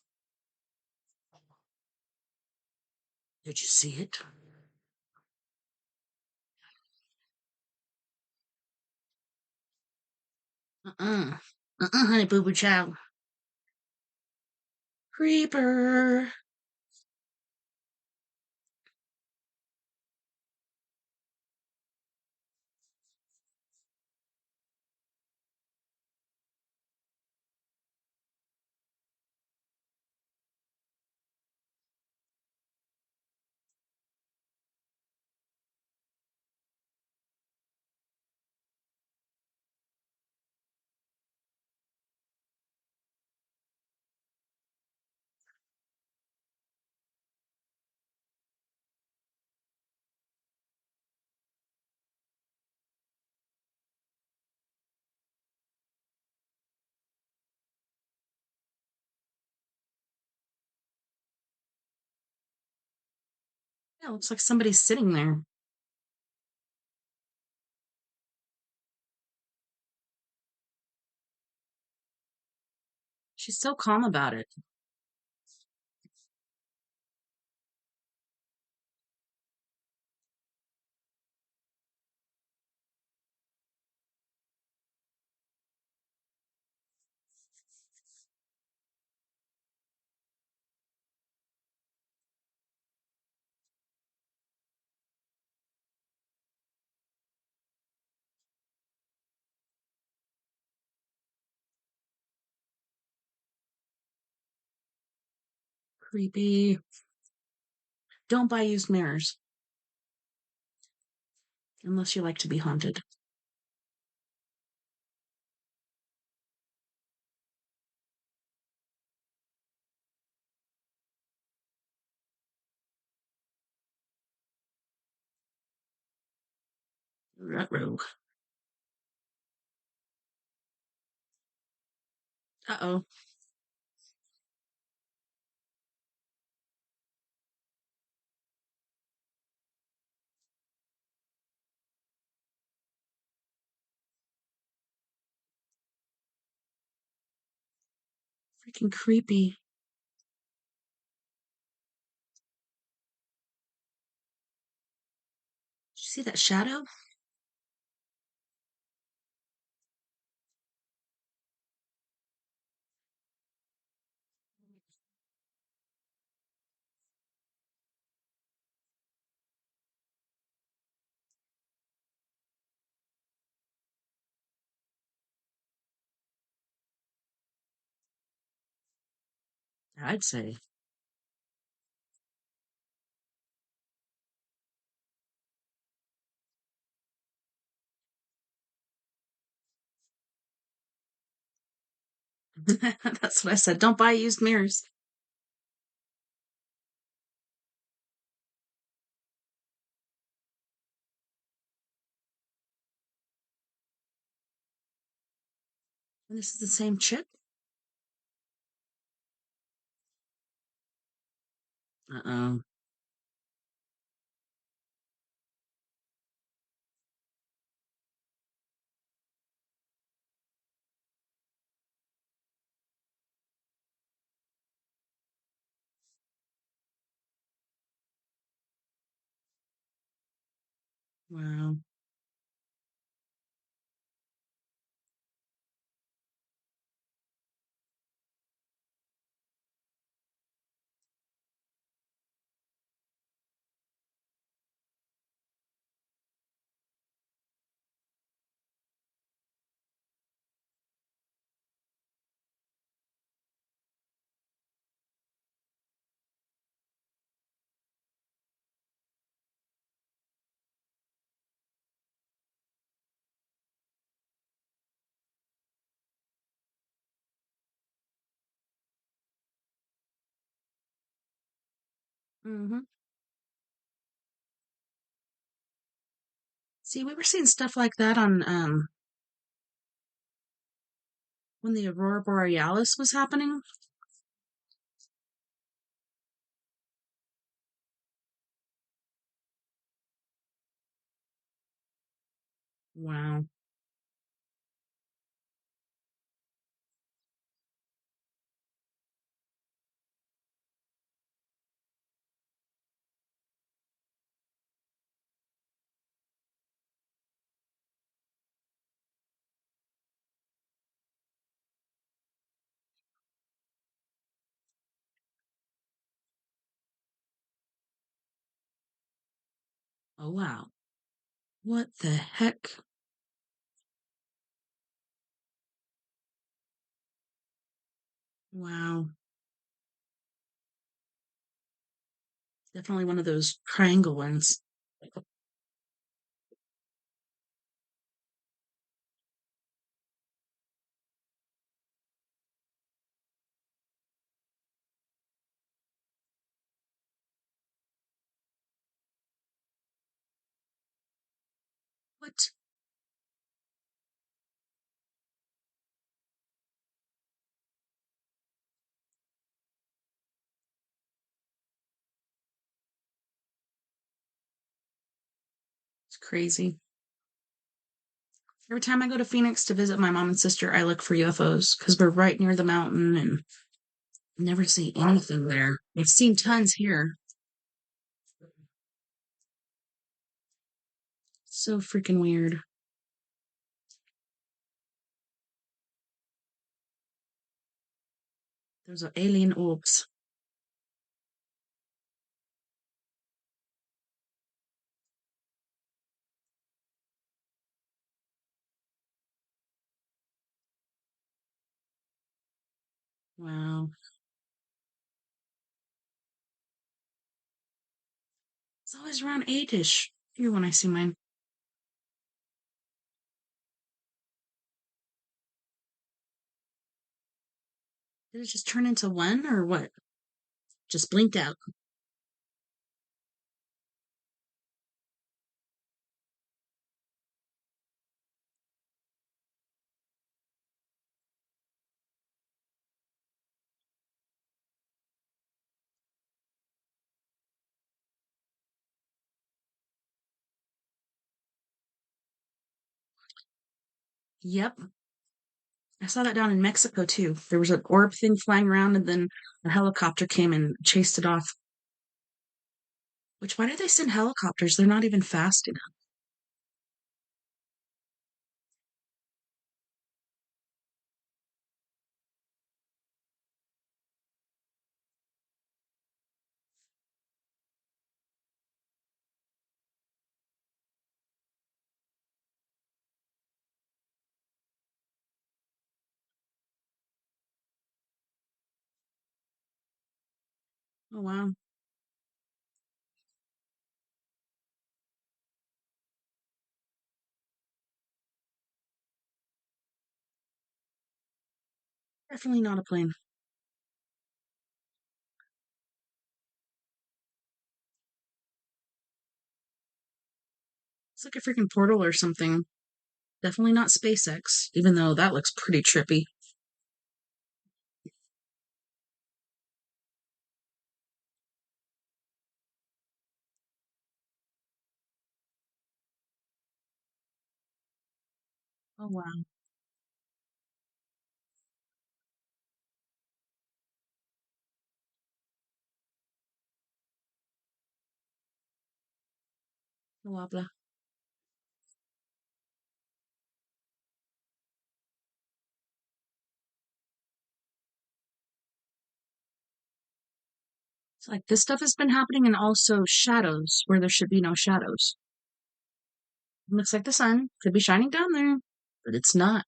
Did you see it? Uh-uh. Uh-uh, honey boo boo child. Creeper. Yeah, looks like somebody's sitting there. She's so calm about it. Creepy. Don't buy used mirrors unless you like to be haunted. Ruh-roh. Uh-oh. Freaking creepy. Did you see that shadow? I'd say. That's what I said. Don't buy used mirrors. And this is the same chip? Uh-oh. Wow. Mm-hmm. See, we were seeing stuff like that on when the Aurora Borealis was happening. Wow. Oh wow. What the heck? Wow. Definitely one of those triangle ones. What? It's crazy. Every time I go to Phoenix to visit my mom and sister, I look for UFOs because we're right near the mountain and never see anything there. I've seen tons here. So freaking weird. Those are alien orbs. Wow. It's always around 8-ish here when I see mine. Did it just turn into one or what? Just blinked out. Yep. I saw that down in Mexico too. There was an orb thing flying around and then a helicopter came and chased it off. Which, why do they send helicopters? They're not even fast enough. Oh, wow. Definitely not a plane. It's like a freaking portal or something. Definitely not SpaceX, even though that looks pretty trippy. Oh, wow. Blah, blah. It's like this stuff has been happening and also shadows where there should be no shadows. It looks like the sun could be shining down there, but it's not.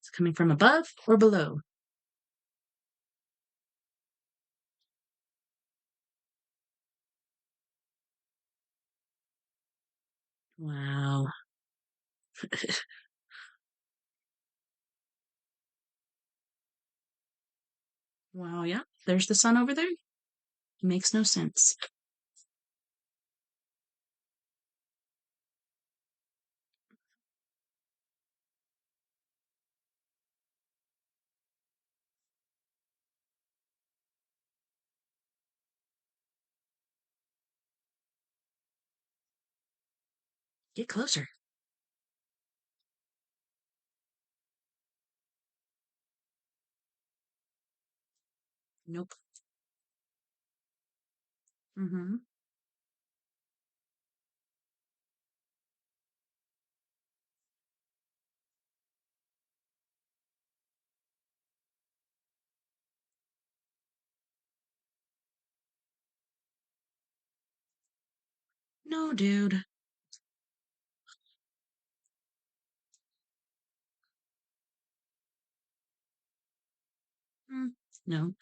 It's coming from above or below. Wow. Wow, yeah. There's the sun over there. It makes no sense. Get closer. Nope. Mm-hmm. No, dude. Mm, no.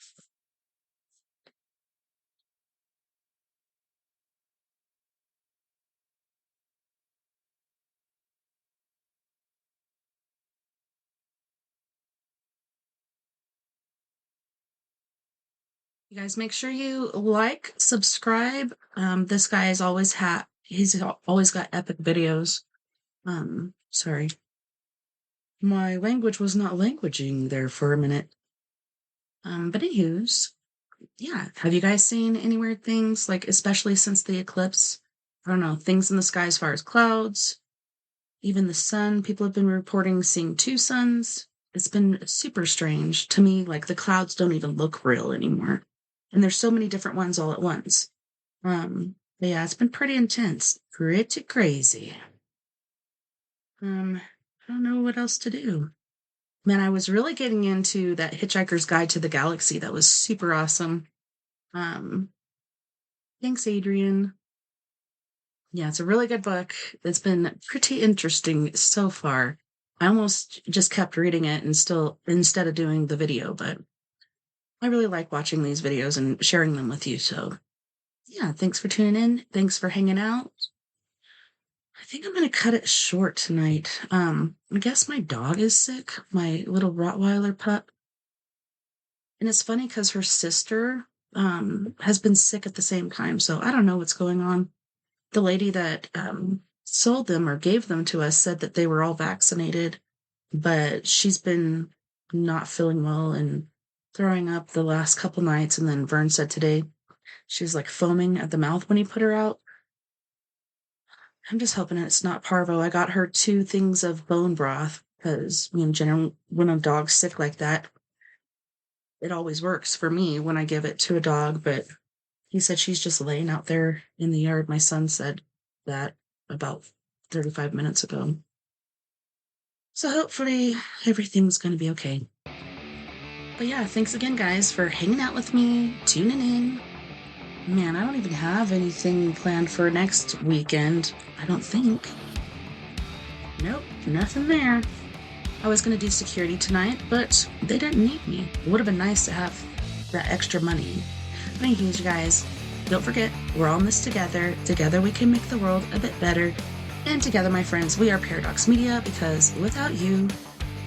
You guys make sure you like, subscribe. This guy is always he's always got epic videos. Sorry. My language was not languaging there for a minute. But anywho's, yeah. Have you guys seen any weird things, like especially since the eclipse? I don't know, things in the sky as far as clouds, even the sun. People have been reporting seeing two suns. It's been super strange to me. Like the clouds don't even look real anymore. And there's so many different ones all at once. But yeah, it's been pretty intense, pretty crazy. I don't know what else to do. Man, I was really getting into that Hitchhiker's Guide to the Galaxy. That was super awesome. Um, Thanks, Adrian. Yeah, it's a really good book. It's been pretty interesting so far. I almost just kept reading it and still instead of doing the video, but I really like watching these videos and sharing them with you. So yeah, thanks for tuning in. Thanks for hanging out. I think I'm gonna cut it short tonight. I guess my dog is sick, my little Rottweiler pup. And it's funny because her sister has been sick at the same time. So I don't know what's going on. The lady that sold them or gave them to us said that they were all vaccinated, but she's been not feeling well and throwing up the last couple nights. And then Vern said today she was like foaming at the mouth when he put her out. I'm just hoping it's not parvo. I got her 2 things of bone broth because, in general, when a dog's sick like that, it always works for me when I give it to a dog. But he said she's just laying out there in the yard. My son said that about 35 minutes ago. So hopefully everything's going to be okay. But yeah, thanks again, guys, for hanging out with me, tuning in. Man, I don't even have anything planned for next weekend, I don't think. Nope, nothing there. I was going to do security tonight, but they didn't need me. It would have been nice to have that extra money. But anyways, you guys, don't forget, we're all in this together. Together we can make the world a bit better. And together, my friends, we are Paradox Media, because without you,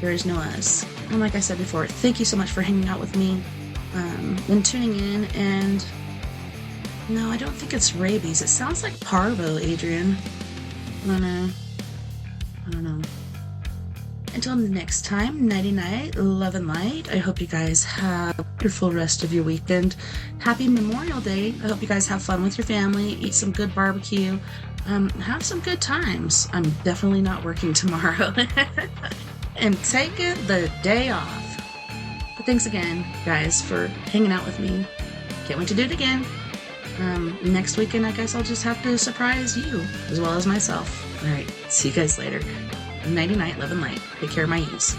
there is no us. And like I said before, thank you so much for hanging out with me and tuning in. And no, I don't think it's rabies. It sounds like parvo, Adrian. I don't know. Until next time, nighty-night, love and light. I hope you guys have a wonderful rest of your weekend. Happy Memorial Day. I hope you guys have fun with your family, eat some good barbecue, have some good times. I'm definitely not working tomorrow. And take the day off. But thanks again, guys, for hanging out with me. Can't wait to do it again. Next weekend, I guess I'll just have to surprise you as well as myself. All right, see you guys later. Nighty-night, love and light. Take care of my ears.